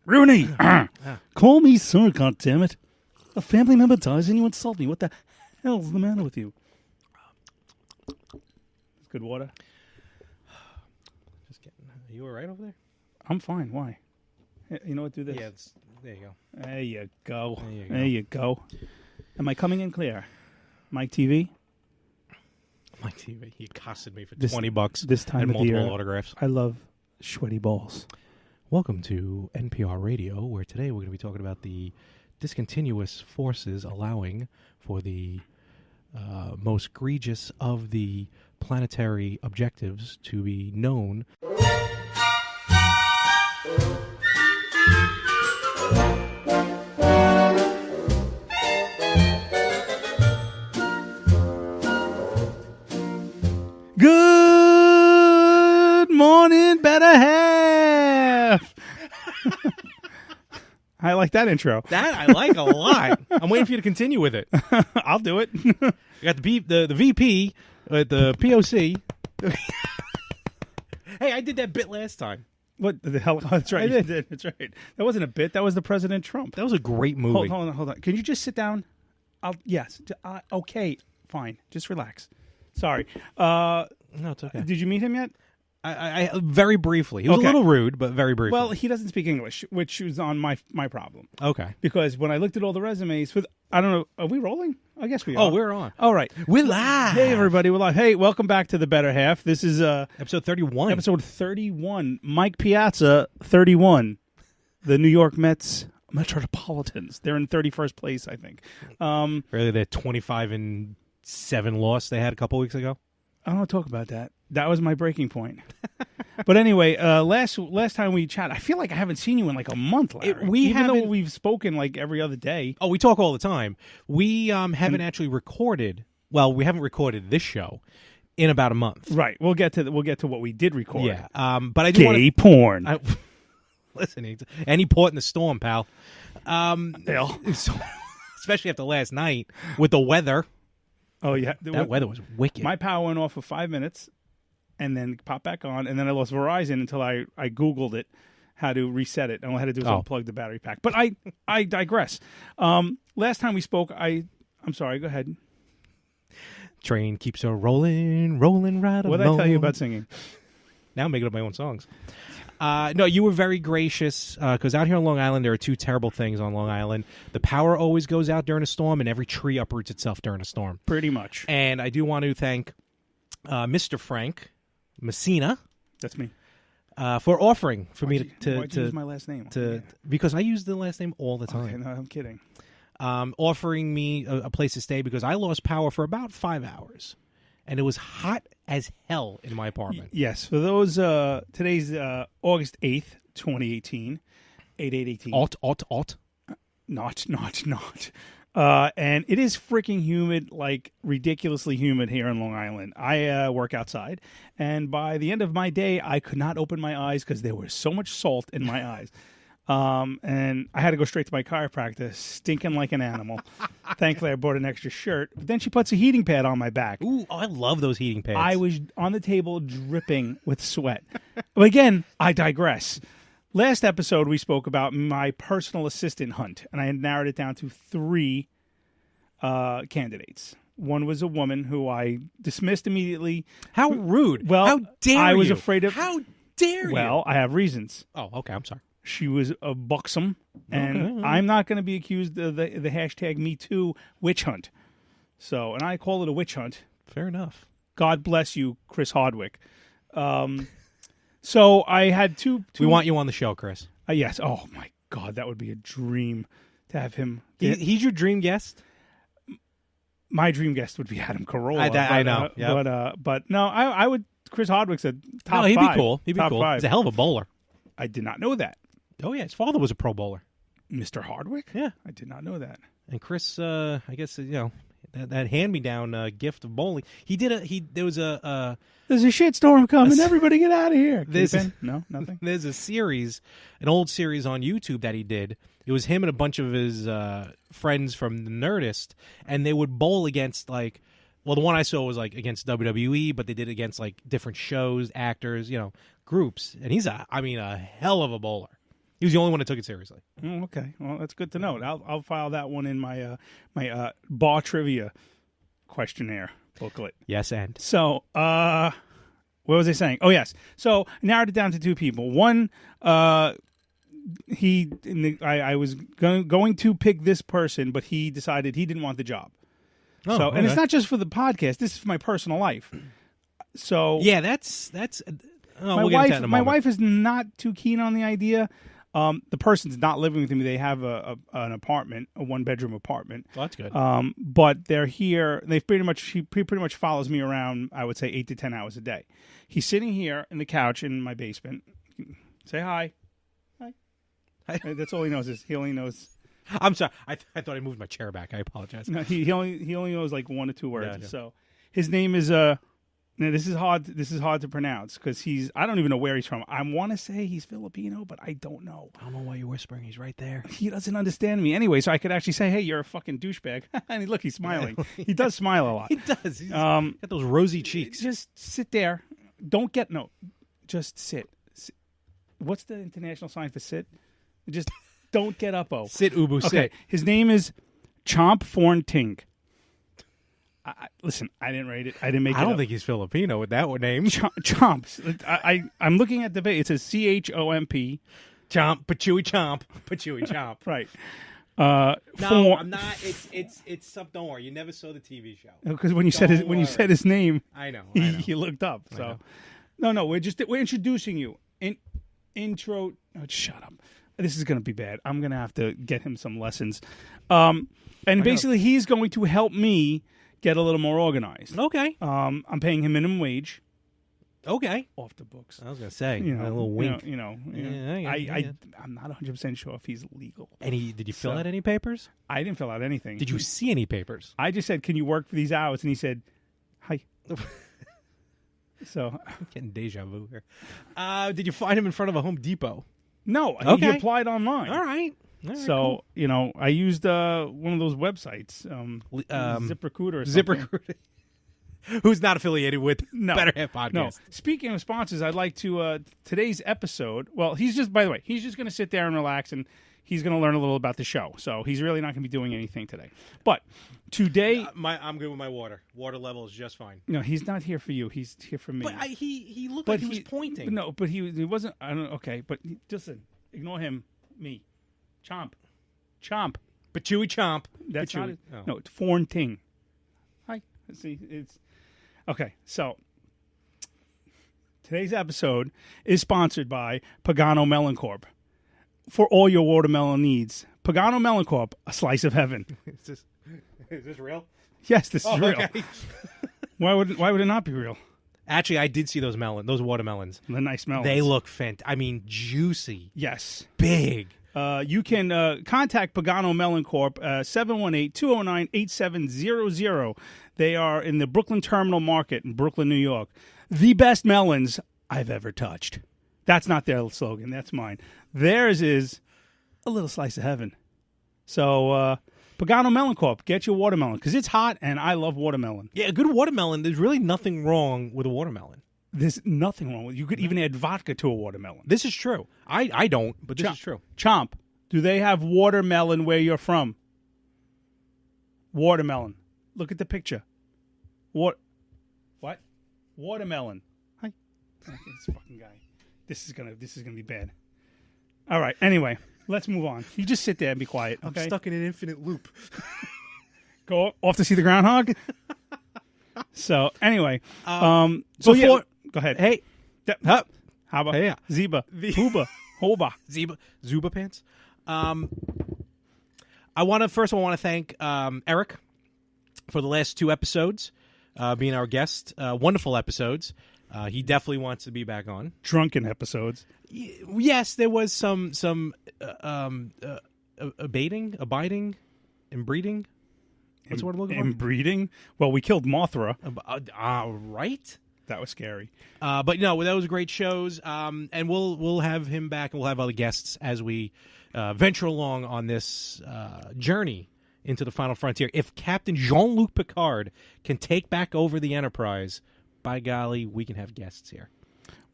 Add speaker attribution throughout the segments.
Speaker 1: Rooney, call me sir, goddammit. A family member dies and you insult me. What the hell's the matter with you? It's good water.
Speaker 2: Just kidding. Are you all right over there?
Speaker 1: I'm fine. Why? You know what? Do this.
Speaker 2: Yeah, there you go.
Speaker 1: There you go.
Speaker 2: There you go.
Speaker 1: There you go. Am I coming in clear? Mike TV?
Speaker 2: Mike TV. He accosted me for $20
Speaker 1: this time
Speaker 2: and
Speaker 1: of the
Speaker 2: multiple
Speaker 1: year.
Speaker 2: autographs.
Speaker 1: I love sweaty balls.
Speaker 2: Welcome to NPR Radio, where today we're going to be talking about the discontinuous forces allowing for the most egregious of the planetary objectives to be known.
Speaker 1: Good morning, better half. I like that intro.
Speaker 2: That I like a lot. I'm waiting for you to continue with it.
Speaker 1: I'll do it.
Speaker 2: You got the VP, the POC. Hey, I did that bit last time.
Speaker 1: What the hell? Oh, that's right.
Speaker 2: I did.
Speaker 1: You did. That's right. That wasn't a bit. That was the President Trump.
Speaker 2: That was a great movie.
Speaker 1: Hold on. Can you just sit down? Yes. Okay. Fine. Just relax. Sorry.
Speaker 2: No, it's okay.
Speaker 1: Did you meet him yet?
Speaker 2: I very briefly. He was a little rude, but very briefly.
Speaker 1: Well, he doesn't speak English, which was on my problem.
Speaker 2: Okay.
Speaker 1: Because when I looked at all the resumes, I don't know, are we rolling? I guess we are.
Speaker 2: Oh, we're on.
Speaker 1: All right.
Speaker 2: We're live.
Speaker 1: Hey, everybody. We're live. Hey, welcome back to The Better Half. This is
Speaker 2: episode 31.
Speaker 1: Episode 31. Mike Piazza, 31. The New York Mets Metropolitans. They're in 31st place, I think.
Speaker 2: Really, that 25-7 loss they had a couple weeks ago?
Speaker 1: I don't want to talk about that. That was my breaking point. But anyway, last time we chatted, I feel like I haven't seen you in like a month, Larry. Even though we've spoken like every other day.
Speaker 2: Oh, we talk all the time. We haven't actually recorded. Well, we haven't recorded this show in about a month.
Speaker 1: Right. We'll get to what we did record.
Speaker 2: Yeah. But I do want
Speaker 1: gay porn.
Speaker 2: Listen, any port in the storm, pal. Especially after last night with the weather.
Speaker 1: Oh yeah,
Speaker 2: that weather was wicked.
Speaker 1: My power went off for 5 minutes, and then popped back on, and then I lost Verizon until I Googled it, how to reset it, and all I had to do was unplug the battery pack. But I digress. Last time we spoke, I'm sorry. Go ahead.
Speaker 2: Train keeps a rolling right along.
Speaker 1: What did I tell you about singing?
Speaker 2: Now I'm making up my own songs. No, you were very gracious because out here on Long Island, there are two terrible things on Long Island. The power always goes out during a storm, and every tree uproots itself during a storm.
Speaker 1: Pretty much.
Speaker 2: And I do want to thank Mr. Frank Messina.
Speaker 1: That's me.
Speaker 2: For offering for me to
Speaker 1: use my last name?
Speaker 2: Because I use the last name all the time.
Speaker 1: Okay, no, I'm kidding.
Speaker 2: Offering me a place to stay because I lost power for about 5 hours. And it was hot as hell in my apartment.
Speaker 1: Yes. For those, today's August 8th, 2018, 8/8/18.
Speaker 2: Alt.
Speaker 1: Not. And it is freaking humid, like ridiculously humid here in Long Island. I work outside, and by the end of my day, I could not open my eyes because there was so much salt in my eyes. And I had to go straight to my chiropractor, stinking like an animal. Thankfully, I bought an extra shirt. But then she puts a heating pad on my back.
Speaker 2: Ooh, I love those heating pads.
Speaker 1: I was on the table dripping with sweat. But again, I digress. Last episode, we spoke about my personal assistant hunt, and I had narrowed it down to 3 candidates. One was a woman who I dismissed immediately.
Speaker 2: How rude.
Speaker 1: Well,
Speaker 2: how dare you?
Speaker 1: I was afraid of...
Speaker 2: How dare you?
Speaker 1: Well, I have reasons.
Speaker 2: Oh, okay, I'm sorry.
Speaker 1: She was a buxom, and I'm not going to be accused of the hashtag #MeToo witch hunt. So, and I call it a witch hunt.
Speaker 2: Fair enough.
Speaker 1: God bless you, Chris Hardwick. So I had two.
Speaker 2: We want you on the show, Chris.
Speaker 1: Yes. Oh my God, that would be a dream to have him.
Speaker 2: He's your dream guest.
Speaker 1: My dream guest would be Adam Carolla.
Speaker 2: I know. Yep.
Speaker 1: But no, I would. Chris Hardwick's a top 5.
Speaker 2: He'd be cool. He'd be
Speaker 1: top
Speaker 2: cool.
Speaker 1: 5.
Speaker 2: He's a hell of a bowler.
Speaker 1: I did not know that.
Speaker 2: Oh, yeah. His father was a pro bowler.
Speaker 1: Mr. Hardwick?
Speaker 2: Yeah.
Speaker 1: I did not know that.
Speaker 2: And Chris, I guess, that hand-me-down gift of bowling. There's a
Speaker 1: shitstorm coming. Everybody get out of here. No, nothing.
Speaker 2: There's an old series on YouTube that he did. It was him and a bunch of his friends from the Nerdist, and they would bowl against, like, Well, the one I saw was like against WWE, but they did it against like different shows, actors, groups. And he's a hell of a bowler. He was the only one that took it seriously.
Speaker 1: Okay, well, that's good to know. I'll file that one in my my bar trivia questionnaire booklet.
Speaker 2: Yes, and
Speaker 1: so what was I saying? Oh yes. So I narrowed it down to two people. One, I was going to pick this person, but he decided he didn't want the job.
Speaker 2: Oh,
Speaker 1: so,
Speaker 2: okay.
Speaker 1: and it's not just for the podcast. This is for my personal life. So
Speaker 2: yeah, that's.
Speaker 1: My wife is not too keen on the idea. The person's not living with me. They have an apartment, a 1-bedroom apartment.
Speaker 2: Well, that's good.
Speaker 1: But they're here. He pretty much follows me around. I would say 8 to 10 hours a day. He's sitting here in the couch in my basement. Say hi. Hi. That's all he knows. He only knows.
Speaker 2: I'm sorry. I thought I moved my chair back. I apologize.
Speaker 1: No, he only knows like 1 or 2 words.
Speaker 2: Gotcha.
Speaker 1: So his name is Now this is hard to pronounce because I don't even know where he's from. I want to say he's Filipino, but I don't know.
Speaker 2: I don't know why you're whispering. He's right there.
Speaker 1: He doesn't understand me anyway, so I could actually say, "Hey, you're a fucking douchebag." And look, he's smiling. He does smile a lot.
Speaker 2: He does. He's got those rosy cheeks.
Speaker 1: Just sit there. Don't get no. Just sit. What's the international sign for sit? Just don't get up. Oh,
Speaker 2: sit, Ubu. Sit.
Speaker 1: Okay. His name is Chomp Fornting. Listen, I didn't write it. I didn't make it
Speaker 2: I don't
Speaker 1: up.
Speaker 2: think he's Filipino with that name.
Speaker 1: Chomps. I'm looking at the base. It says CHOMP.
Speaker 2: Chomp, Pachui Chomp, Pachui Chomp.
Speaker 1: Right.
Speaker 2: No, I'm not. It's something. Don't worry. You never saw the TV show.
Speaker 1: Because when you said his name,
Speaker 2: I know.
Speaker 1: he looked up. So no, we're introducing you. Intro. Oh, shut up. This is going to be bad. I'm going to have to get him some lessons. And basically, he's going to help me get a little more organized.
Speaker 2: Okay.
Speaker 1: I'm paying him minimum wage.
Speaker 2: Okay.
Speaker 1: Off the books.
Speaker 2: I was going to say,
Speaker 1: a
Speaker 2: little wink.
Speaker 1: I'm not 100% sure if he's legal.
Speaker 2: And did you fill out any papers?
Speaker 1: I didn't fill out anything.
Speaker 2: Did you see any papers?
Speaker 1: I just said, "Can you work for these hours?" And he said, "Hi." So
Speaker 2: I'm getting deja vu here. Did you find him in front of a Home Depot?
Speaker 1: No, he applied online.
Speaker 2: All right.
Speaker 1: So,
Speaker 2: cool.
Speaker 1: I used one of those websites, ZipRecruiter or something.
Speaker 2: ZipRecruiter. Who's not affiliated with Better Half Podcast.
Speaker 1: No. Speaking of sponsors, I'd like to, today's episode, well, he's just going to sit there and relax, and he's going to learn a little about the show. So he's really not going to be doing anything today. But today...
Speaker 2: I'm good with my water. Water level is just fine.
Speaker 1: No, he's not here for you. He's here for me.
Speaker 2: But he looked like he was pointing.
Speaker 1: No, but he wasn't... I don't know. Okay, but listen, ignore him. Me. Chomp.
Speaker 2: Pachui Chomp.
Speaker 1: That's not
Speaker 2: Pachui.
Speaker 1: it. No, it's Fornting. Hi. See, it's... Okay, so today's episode is sponsored by Pagano Melon Corp. For all your watermelon needs, Pagano Melon Corp, a slice of heaven.
Speaker 2: Is this real?
Speaker 1: Yes, this is real.
Speaker 2: Okay.
Speaker 1: Why would it not be real?
Speaker 2: Actually, I did see those watermelons.
Speaker 1: The nice melons.
Speaker 2: They look juicy.
Speaker 1: Yes.
Speaker 2: Big.
Speaker 1: You can contact Pagano Melon Corp, 718-209-8700. They are in the Brooklyn Terminal Market in Brooklyn, New York. The best melons I've ever touched. That's not their slogan. That's mine. Theirs is a little slice of heaven. So, Pagano Melon Corp, get your watermelon because it's hot and I love watermelon.
Speaker 2: Yeah, a good watermelon. There's really nothing wrong with a watermelon.
Speaker 1: There's nothing wrong with it. You could even add vodka to a watermelon.
Speaker 2: This is true. I don't, but this is true.
Speaker 1: Chomp, do they have watermelon where you're from? Watermelon. Look at the picture. What? Watermelon. Hi. Okay, this fucking guy. This is gonna be bad. All right. Anyway, let's move on. You just sit there and be quiet. Okay?
Speaker 2: I'm stuck in an infinite loop.
Speaker 1: Go off to see the groundhog. So anyway,
Speaker 2: go
Speaker 1: ahead.
Speaker 2: Hey,
Speaker 1: How about
Speaker 2: Zeba,
Speaker 1: Huba, Hoba,
Speaker 2: Zuba pants. I want to thank Eric for the last 2 episodes, being our guest. Wonderful episodes. He definitely wants to be back on.
Speaker 1: Drunken episodes.
Speaker 2: Yes, there was some abiding, and breeding. What's the word I'm looking for?
Speaker 1: Inbreeding? Well, we killed Mothra.
Speaker 2: Right?
Speaker 1: That was scary.
Speaker 2: But no, that was great shows. And we'll have him back, and we'll have other guests as we venture along on this journey into the final frontier. If Captain Jean-Luc Picard can take back over the Enterprise, by golly, we can have guests here.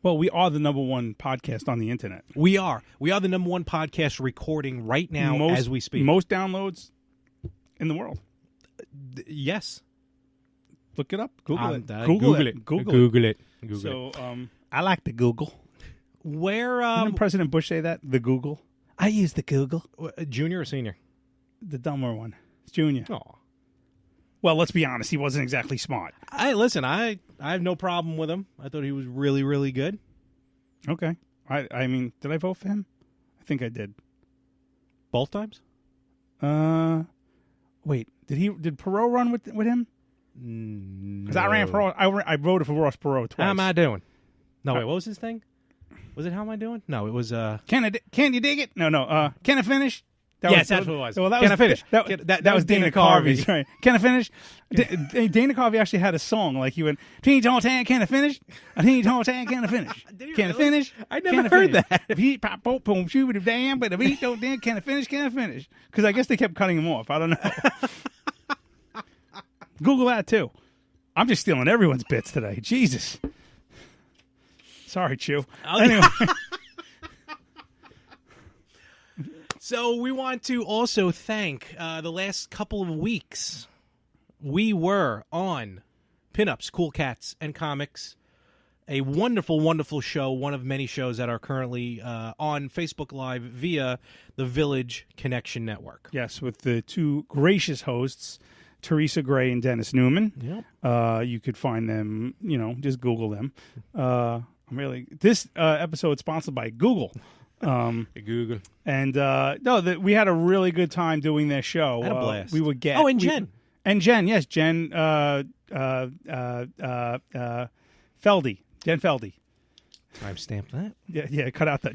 Speaker 1: Well, we are the number one podcast on the internet.
Speaker 2: We are. We are the number one podcast recording right now as we speak.
Speaker 1: Most downloads in the world.
Speaker 2: Yes.
Speaker 1: Look it up. Google it.
Speaker 2: Google it.
Speaker 1: Google it.
Speaker 2: So,
Speaker 1: I like the Google.
Speaker 2: Where
Speaker 1: didn't President Bush say that? The Google. I use the Google.
Speaker 2: Junior or senior?
Speaker 1: The dumber one. It's Junior.
Speaker 2: Oh.
Speaker 1: Well, let's be honest. He wasn't exactly smart.
Speaker 2: I have no problem with him. I thought he was really, really good.
Speaker 1: Okay. I mean, did I vote for him? I think I did.
Speaker 2: Both times?
Speaker 1: Wait. Did Perot run with him? Because I ran for I voted for Ross Perot twice.
Speaker 2: How am I doing? No, wait. What was his thing? Was it How Am I Doing? No, it was.
Speaker 1: Can you dig it? No. Can I finish?
Speaker 2: Yes, that's what it was.
Speaker 1: Well,
Speaker 2: Can I finish?
Speaker 1: That was Dana Carvey's. Right. Can I finish? Dana Carvey actually had a song like he went, "Teeny tall tan, can I finish? A teeny tall tan, can I finish? Can I finish?
Speaker 2: I never heard that.
Speaker 1: If he pop pop boom shoot with a damn, but if he don't damn, can I finish? Can I finish? Because I guess they kept cutting him off. I don't know. Google that too. I'm just stealing everyone's bits today. Jesus. Sorry, Chew. Anyway.
Speaker 2: So we want to also thank the last couple of weeks. We were on Pinups, Cool Cats, and Comics, a wonderful, wonderful show, one of many shows that are currently on Facebook Live via the Village Connection Network.
Speaker 1: Yes, with the two gracious hosts, Teresa Gray and Dennis Newman.
Speaker 2: Yep.
Speaker 1: You could find them, just Google them. This episode is sponsored by Google.
Speaker 2: Google.
Speaker 1: And we had a really good time doing their show.
Speaker 2: I had a blast.
Speaker 1: We would get
Speaker 2: Jen.
Speaker 1: Yes, Jen Feldy. Jen Feldy.
Speaker 2: Timestamp that.
Speaker 1: Yeah, cut out the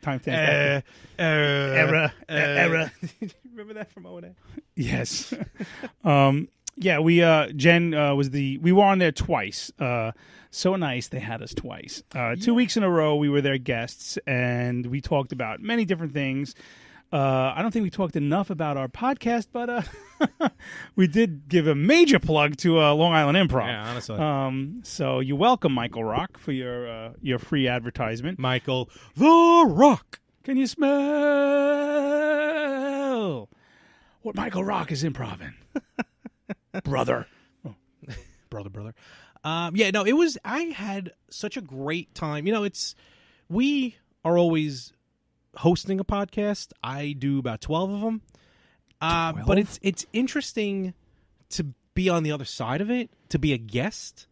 Speaker 1: timestamp. Error.
Speaker 2: Remember that from O&A?
Speaker 1: Yes. Jen we were on there twice. So nice they had us twice. 2 weeks in a row we were their guests, and we talked about many different things. I don't think we talked enough about our podcast, but we did give a major plug to Long Island Improv.
Speaker 2: Yeah, honestly.
Speaker 1: So you're welcome, Michael Rock, for your free advertisement.
Speaker 2: Michael the Rock.
Speaker 1: Can you smell what Michael Rock is improvising? Brother. Oh.
Speaker 2: Brother. It was, I had such a great time. We are always hosting a podcast. I do about 12 of them. 12? But it's interesting to be on the other side of it, to be a guest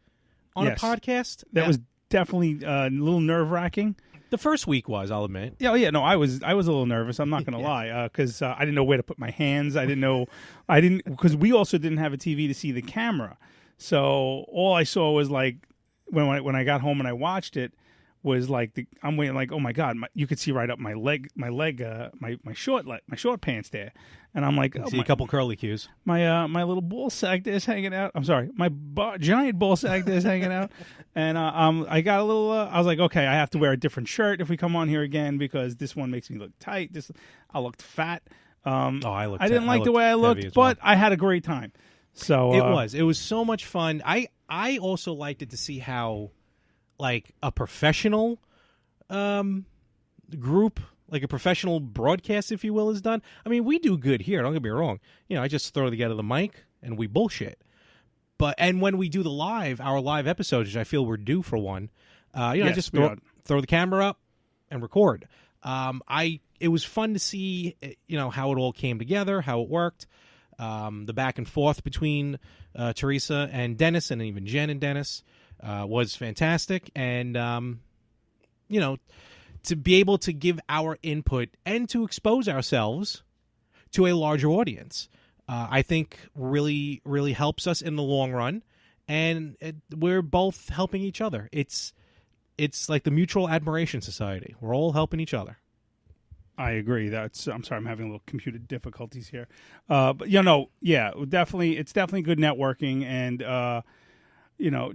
Speaker 2: on a podcast.
Speaker 1: That was definitely a little nerve-wracking.
Speaker 2: The first week was, I'll admit.
Speaker 1: Yeah, no, I was a little nervous. I'm not going to lie, because I didn't know where to put my hands. Because we also didn't have a TV to see the camera. So all I saw was like when I got home and I watched it was like I'm waiting like, oh my God, you could see right up my short pants there, and I'm like,
Speaker 2: see a couple curly cues.
Speaker 1: My little ball sack there's hanging out. I'm sorry, my giant ball sack there's hanging out, and I got a little. I was like, okay, I have to wear a different shirt if we come on here again because this one makes me look tight. I looked fat. I didn't like the way I looked, but I had a great time. So
Speaker 2: it was so much fun. I also liked it to see how like a professional group, like a professional broadcast, if you will, is done. I mean, we do good here. Don't get me wrong. I just throw together the mic and we bullshit. And when we do our live episodes, which I feel we're due for one, I just throw the camera up and record. It was fun to see, how it all came together, how it worked. The back and forth between Teresa and Dennis, and even Jen and Dennis, was fantastic. And, to be able to give our input and to expose ourselves to a larger audience, I think really, really helps us in the long run. And we're both helping each other. It's like the Mutual Admiration Society. We're all helping each other.
Speaker 1: I agree. I'm sorry, I'm having a little computer difficulties here. But definitely, it's definitely good networking, and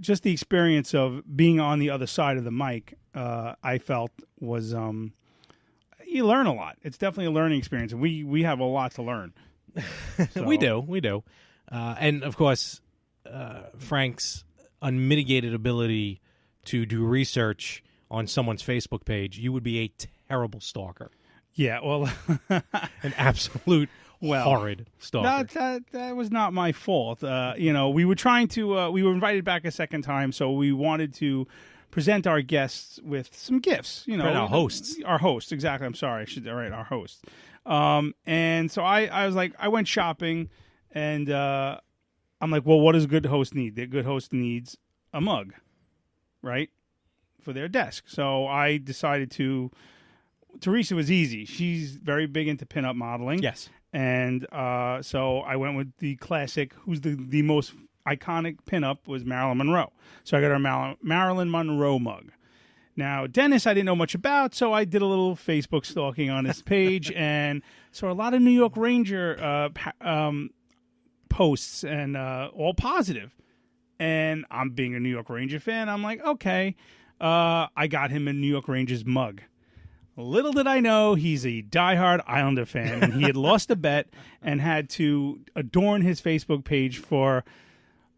Speaker 1: just the experience of being on the other side of the mic. I felt was you learn a lot. It's definitely a learning experience, and we have a lot to learn. So,
Speaker 2: We do. And, of course, Frank's unmitigated ability to do research on someone's Facebook page, you would be a terrible stalker.
Speaker 1: Yeah, well,
Speaker 2: An absolute horrid stalker.
Speaker 1: that was not my fault. We were trying to. We were invited back a second time, so we wanted to present our guests with some gifts.
Speaker 2: Our hosts.
Speaker 1: Our hosts, exactly. I'm sorry. Our hosts. And so I was like, I went shopping, and I'm like, well, what does a good host need? The good host needs a mug, right, for their desk. So I decided to. Teresa was easy. She's very big into pinup modeling.
Speaker 2: Yes.
Speaker 1: And so I went with the classic, who's the most iconic pinup was Marilyn Monroe. So I got our Marilyn Monroe mug. Now, Dennis, I didn't know much about, so I did a little Facebook stalking on his page and saw a lot of New York Ranger posts and all positive. And I'm being a New York Ranger fan. I'm like, okay, I got him a New York Rangers mug. Little did I know he's a diehard Islander fan, and he had lost a bet and had to adorn his Facebook page for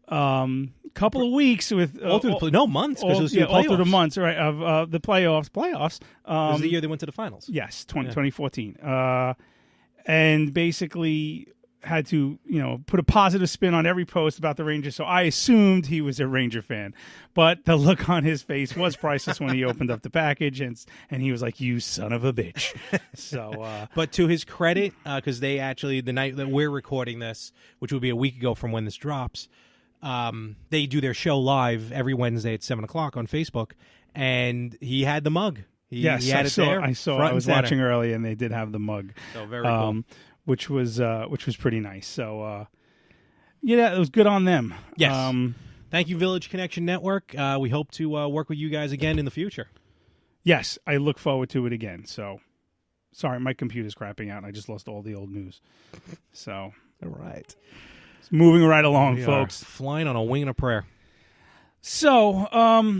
Speaker 1: couple of weeks with
Speaker 2: months because it was
Speaker 1: all through the months, right, of the playoffs.
Speaker 2: It was the year they went to the finals.
Speaker 1: Yes, 2014, and basically had to put a positive spin on every post about the Rangers. So I assumed he was a Ranger fan, but the look on his face was priceless when he opened up the package and he was like, "You son of a bitch." So,
Speaker 2: but to his credit, because they actually the night that we're recording this, which will be a week ago from when this drops, they do their show live every Wednesday at 7:00 on Facebook, and he had the mug. He had it there.
Speaker 1: I saw. I was watching early, and they did have the mug.
Speaker 2: So very cool.
Speaker 1: Which was pretty nice. So, it was good on them.
Speaker 2: Yes. Thank you, Village Connection Network. We hope to work with you guys again in the future.
Speaker 1: Yes, I look forward to it again. So, sorry, my computer's crapping out, and I just lost all the old news. So,
Speaker 2: all right.
Speaker 1: It's moving right along, folks.
Speaker 2: Flying on a wing and a prayer.
Speaker 1: So,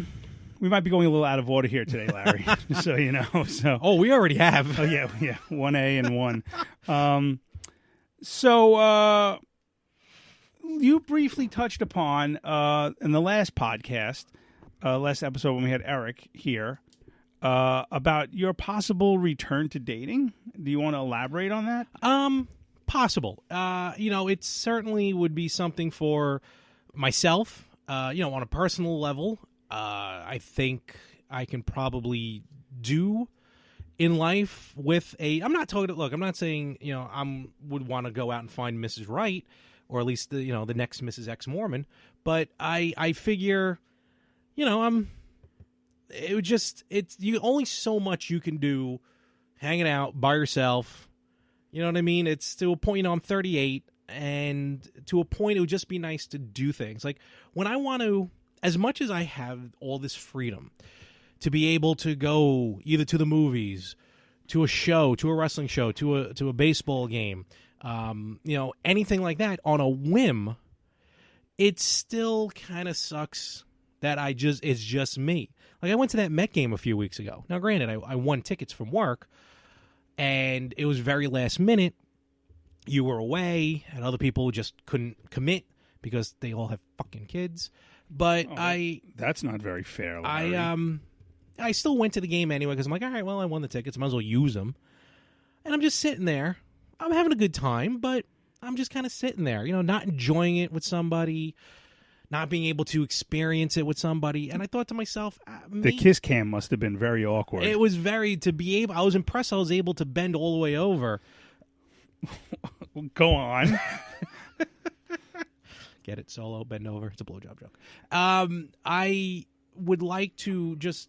Speaker 1: we might be going a little out of order here today, Larry. So So
Speaker 2: we already have.
Speaker 1: Oh yeah, 1A and 1. So you briefly touched upon in the last podcast, last episode when we had Eric here, about your possible return to dating. Do you want to elaborate on that?
Speaker 2: Possible. It certainly would be something for myself. On a personal level. I think I can probably do in life with I'm not saying, I would want to go out and find Mrs. Right, or at least the next Mrs. X Mormon, but I figure, it's only so much you can do hanging out by yourself. You know what I mean? It's to a point, I'm 38, and to a point it would just be nice to do things. Like when I want to, as much as I have all this freedom to be able to go either to the movies, to a show, to a wrestling show, to a baseball game, anything like that on a whim, it still kind of sucks that it's just me. Like I went to that Met game a few weeks ago. Now, granted, I won tickets from work, and it was very last minute. You were away, and other people just couldn't commit because they all have fucking kids. But
Speaker 1: that's not very fair, Larry.
Speaker 2: I still went to the game anyway because I'm like, all right, well, I won the tickets, might as well use them. And I'm just sitting there. I'm having a good time, but I'm just kind of sitting there, not enjoying it with somebody, not being able to experience it with somebody. And I thought to myself,
Speaker 1: the kiss cam must have been very awkward.
Speaker 2: It was I was impressed I was able to bend all the way over.
Speaker 1: Go on.
Speaker 2: Get it? Solo, bend over. It's a blowjob joke. I would like to just,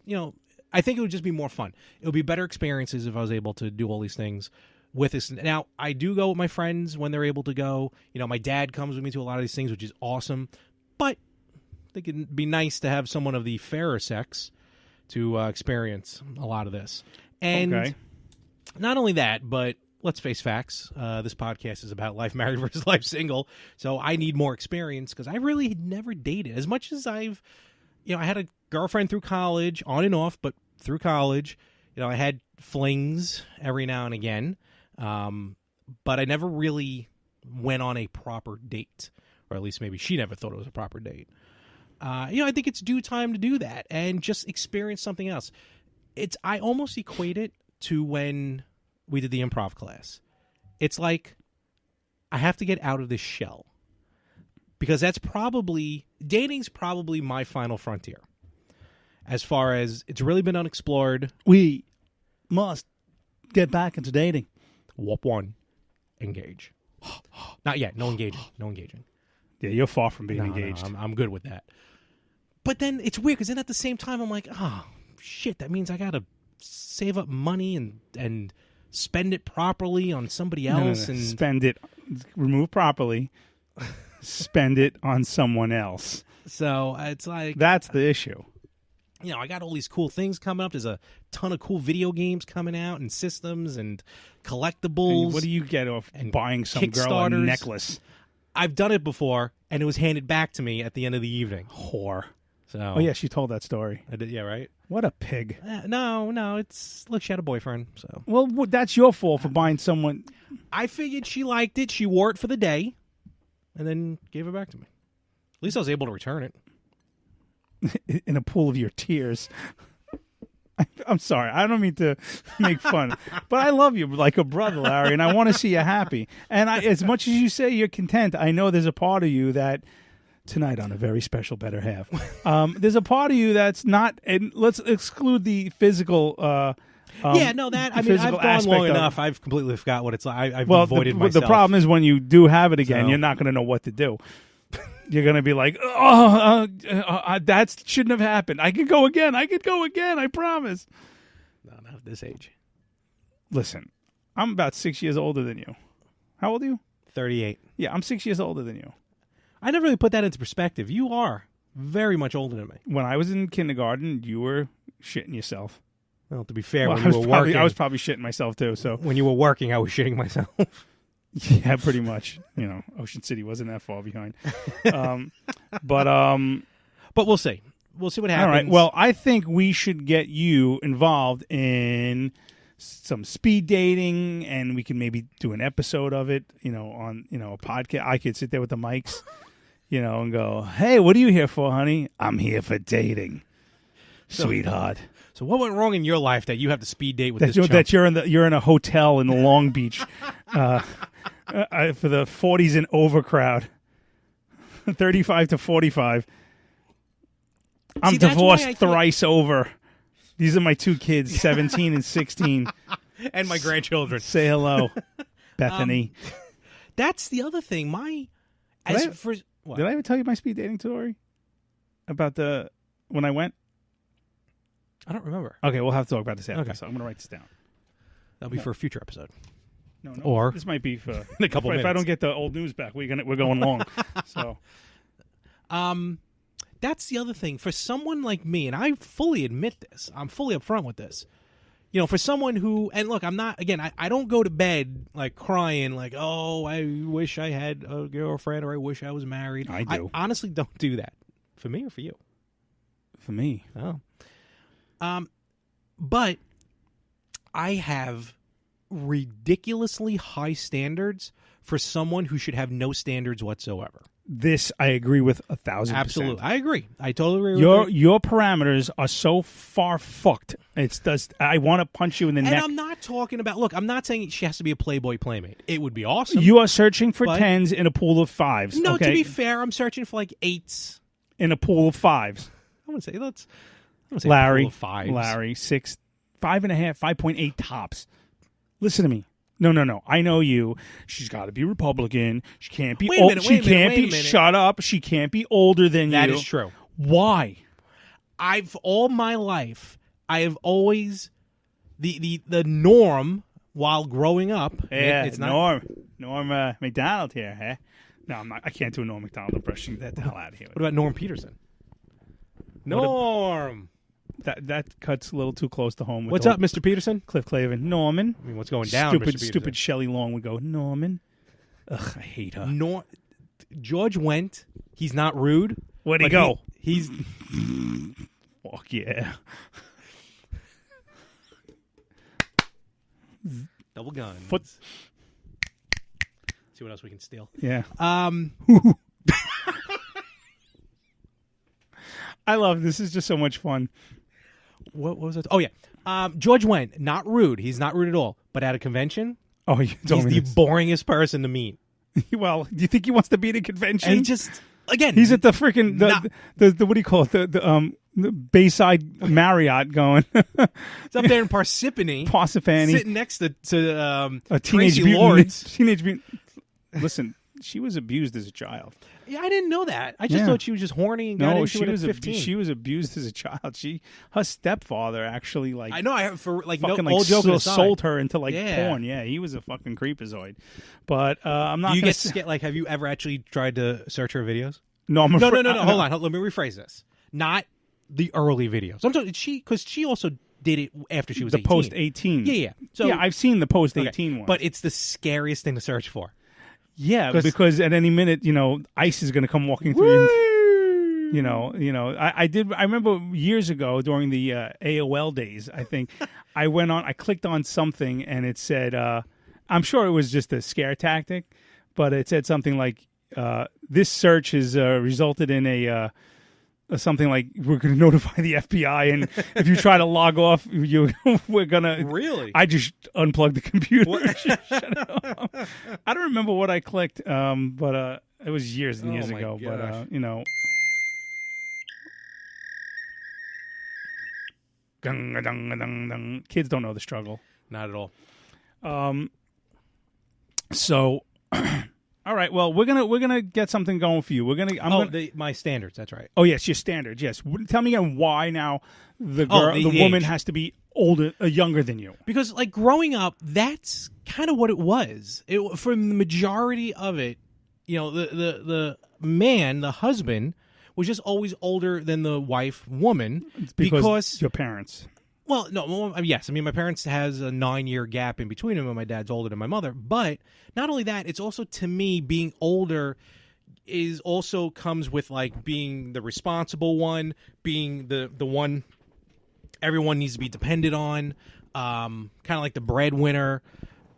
Speaker 2: I think it would just be more fun. It would be better experiences if I was able to do all these things with this. Now, I do go with my friends when they're able to go. My dad comes with me to a lot of these things, which is awesome. But I think it'd be nice to have someone of the fairer sex to experience a lot of this. And not only that, but let's face facts. This podcast is about life married versus life single. So I need more experience because I really had never dated. As much as I had a girlfriend through college, on and off, but through college, I had flings every now and again. But I never really went on a proper date, or at least maybe she never thought it was a proper date. I think it's due time to do that and just experience something else. I almost equate it to when we did the improv class. It's like I have to get out of this shell, because dating's probably my final frontier. As far as it's really been unexplored.
Speaker 1: We must get back into dating.
Speaker 2: Whoop one. Engage. Not yet. No engaging. No engaging.
Speaker 1: Yeah, you're far from being engaged.
Speaker 2: No, I'm good with that. But then it's weird, because then at the same time I'm like, oh, shit, that means I got to save up money and spend it properly on somebody else. And
Speaker 1: spend it, remove properly, spend it on someone else.
Speaker 2: So it's like...
Speaker 1: That's the issue.
Speaker 2: I got all these cool things coming up. There's a ton of cool video games coming out and systems and collectibles.
Speaker 1: And what do you get off buying some girl a
Speaker 2: Kickstarters.
Speaker 1: necklace?
Speaker 2: I've done it before, and it was handed back to me at the end of the evening.
Speaker 1: Whore.
Speaker 2: So,
Speaker 1: oh, yeah, she told that story.
Speaker 2: I did, yeah, right?
Speaker 1: What a pig.
Speaker 2: No, look, she had a boyfriend, so.
Speaker 1: Well, that's your fault for buying someone.
Speaker 2: I figured she liked it. She wore it for the day, and then gave it back to me. At least I was able to return it.
Speaker 1: In a pool of your tears. I'm sorry. I don't mean to make fun, but I love you like a brother, Larry, and I want to see you happy. And as much as you say you're content, I know there's a part of you that tonight on a very special Better Half, there's a part of you that's not. And let's exclude the physical.
Speaker 2: I've gone long enough. I've completely forgot what it's like. I've avoided myself.
Speaker 1: The problem is when you do have it again, you're not going to know what to do. You're going to be like, that shouldn't have happened. I could go again. I promise.
Speaker 2: No, not at this age.
Speaker 1: Listen, I'm about 6 years older than you. How old are you?
Speaker 2: 38.
Speaker 1: Yeah, I'm 6 years older than you.
Speaker 2: I never really put that into perspective. You are very much older than me.
Speaker 1: When I was in kindergarten, you were shitting yourself.
Speaker 2: Well, to be fair, when you were working...
Speaker 1: I was probably shitting myself, too. So
Speaker 2: when you were working, I was shitting myself.
Speaker 1: Yeah, pretty much. Ocean City wasn't that far behind. But
Speaker 2: we'll see. We'll see what happens.
Speaker 1: All right. Well, I think we should get you involved in some speed dating, and we can maybe do an episode of it, on, a podcast. I could sit there with the mics, and go, hey, what are you here for, honey? I'm here for dating, sweetheart.
Speaker 2: So what went wrong in your life that you have to speed date with this chump?
Speaker 1: That you're in a hotel in the Long Beach for the 40s and over crowd, 35 to 45. I'm divorced thrice over. These are my two kids, 17 and 16.
Speaker 2: And my grandchildren.
Speaker 1: Say hello, Bethany.
Speaker 2: That's the other thing.
Speaker 1: Did I ever tell you my speed dating story? About when I went?
Speaker 2: I don't remember.
Speaker 1: Okay, we'll have to talk about this after. Okay. So I'm going to write this down.
Speaker 2: That'll be for a future episode.
Speaker 1: No.
Speaker 2: Or
Speaker 1: this might be for
Speaker 2: in a couple minutes.
Speaker 1: If I don't get the old news back, we're going long. So,
Speaker 2: that's the other thing for someone like me, and I fully admit this. I'm fully upfront with this. For someone who, and look, I'm not. Again, I don't go to bed like crying, like, oh, I wish I had a girlfriend, or I wish I was married.
Speaker 1: I do.
Speaker 2: I honestly don't do that. For me or for you?
Speaker 1: For me.
Speaker 2: Oh. But I have ridiculously high standards for someone who should have no standards whatsoever.
Speaker 1: This I agree with 1,000%.
Speaker 2: Absolutely, I agree. I totally agree with
Speaker 1: your parameters are so far fucked. I want to punch you in the neck.
Speaker 2: And I'm not talking about. Look, I'm not saying she has to be a Playboy playmate. It would be awesome.
Speaker 1: You are searching for 10s in a pool of 5s.
Speaker 2: No,
Speaker 1: okay?
Speaker 2: To be fair, I'm searching for like 8s
Speaker 1: in a pool of 5s.
Speaker 2: I would say
Speaker 1: Larry,
Speaker 2: a pool of 5s.
Speaker 1: Larry, 6, 5.5, 5.8 tops. Listen to me. No. I know you. She's got to be Republican. She can't be old. She can't be. Shut up. She can't be older than you.
Speaker 2: That is true.
Speaker 1: Why?
Speaker 2: All my life, I have always the norm while growing up.
Speaker 1: Yeah, it's not Norm McDonald here. Huh? No, I'm not. I can't do a Norm McDonald impression. Get the hell out of here.
Speaker 2: What about Norm Peterson? Norm.
Speaker 1: That cuts a little too close to home.
Speaker 2: What's up, Mr. Peterson?
Speaker 1: Cliff Clavin. Norman.
Speaker 2: I mean, what's going down, Mr. Peterson?
Speaker 1: Stupid Shelley Long would go, Norman. Ugh, I hate her.
Speaker 2: George Wendt. He's not rude.
Speaker 1: Where'd he go?
Speaker 2: He's...
Speaker 1: Fuck yeah.
Speaker 2: Double guns. See what else we can steal.
Speaker 1: Yeah. I love this. Is just so much fun.
Speaker 2: What was it? Oh, yeah. George Wendt, not rude. He's not rude at all. But at a convention,
Speaker 1: Oh, you told
Speaker 2: he's
Speaker 1: me
Speaker 2: the boringest person to meet.
Speaker 1: Well, do you think he wants to be at a convention?
Speaker 2: And he just, again.
Speaker 1: He's at the freaking, the what do you call it? The Bayside Marriott going.
Speaker 2: He's up there in Parsippany. Sitting next to
Speaker 1: a
Speaker 2: Tracy
Speaker 1: mutant,
Speaker 2: Lords.
Speaker 1: Teenage mutant. Listen, she was abused as a child.
Speaker 2: Yeah, I didn't know that. I just thought she was just horny and got into it at 15.
Speaker 1: She was abused as a child. Her stepfather actually
Speaker 2: I know. For like
Speaker 1: fucking
Speaker 2: no old joking
Speaker 1: aside, sold her into porn. Yeah, he was a fucking creepazoid. But I'm not.
Speaker 2: Do you get scared? Like, have you ever actually tried to search her videos?
Speaker 1: No, I'm afraid.
Speaker 2: No. Hold on. Let me rephrase this. Not the early videos. I'm talking because she also did it after she was
Speaker 1: the
Speaker 2: 18.
Speaker 1: post 18.
Speaker 2: Yeah. So
Speaker 1: yeah, I've seen the post 18 one.
Speaker 2: But it's the scariest thing to search for.
Speaker 1: Yeah, because at any minute, ICE is going to come walking through. I remember years ago during the AOL days, I think, I clicked on something and it said, I'm sure it was just a scare tactic, but it said something like, this search has resulted in something like, we're going to notify the FBI, and if you try to log off, we're going to...
Speaker 2: Really?
Speaker 1: I just unplugged the computer. Shut it off. I don't remember what I clicked, but it was years and years ago.
Speaker 2: Gosh.
Speaker 1: But, kids don't know the struggle.
Speaker 2: Not at all.
Speaker 1: So... All right. Well, we're gonna get something going for you.
Speaker 2: My standards. That's right.
Speaker 1: Oh yes, your standards. Yes. Tell me again why now the woman has to be younger than you.
Speaker 2: Because like growing up, that's kind of what it was. For the majority of it, the man, the husband, was just always older than the woman, because
Speaker 1: your parents.
Speaker 2: Well, no, yes. I mean, my parents has a 9-year gap in between them, and my dad's older than my mother. But not only that, it's also, to me, being older also comes with like being the responsible one, being the one everyone needs to be dependent on, kind of like the breadwinner.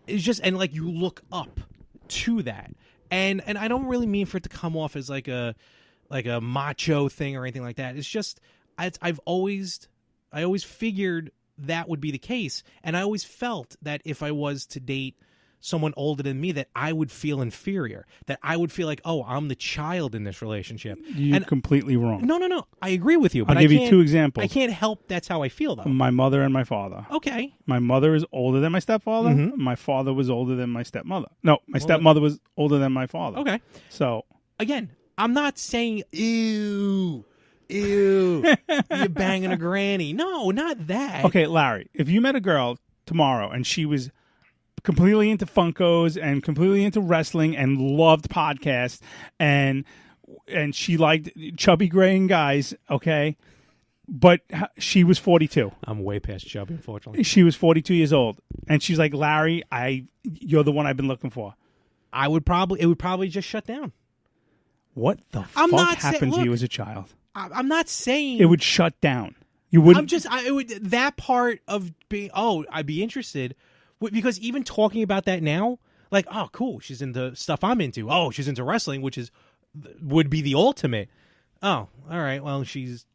Speaker 2: It's just, and like you look up to that, and I don't really mean for it to come off as like a macho thing or anything like that. It's just I always figured that would be the case, and I always felt that if I was to date someone older than me, that I would feel inferior, that I would feel like, oh, I'm the child in this relationship.
Speaker 1: You're completely wrong.
Speaker 2: No. I agree with you. But
Speaker 1: I'll give you 2 examples.
Speaker 2: I can't help that's how I feel, though.
Speaker 1: My mother and my father.
Speaker 2: Okay.
Speaker 1: My mother is older than my stepfather.
Speaker 2: Mm-hmm.
Speaker 1: My father was older than my stepmother. No, my stepmother was older than my father.
Speaker 2: Okay.
Speaker 1: So,
Speaker 2: again, I'm not saying, ew, you're banging a granny. No, not that.
Speaker 1: Okay, Larry, if you met a girl tomorrow and she was completely into Funkos and completely into wrestling and loved podcasts and she liked chubby graying guys, okay, but she was 42.
Speaker 2: I'm way past chubby, unfortunately.
Speaker 1: She was 42 years old, and she's like, Larry, you're the one I've been looking for.
Speaker 2: It would probably just shut down.
Speaker 1: What the fuck happened to you as a child?
Speaker 2: I'm not saying
Speaker 1: it would shut down. You wouldn't.
Speaker 2: It would, that part of being, I'd be interested, because even talking about that now, like, oh, cool, she's into stuff I'm into. Oh, she's into wrestling, which would be the ultimate. Oh, all right, well, she's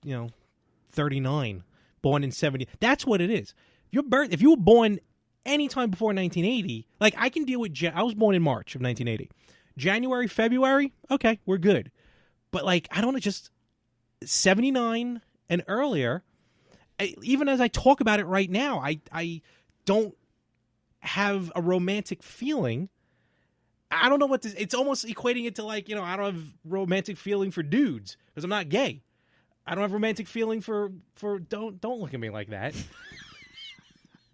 Speaker 2: 39, born in 70. That's what it is. If you were born anytime before 1980, like I can deal with. I was born in March of 1980. January, February, okay, we're good. But like, I don't know, just 79 and earlier. Even as I talk about it right now, I don't have a romantic feeling. I don't know what this. It's almost equating it to like, I don't have romantic feeling for dudes because I'm not gay. I don't have romantic feeling for don't look at me like that.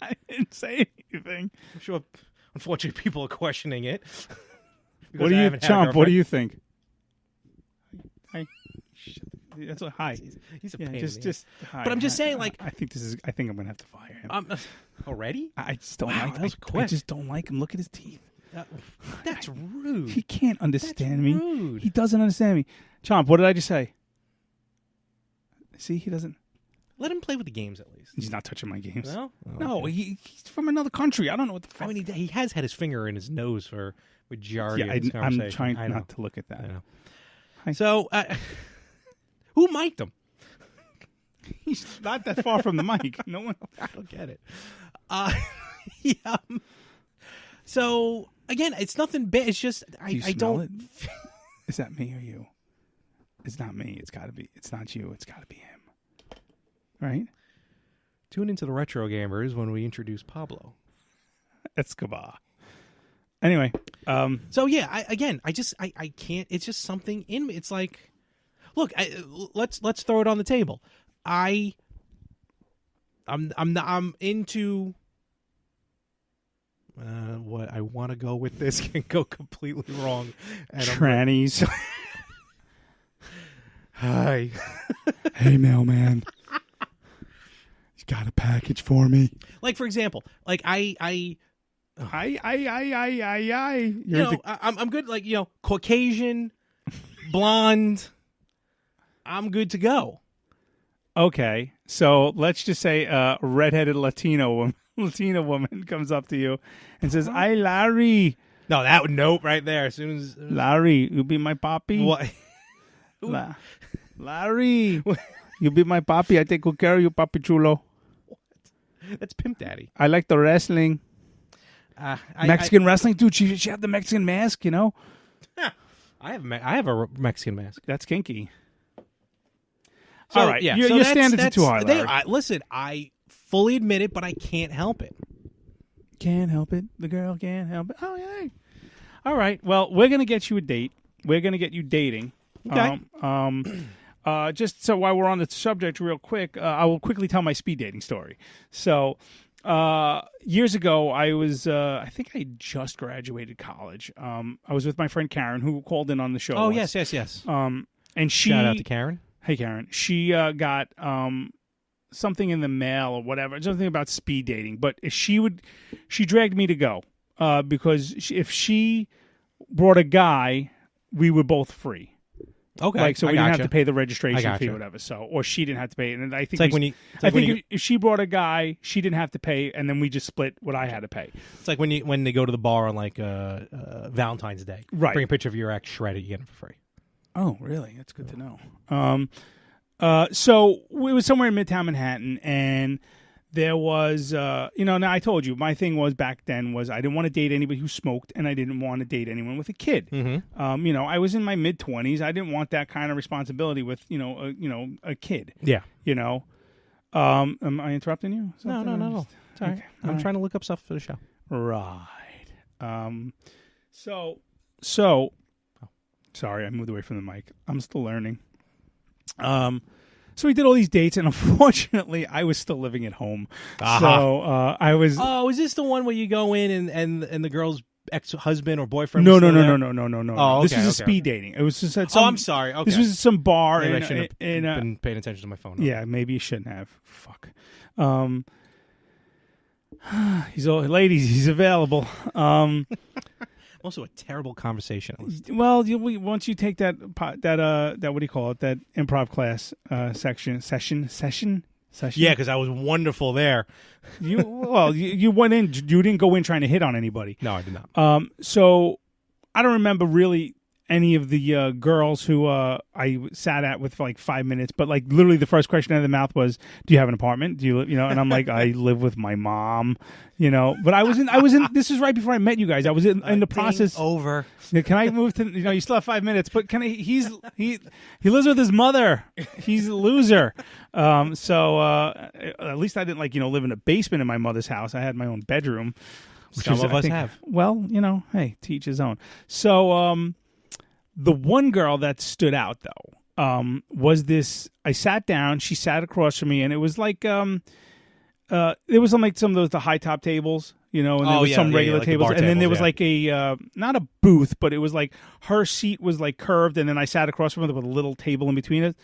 Speaker 1: I didn't say anything.
Speaker 2: I'm sure, unfortunately, people are questioning it.
Speaker 1: What do you, Chomp? What do you think? Hi. That's a hi.
Speaker 2: He's a pain in the
Speaker 1: just hi.
Speaker 2: But I'm just saying, like,
Speaker 1: I think I'm gonna have to fire him.
Speaker 2: Already?
Speaker 1: I just don't like. I just don't like him. Look at his teeth.
Speaker 2: That's rude.
Speaker 1: He can't understand me.
Speaker 2: Rude.
Speaker 1: He doesn't understand me. Chomp, what did I just say? See, he doesn't.
Speaker 2: Let him play with the games at least.
Speaker 1: He's not touching my games.
Speaker 2: No?
Speaker 1: No, he's from another country. I don't know what the fuck.
Speaker 2: I mean, he has had his finger in his nose for majority
Speaker 1: Yeah,
Speaker 2: of this conversation.
Speaker 1: I'm trying
Speaker 2: I know.
Speaker 1: not to look at that.
Speaker 2: I know.
Speaker 1: Hi.
Speaker 2: So, who mic'd him?
Speaker 1: He's not that far from the mic. No one.
Speaker 2: I don't get it. Yeah. So again, it's nothing bad. It's just
Speaker 1: Do you
Speaker 2: I
Speaker 1: smell
Speaker 2: don't.
Speaker 1: it? Is that me or you? It's not me. It's got to be. It's not you. It's got to be him. Right?
Speaker 2: Tune into the Retro Gamers when we introduce Pablo.
Speaker 1: Escobar. Anyway,
Speaker 2: So yeah, I can't. It's just something in me. It's like, look, let's throw it on the table. I'm into. What I want to go with this can go completely wrong. And
Speaker 1: trannies.
Speaker 2: Hi.
Speaker 1: Hey, mailman. You got a package for me?
Speaker 2: Like for example, like I. I'm good. Like Caucasian, blonde. I'm good to go.
Speaker 1: Okay, so let's just say a redheaded Latina woman comes up to you and says, "Hi, Larry.
Speaker 2: No, that would nope right there. As soon as
Speaker 1: Larry, you be my papi.
Speaker 2: what?
Speaker 1: Larry, you be my papi. I take good care of you, papi chulo.
Speaker 2: That's Pimp Daddy.
Speaker 1: I like the wrestling, Mexican wrestling, dude. She had the Mexican mask, you know.
Speaker 2: I have a Mexican mask.
Speaker 1: That's kinky.
Speaker 2: So,
Speaker 1: All right,
Speaker 2: yeah,
Speaker 1: your standards are too high, Larry.
Speaker 2: Listen, I fully admit it, but I can't help it.
Speaker 1: Can't help it. The girl can't help it. Oh, yeah. All right. Well, we're going to get you a date. We're going to get you dating.
Speaker 2: Okay.
Speaker 1: Just so while we're on the subject real quick, I will quickly tell my speed dating story. So years ago, I was, I think I just graduated college. I was with my friend Karen, who called in on the show.
Speaker 2: Oh,
Speaker 1: once.
Speaker 2: yes.
Speaker 1: And she...
Speaker 2: Shout out to Karen.
Speaker 1: Hey, Karen. She got something in the mail or whatever, something about speed dating. But she dragged me to go because if she brought a guy, we were both free.
Speaker 2: Okay,
Speaker 1: like so we didn't have
Speaker 2: gotcha.
Speaker 1: to pay the registration fee
Speaker 2: gotcha.
Speaker 1: or whatever. So or she didn't have to pay it. And I think
Speaker 2: It's like when you. It's like
Speaker 1: I
Speaker 2: when
Speaker 1: think
Speaker 2: you,
Speaker 1: if she brought a guy, she didn't have to pay, and then we just split what I had to pay.
Speaker 2: it's like when they go to the bar on like Valentine's Day.
Speaker 1: Right.
Speaker 2: Bring a picture of your ex shredded, you get it for free.
Speaker 1: Oh, really? That's good to know. So it was somewhere in Midtown Manhattan, and there was, now I told you, my thing was back then was I didn't want to date anybody who smoked, and I didn't want to date anyone with a kid.
Speaker 2: Mm-hmm.
Speaker 1: I was in my mid-20s. I didn't want that kind of responsibility with, a kid.
Speaker 2: Yeah.
Speaker 1: Am I interrupting you?
Speaker 2: No. It's all right.
Speaker 1: Okay.
Speaker 2: I'm trying to look up stuff for the show.
Speaker 1: Right. So, sorry, I moved away from the mic. I'm still learning. So we did all these dates, and unfortunately, I was still living at home.
Speaker 2: Uh-huh.
Speaker 1: So I was.
Speaker 2: Oh, is this the one where you go in and the girl's ex-husband or boyfriend?
Speaker 1: No.
Speaker 2: was still there?
Speaker 1: No.
Speaker 2: Oh,
Speaker 1: This
Speaker 2: okay,
Speaker 1: was a
Speaker 2: okay,
Speaker 1: speed dating. It was just at
Speaker 2: I'm sorry. Okay.
Speaker 1: This was some bar.
Speaker 2: Maybe I
Speaker 1: in,
Speaker 2: should have
Speaker 1: in,
Speaker 2: been paying attention to my phone.
Speaker 1: Yeah, maybe you shouldn't have. Fuck. Ladies, he's available.
Speaker 2: Also, a terrible conversationalist.
Speaker 1: Well, once you take that what do you call it? That improv class session.
Speaker 2: Yeah, because I was wonderful there.
Speaker 1: You went in. You didn't go in trying to hit on anybody.
Speaker 2: No, I did not.
Speaker 1: So I don't remember really any of the girls who I sat at with for like 5 minutes, but like literally the first question out of the mouth was, "Do you have an apartment? Do you And I'm like, I live with my mom, But I was in. This is right before I met you guys. I was in the process.
Speaker 2: Over.
Speaker 1: Can I move to? You still have 5 minutes, but can I? He lives with his mother. He's a loser. So at least I didn't live in a basement in my mother's house. I had my own bedroom.
Speaker 2: Some of us have.
Speaker 1: Well, hey, to each his own. So the one girl that stood out though was this. I sat down. She sat across from me, and it was like it was on like some of the high top tables. And there was some regular
Speaker 2: like the
Speaker 1: tables,
Speaker 2: bar
Speaker 1: and then there was
Speaker 2: tables,
Speaker 1: like a not a booth, but it was like her seat was like curved, and then I sat across from her with a little table in between us.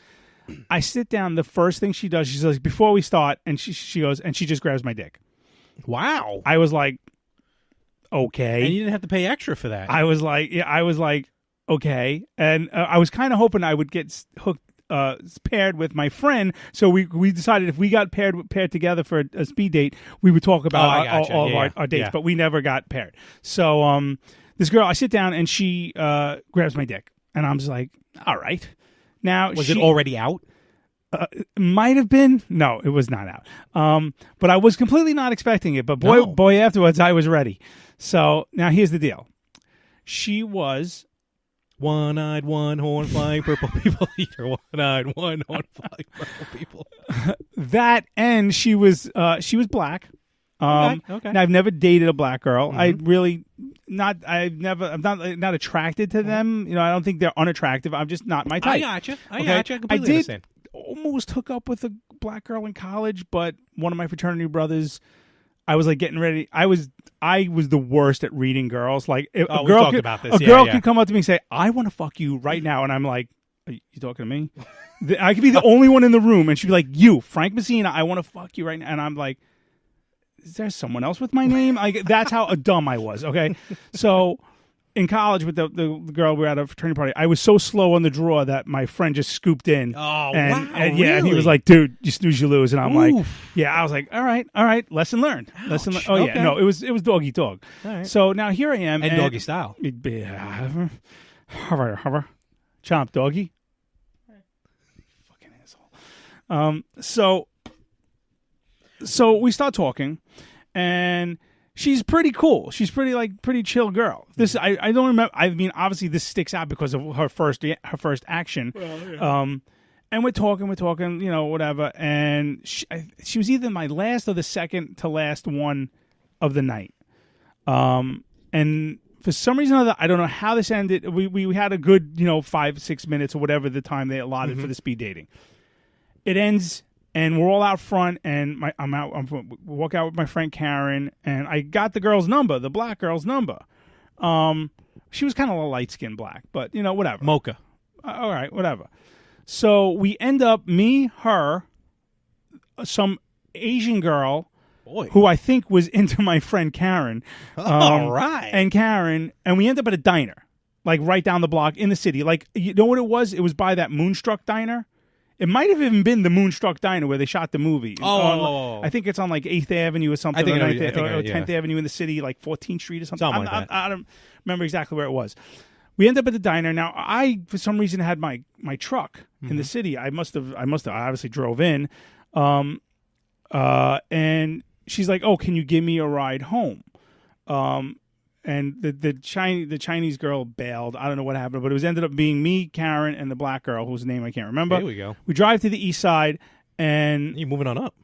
Speaker 1: I sit down. The first thing she does, she says, "Before we start," and she goes, and she just grabs my dick.
Speaker 2: Wow.
Speaker 1: I was like, okay,
Speaker 2: and you didn't have to pay extra for that.
Speaker 1: I was like, okay, and I was kind of hoping I would get hooked. Paired with my friend, so we decided if we got paired together for a speed date, we would talk about all of our dates, but we never got paired. So this girl, I sit down and she grabs my dick, and I'm just like, all right. Now,
Speaker 2: Was it already out?
Speaker 1: Might have been. No, it was not out. But I was completely not expecting it. But boy, afterwards, I was ready. So now here's the deal. She was
Speaker 2: one-eyed, one-horn, flying purple people eater. One-eyed, one-horn, flying purple people.
Speaker 1: That, and she was black.
Speaker 2: Okay.
Speaker 1: Now I've never dated a black girl. I'm not attracted to them. You know, I don't think they're unattractive. I'm just not my type.
Speaker 2: I gotcha. I completely understand.
Speaker 1: Almost hook up with a black girl in college, but one of my fraternity brothers, I was like getting ready. I was the worst at reading girls. Like if a girl could come up to me and say, "I want to fuck you right now," and I'm like, "Are you talking to me?" I could be the only one in the room, and she'd be like, "You, Frank Messina, I want to fuck you right now," and I'm like, "Is there someone else with my name?" That's how dumb I was. Okay, so. In college with the girl, we were at a fraternity party. I was so slow on the draw that my friend just scooped in.
Speaker 2: Oh, wow.
Speaker 1: And
Speaker 2: really?
Speaker 1: And he was like, dude, you snooze, you lose. And I'm like, yeah, I was like, all right. Lesson learned.
Speaker 2: Ouch.
Speaker 1: Oh, yeah. No, it was doggy dog.
Speaker 2: All right.
Speaker 1: So now here I am.
Speaker 2: And doggy style.
Speaker 1: Hover. Chomp doggy. Fucking asshole. So we start talking, and she's pretty cool. She's pretty chill girl. This I don't remember. I mean, obviously this sticks out because of her first action. Well, yeah. And we're talking, you know, whatever. And she was either my last or the second to last one of the night. And for some reason or other, I don't know how this ended. We had a good, you know, 5-6 minutes or whatever the time they allotted for the speed dating. It ends. And we're all out front, and we walk out with my friend Karen, and I got the girl's number, the black girl's number. She was kind of a light-skinned black, but, you know, whatever.
Speaker 2: Mocha.
Speaker 1: All right, whatever. So we end up, me, her, some Asian girl, who I think was into my friend Karen.
Speaker 2: All right.
Speaker 1: And Karen, and we end up at a diner, like right down the block in the city. Like, you know what it was? It was by that Moonstruck Diner. It might have even been the Moonstruck Diner where they shot the movie.
Speaker 2: I
Speaker 1: think it's on like 8th Avenue or something.
Speaker 2: I think
Speaker 1: or 10th Avenue in the city, like 14th Street or something.
Speaker 2: Something like that.
Speaker 1: I don't remember exactly where it was. We end up at the diner. Now, I, for some reason, had my truck in the city. I must have obviously drove in. And she's like, "Oh, can you give me a ride home?" And the Chinese girl bailed. I don't know what happened, but it ended up being me, Karen, and the black girl whose name I can't remember.
Speaker 2: There we go.
Speaker 1: We drive to the east side, and
Speaker 2: you're moving on up.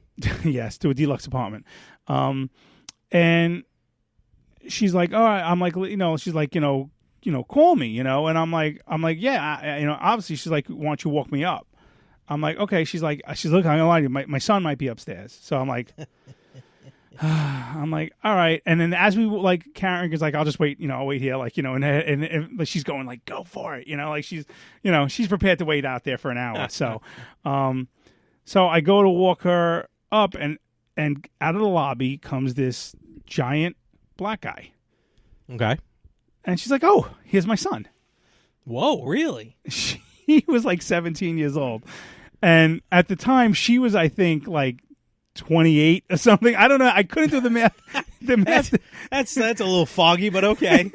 Speaker 1: Yes, to a deluxe apartment. And she's like, "All right." I'm like, you know, she's like, you know, call me, you know. And I'm like, yeah, you know. Obviously, she's like, "Why don't you walk me up?" I'm like, okay. She's like, "Look, I'm gonna lie to you. My son might be upstairs." So I'm like. I'm like, all right. And then as we like, Karen is like, "I'll just wait, you know, I'll wait here." Like, you know, and she's going like, "Go for it." You know, like she's prepared to wait out there for an hour. So, so I go to walk her up, and out of the lobby comes this giant black guy.
Speaker 2: Okay.
Speaker 1: And she's like, "Oh, here's my son."
Speaker 2: Whoa, really?
Speaker 1: He was like 17 years old. And at the time she was, I think, like 28 or something. I don't know. I couldn't do the math.
Speaker 2: That's a little foggy, but okay.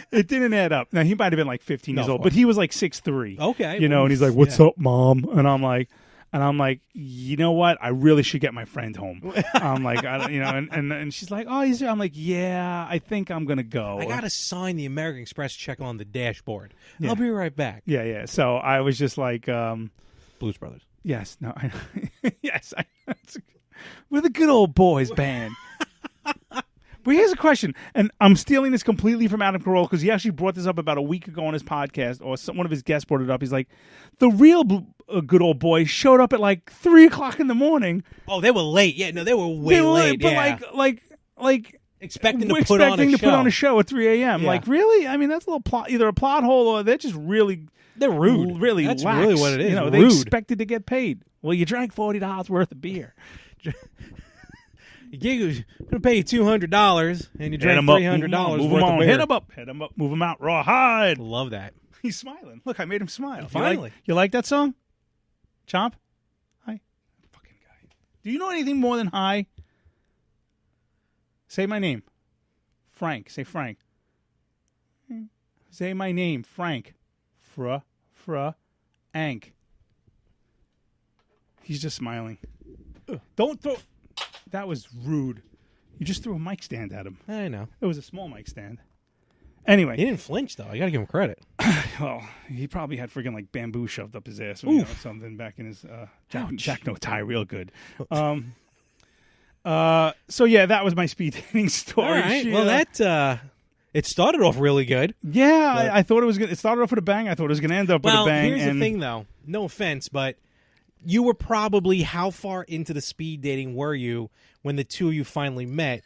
Speaker 1: It didn't add up. Now he might have been like 15 years old, but he was like 6'3".
Speaker 2: Okay,
Speaker 1: you know, and he's like, "What's up, Mom?" And I'm like, you know what? I really should get my friend home. I'm like, you know, and she's like, "Oh, he's there." I'm like, "Yeah, I think I'm gonna go.
Speaker 2: I gotta sign the American Express check on the dashboard. Yeah. I'll be right back."
Speaker 1: Yeah. So I was just like,
Speaker 2: Blues Brothers.
Speaker 1: Yes. No. Yes. We're the good old boys band. But here's a question, and I'm stealing this completely from Adam Carolla because he actually brought this up about a week ago on his podcast, or one of his guests brought it up. He's like, the real good old boys showed up at like 3:00 in the morning.
Speaker 2: Oh, they were late. Yeah, no, they were way late.
Speaker 1: But
Speaker 2: yeah.
Speaker 1: like
Speaker 2: expecting to put on
Speaker 1: a show at 3 a.m.
Speaker 2: Yeah.
Speaker 1: Like, really? I mean, that's a little either a plot hole or they're just really...
Speaker 2: They're rude.
Speaker 1: Really
Speaker 2: That's
Speaker 1: lax.
Speaker 2: really what it is.
Speaker 1: You know,
Speaker 2: rude.
Speaker 1: they expected to get paid. Well, you drank $40 worth of beer.
Speaker 2: You're going to pay you $200, and you drank $300 worth of beer.
Speaker 1: Hit him up, move him out, rawhide.
Speaker 2: Love that.
Speaker 1: He's smiling. Look, I made him smile.
Speaker 2: Finally.
Speaker 1: You like that song? Chomp? Hi. Fucking guy. Do you know anything more than hi? Say my name. Frank. Say Frank. Say my name, Frank. Ank. He's just smiling. Don't throw. That was rude. You just threw a mic stand at him.
Speaker 2: I know.
Speaker 1: It was a small mic stand. Anyway.
Speaker 2: He didn't flinch, though. I got to give him credit.
Speaker 1: Well, he probably had freaking like bamboo shoved up his ass or something back in his Jack No Tie real good. So yeah, that was my speed dating story.
Speaker 2: All right. Well, that it started off really good.
Speaker 1: Yeah, I thought it was good. It started off with a bang. I thought it was going to end up with a bang.
Speaker 2: Here's the thing, though. No offense, but you were probably how far into the speed dating were you when the two of you finally met?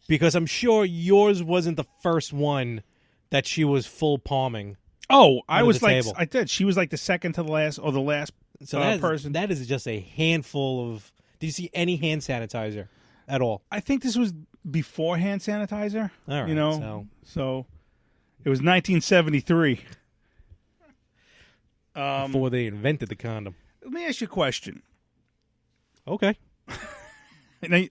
Speaker 2: Because I'm sure yours wasn't the first one that she was full palming.
Speaker 1: Oh, I was like,
Speaker 2: table.
Speaker 1: I did. She was like the second to the last or the last person.
Speaker 2: That is just a handful of. Did you see any hand sanitizer at all?
Speaker 1: I think this was before hand sanitizer.
Speaker 2: All right,
Speaker 1: you know, so it was 1973.
Speaker 2: Before they invented the condom.
Speaker 1: Let me ask you a question.
Speaker 2: Okay.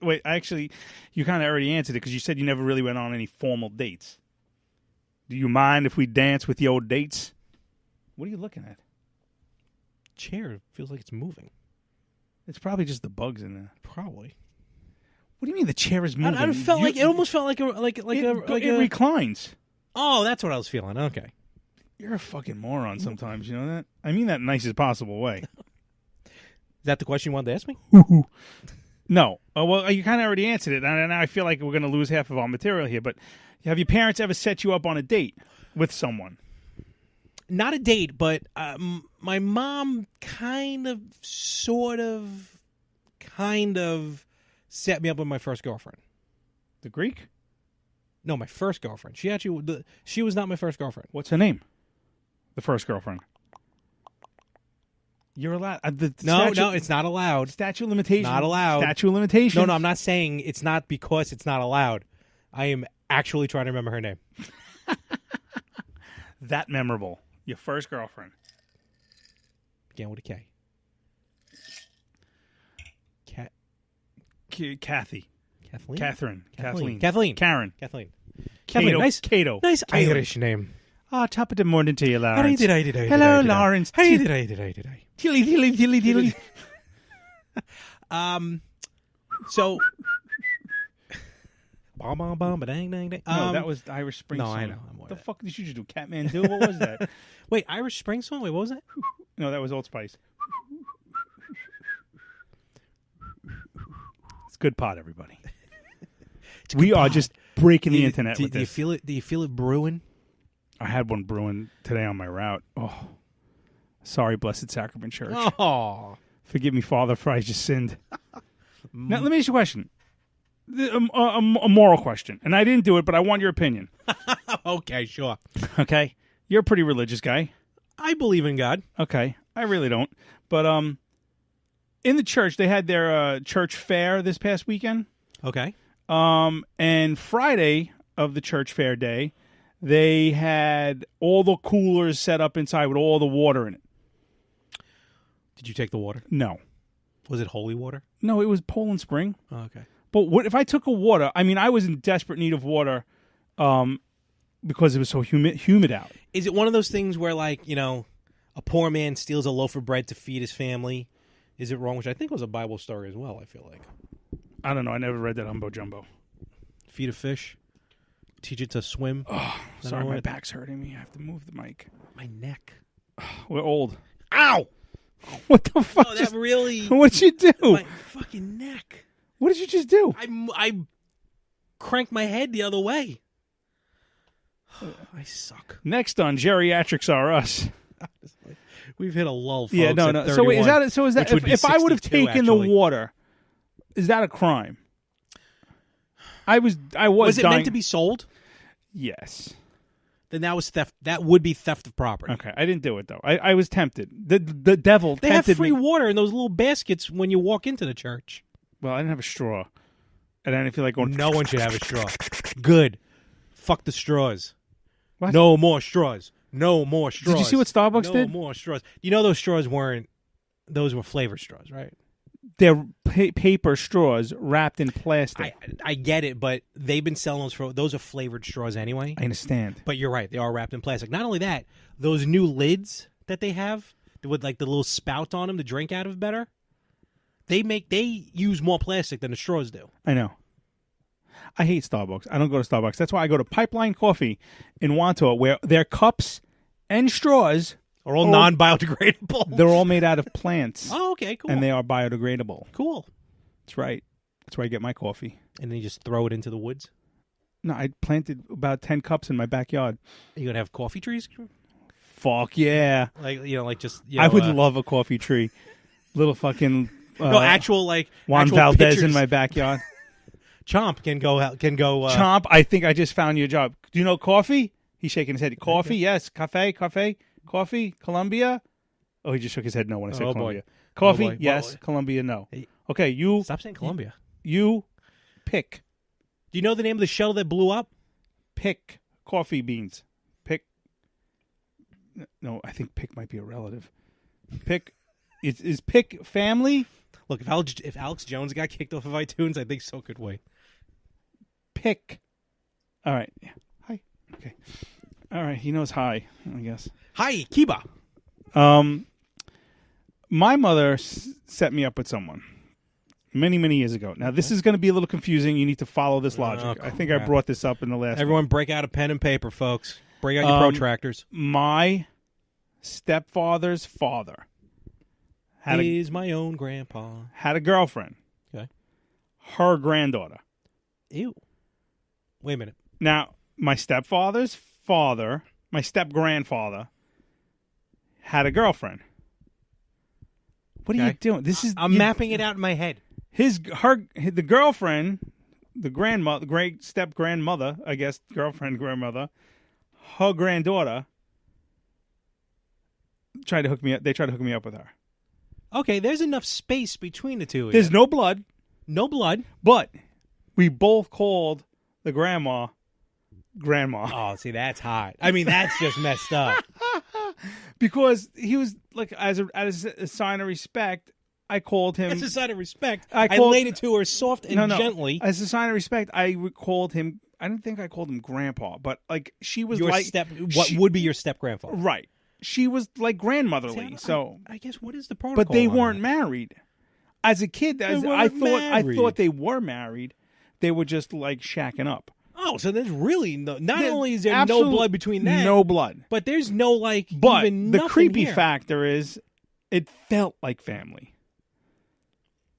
Speaker 1: Wait, actually, you kind of already answered it because you said you never really went on any formal dates. Do you mind if we dance with the old dates? What are you looking at?
Speaker 2: Chair feels like it's moving.
Speaker 1: It's probably just the bugs in there.
Speaker 2: Probably.
Speaker 1: What do you mean the chair is moving?
Speaker 2: It almost felt like
Speaker 1: it reclines.
Speaker 2: Oh, that's what I was feeling. Okay.
Speaker 1: You're a fucking moron sometimes, you know that? I mean that in the nicest possible way.
Speaker 2: Is that the question you wanted to ask me?
Speaker 1: No. Well, you kind of already answered it, and I feel like we're going to lose half of our material here, but have your parents ever set you up on a date with someone?
Speaker 2: Not a date, but my mom kind of set me up with my first girlfriend.
Speaker 1: The Greek?
Speaker 2: No, my first girlfriend. She was not my first girlfriend.
Speaker 1: What's her name? The first girlfriend. You're allowed.
Speaker 2: No, it's not allowed.
Speaker 1: Statute of limitations. Not
Speaker 2: allowed.
Speaker 1: Statute of limitations.
Speaker 2: No, I'm not saying it's not because it's not allowed. I am actually trying to remember her name.
Speaker 1: That memorable. Your first girlfriend.
Speaker 2: Began with a K.
Speaker 1: Kathy.
Speaker 2: Kathleen?
Speaker 1: Catherine. Kathleen.
Speaker 2: Kathleen.
Speaker 1: Karen.
Speaker 2: Kathleen.
Speaker 1: Cato.
Speaker 2: Nice.
Speaker 1: Cato.
Speaker 2: Nice Irish name.
Speaker 1: Oh, top of the morning to you, Lawrence.
Speaker 2: Hello,
Speaker 1: Hello, Lawrence. Tilly.
Speaker 2: So. Bom, bom, bom, ba-dang, dang, dang.
Speaker 1: No, that was Irish Spring
Speaker 2: no,
Speaker 1: song.
Speaker 2: I know.
Speaker 1: What the fuck did you just do? Catmandu? What was that?
Speaker 2: Wait, Irish Spring song? Wait, what was that?
Speaker 1: No, that was Old Spice. It's good pot, everybody. We are just breaking the internet with this.
Speaker 2: Do you feel it brewing?
Speaker 1: I had one brewing today on my route. Oh, sorry, Blessed Sacrament Church.
Speaker 2: Oh,
Speaker 1: forgive me, Father, for I just sinned. Now, let me ask you a question. A moral question. And I didn't do it, but I want your opinion.
Speaker 2: Okay, sure.
Speaker 1: Okay. You're a pretty religious guy.
Speaker 2: I believe in God.
Speaker 1: Okay. I really don't. But in the church, they had their church fair this past weekend.
Speaker 2: Okay.
Speaker 1: And Friday of the church fair day, they had all the coolers set up inside with all the water in it.
Speaker 2: Did you take the water?
Speaker 1: No.
Speaker 2: Was it holy water?
Speaker 1: No, it was Poland Spring.
Speaker 2: Oh, okay.
Speaker 1: But what if I took a water? I mean, I was in desperate need of water because it was so humid out.
Speaker 2: Is it one of those things where, like, you know, a poor man steals a loaf of bread to feed his family? Is it wrong? Which I think was a Bible story as well, I feel like.
Speaker 1: I don't know. I never read that Umbo Jumbo.
Speaker 2: Feed a fish. Teach it to swim.
Speaker 1: Oh, sorry, my back's hurting me. I have to move the mic.
Speaker 2: My neck.
Speaker 1: We're old.
Speaker 2: Ow!
Speaker 1: What the fuck?
Speaker 2: Oh, that really...
Speaker 1: What'd you do?
Speaker 2: My fucking neck.
Speaker 1: What did you just do?
Speaker 2: I cranked my head the other way. I suck.
Speaker 1: Next on Geriatrics Are Us.
Speaker 2: We've hit a lull, folks.
Speaker 1: Yeah, no. So wait, is that if I would have taken the water, is that a crime? I was.
Speaker 2: Was it meant to be sold?
Speaker 1: Yes.
Speaker 2: Then that was theft. That would be theft of property.
Speaker 1: Okay, I didn't do it though. I was tempted. The devil.
Speaker 2: They
Speaker 1: tempted
Speaker 2: have free
Speaker 1: me.
Speaker 2: water in those little baskets when you walk into the church.
Speaker 1: Well, I didn't have a straw, and I didn't feel like going.
Speaker 2: No one should have a straw. Good. Fuck the straws.
Speaker 1: What?
Speaker 2: No more straws. No more straws.
Speaker 1: Did you see what Starbucks did?
Speaker 2: No more straws. You know those straws weren't. Those were flavor straws, right?
Speaker 1: they're paper straws wrapped in plastic.
Speaker 2: I get it, but they've been selling those are flavored straws anyway.
Speaker 1: I understand.
Speaker 2: But you're right, they are wrapped in plastic. Not only that, those new lids that they have with like the little spout on them to drink out of better, they use more plastic than the straws do.
Speaker 1: I know. I hate Starbucks. I don't go to Starbucks. That's why I go to Pipeline Coffee in Wanto, where their cups and straws
Speaker 2: are all non-biodegradable.
Speaker 1: They're all made out of plants.
Speaker 2: Oh, okay, cool.
Speaker 1: And they are biodegradable.
Speaker 2: Cool.
Speaker 1: That's right. That's where I get my coffee.
Speaker 2: And then you just throw it into the woods?
Speaker 1: No, I planted about 10 cups in my backyard.
Speaker 2: Are you going to have coffee trees?
Speaker 1: Fuck yeah.
Speaker 2: Like just...
Speaker 1: I would love a coffee tree. Little fucking...
Speaker 2: no, actual
Speaker 1: Juan
Speaker 2: actual
Speaker 1: Valdez
Speaker 2: pictures.
Speaker 1: in my backyard.
Speaker 2: Chomp can go...
Speaker 1: Chomp, I think I just found you a job. Do you know coffee? He's shaking his head. Coffee, yes. Cafe. Coffee, Colombia. Oh, he just shook his head no when I said Colombia.
Speaker 2: Boy.
Speaker 1: Coffee,
Speaker 2: boy.
Speaker 1: yes. Colombia, no. Okay, you...
Speaker 2: Stop saying Colombia.
Speaker 1: You pick.
Speaker 2: Do you know the name of the shuttle that blew up?
Speaker 1: Pick coffee beans. Pick. No, I think Pick might be a relative. Pick. Is Pick family?
Speaker 2: Look, if Alex Jones got kicked off of iTunes, I think so could we.
Speaker 1: Pick. All right. Yeah. Hi. Okay. All right. He knows hi, I guess.
Speaker 2: Hi, Kiba.
Speaker 1: My mother set me up with someone many, many years ago. Now, this is going to be a little confusing. You need to follow this logic. I think I brought this up in the last
Speaker 2: Everyone break out a pen and paper, folks. Break out your protractors.
Speaker 1: My stepfather's father
Speaker 2: is my own grandpa.
Speaker 1: Had a girlfriend.
Speaker 2: Okay.
Speaker 1: Her granddaughter.
Speaker 2: Ew. Wait a minute.
Speaker 1: Now, my stepfather's father, my step-grandfather, had a girlfriend. What are you doing?
Speaker 2: I'm mapping it out in my head.
Speaker 1: The girlfriend, the grandmother, great step-grandmother, I guess, girlfriend, grandmother, her granddaughter tried to hook me up. They tried to hook me up with her.
Speaker 2: Okay, there's enough space between the two of
Speaker 1: There's
Speaker 2: you.
Speaker 1: no blood.
Speaker 2: No blood.
Speaker 1: But we both called the grandma.
Speaker 2: Oh, see, that's hot. I mean, that's just messed up.
Speaker 1: Because he was like, as a sign of respect, I called him.
Speaker 2: As a sign of respect,
Speaker 1: I
Speaker 2: laid it to her soft and gently.
Speaker 1: As a sign of respect, I called him. I don't think I called him Grandpa, but like she was
Speaker 2: would be your step grandfather,
Speaker 1: right? She was like grandmotherly.
Speaker 2: I guess what is the protocol?
Speaker 1: But they weren't married. As a kid, I thought they were married. They were just like shacking up.
Speaker 2: Oh, so there's really not only is there no blood between that,
Speaker 1: no blood,
Speaker 2: but there's no like.
Speaker 1: But
Speaker 2: even
Speaker 1: the creepy
Speaker 2: here.
Speaker 1: factor is, it felt like family.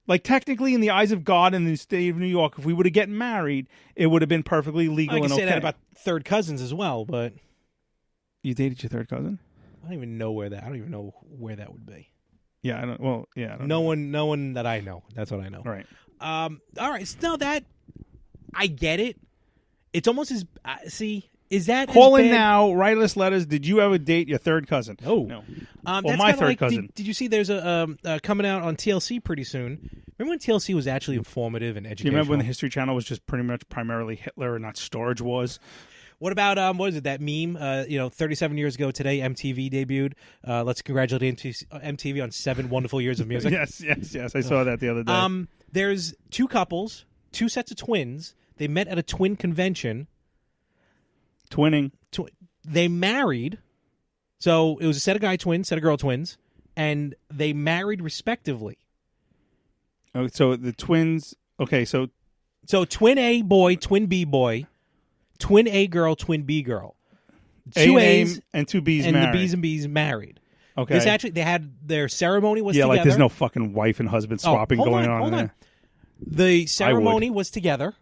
Speaker 1: Like technically, in the eyes of God and the state of New York, if we would have gotten married, it would have been perfectly legal.
Speaker 2: I can
Speaker 1: and
Speaker 2: say
Speaker 1: okay.
Speaker 2: that about third cousins as well, but
Speaker 1: you dated your third cousin?
Speaker 2: I don't even know where that would be.
Speaker 1: Yeah, I don't. Well, yeah, I don't
Speaker 2: no one that I know. That's what I know.
Speaker 1: All right.
Speaker 2: All right. So that I get it. It's almost as is that
Speaker 1: call
Speaker 2: as
Speaker 1: in
Speaker 2: bad?
Speaker 1: now? Write us letters. Did you ever date your third cousin?
Speaker 2: Oh,
Speaker 1: no.
Speaker 2: Well,
Speaker 1: my third cousin.
Speaker 2: Did you see? There's a coming out on TLC pretty soon. Remember when TLC was actually informative and educational?
Speaker 1: Do you remember when the History Channel was just pretty much primarily Hitler and not Storage Wars?
Speaker 2: What about what is it, that meme? 37 years ago today, MTV debuted. Let's congratulate MTV on 7 wonderful years of music.
Speaker 1: yes. I saw that the other day.
Speaker 2: There's 2 couples, 2 sets of twins. They met at a twin convention.
Speaker 1: Twinning.
Speaker 2: They married. So it was a set of guy twins, set of girl twins, and they married respectively.
Speaker 1: Oh, so the twins. Okay, so
Speaker 2: twin A boy, twin B boy, twin A girl, twin B girl.
Speaker 1: 2 A's and 2 B's
Speaker 2: and
Speaker 1: married.
Speaker 2: The B's and B's married.
Speaker 1: Okay.
Speaker 2: This actually, they had their ceremony was together.
Speaker 1: Yeah, like there's no fucking wife and husband swapping going on.
Speaker 2: Hold on. The ceremony was together.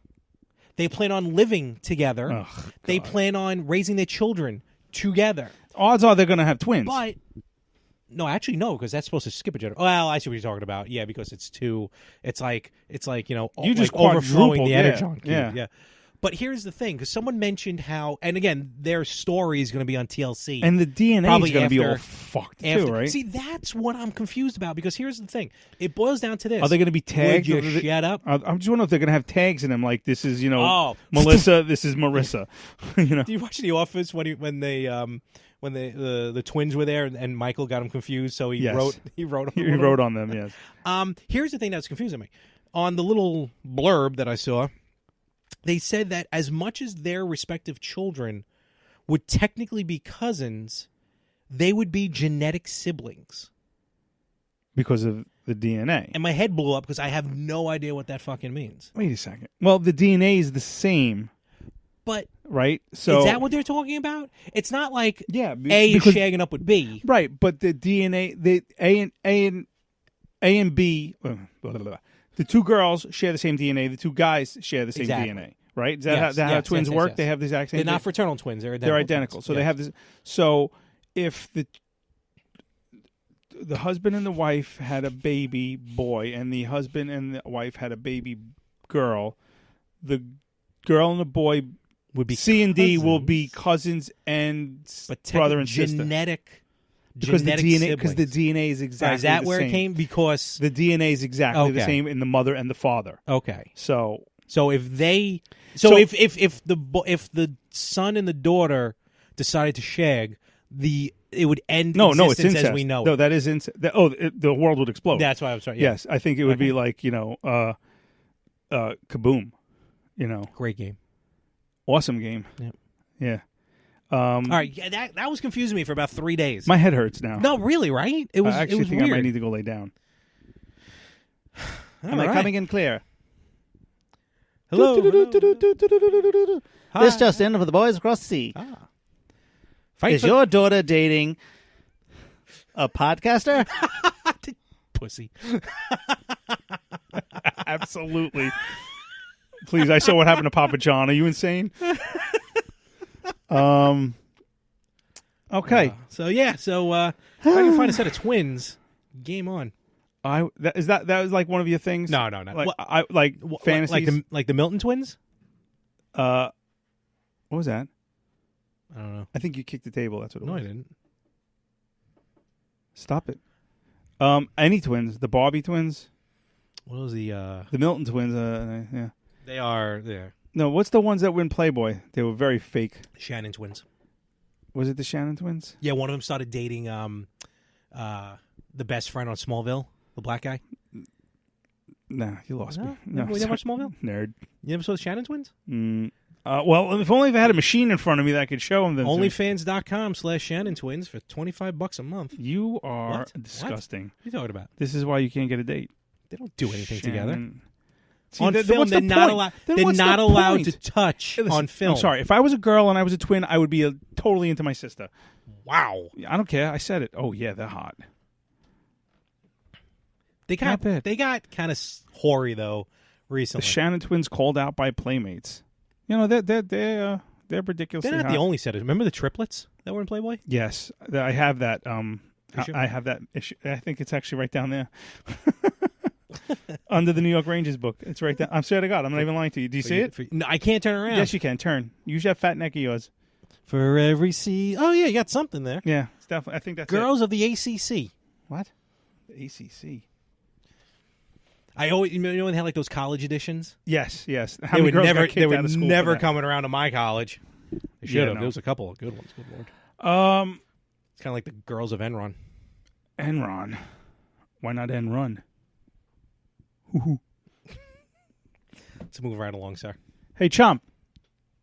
Speaker 2: They plan on living together.
Speaker 1: Oh,
Speaker 2: they plan on raising their children together.
Speaker 1: Odds are they're going to have twins.
Speaker 2: But no, actually no, because that's supposed to skip a generation. Well, I see what you're talking about. Yeah, because it's 2. It's like
Speaker 1: you just
Speaker 2: overflowing the
Speaker 1: energy.
Speaker 2: energon. Yeah. But here's the thing, because someone mentioned how, and again, their story is going to be on TLC.
Speaker 1: And the DNA is going to be all fucked too, right?
Speaker 2: See, that's what I'm confused about, because here's the thing. It boils down to this.
Speaker 1: Are they going to be tagged?
Speaker 2: Would you shut up?
Speaker 1: I'm just wondering if they're going to have tags in them, like this is, Melissa, this is Marissa.
Speaker 2: Do you watch The Office when when the twins were there and Michael got him confused, so he wrote
Speaker 1: on them. Yes.
Speaker 2: Here's the thing that's confusing me. On the little blurb that I saw, they said that as much as their respective children would technically be cousins, they would be genetic siblings.
Speaker 1: Because of the DNA.
Speaker 2: And my head blew up because I have no idea what that fucking means.
Speaker 1: Wait a second. Well, the DNA is the same.
Speaker 2: But
Speaker 1: right? So
Speaker 2: is that what they're talking about? It's not like
Speaker 1: A
Speaker 2: is shagging up with B.
Speaker 1: Right, but the DNA, the A and B, blah, blah, blah. The two girls share the same DNA. The two guys share the same DNA. Right? Is that how twins work?
Speaker 2: Yes.
Speaker 1: They have the exact same.
Speaker 2: They're not fraternal twins. They're identical.
Speaker 1: They're identical.
Speaker 2: Twins.
Speaker 1: So they have this. So if the husband and the wife had a baby boy, and the husband and the wife had a baby girl, the girl and the boy
Speaker 2: would be
Speaker 1: C and D
Speaker 2: cousins.
Speaker 1: will be cousins and brother and sister. Because the DNA is exactly
Speaker 2: is that
Speaker 1: the
Speaker 2: where
Speaker 1: same.
Speaker 2: It came? Because
Speaker 1: the DNA is exactly the same in the mother and the father.
Speaker 2: Okay.
Speaker 1: So
Speaker 2: if the son and the daughter decided to shag, it would end
Speaker 1: it's incest
Speaker 2: as we know it.
Speaker 1: No, that is incest. The world would explode.
Speaker 2: That's why I'm sorry. Yeah.
Speaker 1: Yes, I think it would be like, kaboom.
Speaker 2: Great game.
Speaker 1: Awesome game.
Speaker 2: Yep.
Speaker 1: Yeah.
Speaker 2: All right. Yeah, that was confusing me for about 3 days.
Speaker 1: My head hurts now.
Speaker 2: No, really, right? It was.
Speaker 1: I actually think
Speaker 2: weird.
Speaker 1: I might need to go lay down.
Speaker 2: All
Speaker 1: Am I
Speaker 2: right.
Speaker 1: coming in clear?
Speaker 2: Hello.
Speaker 3: This just in for the boys across the sea. Is your daughter dating a podcaster?
Speaker 2: Pussy.
Speaker 1: Absolutely. Please, I saw what happened to Papa John. Are you insane? Okay.
Speaker 2: So how do you find a set of twins? Game on.
Speaker 1: That was like one of your things?
Speaker 2: No.
Speaker 1: Like fantasies?
Speaker 2: Like the Milton twins?
Speaker 1: What was that?
Speaker 2: I don't know.
Speaker 1: I think you kicked the table. That's what it was.
Speaker 2: No, I didn't.
Speaker 1: Stop it. Any twins? The Barbie twins?
Speaker 2: What was the
Speaker 1: Milton twins? Yeah.
Speaker 2: They are there.
Speaker 1: No, what's the ones that were in Playboy? They were very fake.
Speaker 2: Shannon twins.
Speaker 1: Was it the Shannon twins?
Speaker 2: Yeah, one of them started dating the best friend on Smallville, the black guy.
Speaker 1: Nah, you lost me.
Speaker 2: No, you never watched Smallville?
Speaker 1: Nerd.
Speaker 2: You never saw the Shannon twins?
Speaker 1: Well, if only if I had a machine in front of me that I could show them.
Speaker 2: Onlyfans.com/Shannon twins for $25 a month.
Speaker 1: You are
Speaker 2: What?
Speaker 1: disgusting.
Speaker 2: What are you talking about?
Speaker 1: This is why you can't get a date.
Speaker 2: They don't do anything together.
Speaker 1: See,
Speaker 2: On film,
Speaker 1: what's the
Speaker 2: they're not
Speaker 1: point?
Speaker 2: allowed.
Speaker 1: Then
Speaker 2: They're
Speaker 1: what's
Speaker 2: not
Speaker 1: the
Speaker 2: allowed
Speaker 1: point?
Speaker 2: to touch
Speaker 1: Hey, listen,
Speaker 2: on film.
Speaker 1: I'm sorry. If I was a girl and I was a twin, I would be totally into my sister.
Speaker 2: Wow.
Speaker 1: I don't care. I said it. Oh yeah, they're hot.
Speaker 2: They got kind of hoary though recently.
Speaker 1: The Shannon twins called out by Playmates. They're ridiculously
Speaker 2: They're not
Speaker 1: hot.
Speaker 2: the only set. Remember the triplets that were in Playboy?
Speaker 1: Yes, I have that.
Speaker 2: Issue?
Speaker 1: I have that issue. I think it's actually right down there. Under the New York Rangers book. It's right there. I'm swear to God, I'm not even lying to you. Do you see it?
Speaker 2: No, I can't turn around.
Speaker 1: Yes, you can. Turn. Use that fat neck of yours.
Speaker 2: For every sea. Oh, yeah, you got something there.
Speaker 1: Yeah, it's definitely. I think that's
Speaker 2: Girls of the ACC.
Speaker 1: What? The ACC.
Speaker 2: I always, when they had like those college editions?
Speaker 1: Yes. How
Speaker 2: They
Speaker 1: many
Speaker 2: were
Speaker 1: girls
Speaker 2: never,
Speaker 1: got kicked out of school for that?
Speaker 2: coming around to my college. They should have.
Speaker 1: no.
Speaker 2: There was a couple of good ones. Good Lord. It's kind of like the girls of Enron.
Speaker 1: Enron. Why not Enron?
Speaker 2: Let's move right along, sir.
Speaker 1: Hey, Chump.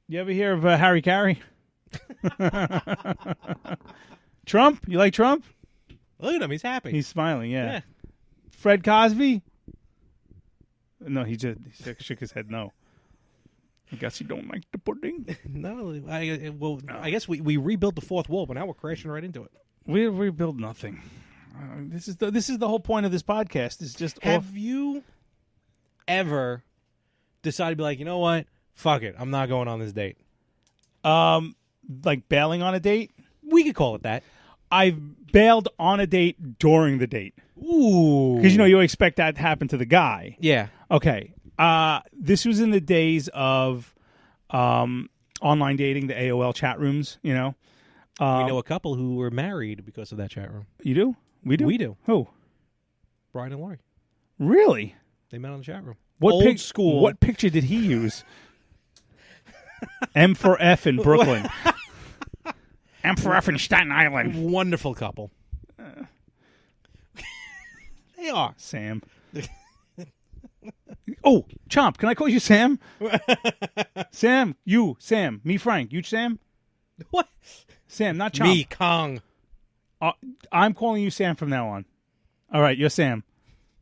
Speaker 1: You ever hear of Harry Carey? Trump? You like Trump?
Speaker 2: Look at him. He's happy.
Speaker 1: He's smiling, yeah.
Speaker 2: Yeah.
Speaker 1: Fred Cosby? No, he shook his head no. I guess you don't like the pudding.
Speaker 2: No, I guess we rebuilt the fourth wall, but now we're crashing right into it.
Speaker 1: We rebuild nothing. This is the whole point of this podcast. Is just
Speaker 2: Have you ever decided to be like, you know what? Fuck it. I'm not going on this date.
Speaker 1: like bailing on a date?
Speaker 2: We could call it that.
Speaker 1: I've bailed on a date during the date.
Speaker 2: Ooh.
Speaker 1: Because, you expect that to happen to the guy.
Speaker 2: Yeah.
Speaker 1: Okay. This was in the days of online dating, the AOL chat rooms,
Speaker 2: we know a couple who were married because of that chat room.
Speaker 1: You do? We do?
Speaker 2: We do.
Speaker 1: Who?
Speaker 2: Brian and Laurie.
Speaker 1: Really?
Speaker 2: They met on the chat room.
Speaker 1: What
Speaker 2: school.
Speaker 1: What picture did he use? M for F in Brooklyn. Emperor from Staten Island.
Speaker 2: Wonderful couple. They are.
Speaker 1: Sam. Oh, Chomp, can I call you Sam? Sam, you, Sam. Me, Frank. You, Sam?
Speaker 2: What?
Speaker 1: Sam, not Chomp.
Speaker 2: Me, Kong.
Speaker 1: I'm calling you Sam from now on. All right, you're Sam.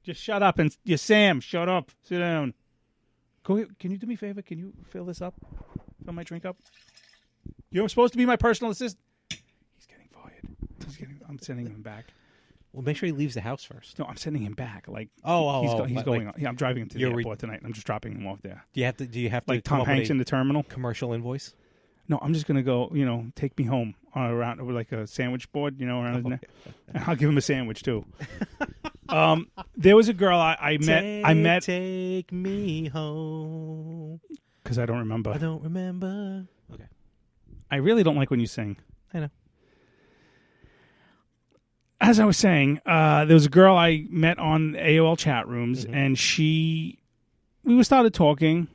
Speaker 1: Just shut up and you're Sam. Shut up. Sit down. Go. Can you do me a favor? Can you fill this up? Fill my drink up. You're supposed to be my personal assistant. He's getting fired. I'm sending him back.
Speaker 2: Well, make sure he leaves the house first.
Speaker 1: No, I'm sending him back. Like, he's
Speaker 2: like,
Speaker 1: going. Yeah, I'm driving him to the airport tonight. I'm just dropping him off there.
Speaker 2: Do you have to
Speaker 1: like
Speaker 2: come
Speaker 1: Tom
Speaker 2: up with
Speaker 1: Hanks
Speaker 2: a
Speaker 1: in the terminal?
Speaker 2: commercial invoice?
Speaker 1: No, I'm just gonna go. Take me home around with like a sandwich board. Around his neck. And I'll give him a sandwich too. There was a girl I met.
Speaker 2: Take me home.
Speaker 1: Because I don't remember.
Speaker 2: I don't remember. Okay.
Speaker 1: I really don't like when you sing.
Speaker 2: I know.
Speaker 1: As I was saying, there was a girl I met on AOL chat rooms, and we started talking,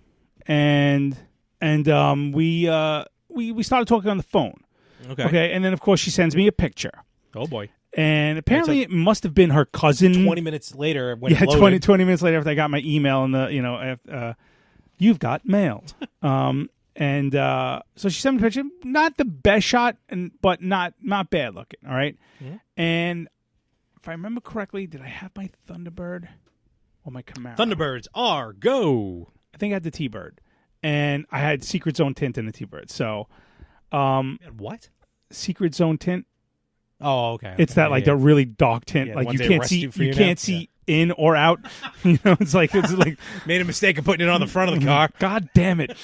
Speaker 1: and we started talking on the phone. Okay, and then of course she sends me a picture.
Speaker 2: Oh boy!
Speaker 1: And apparently it must have been her cousin.
Speaker 2: 20 minutes later, when it loaded.
Speaker 1: 20 minutes later after I got my email and you've got mailed. And so she sent me a picture. Not the best shot, but not bad looking. All right.
Speaker 2: Yeah.
Speaker 1: And if I remember correctly, did I have my Thunderbird or my Camaro?
Speaker 2: Thunderbirds are go.
Speaker 1: I think I had the T-Bird, and I had Secret Zone tint in the T-Bird. So,
Speaker 2: what?
Speaker 1: Secret Zone tint.
Speaker 2: Oh, okay.
Speaker 1: It's that the really dark tint,
Speaker 2: Yeah,
Speaker 1: like you can't see, you can't see in or out. It's like
Speaker 2: made a mistake of putting it on the front of the car.
Speaker 1: God damn it,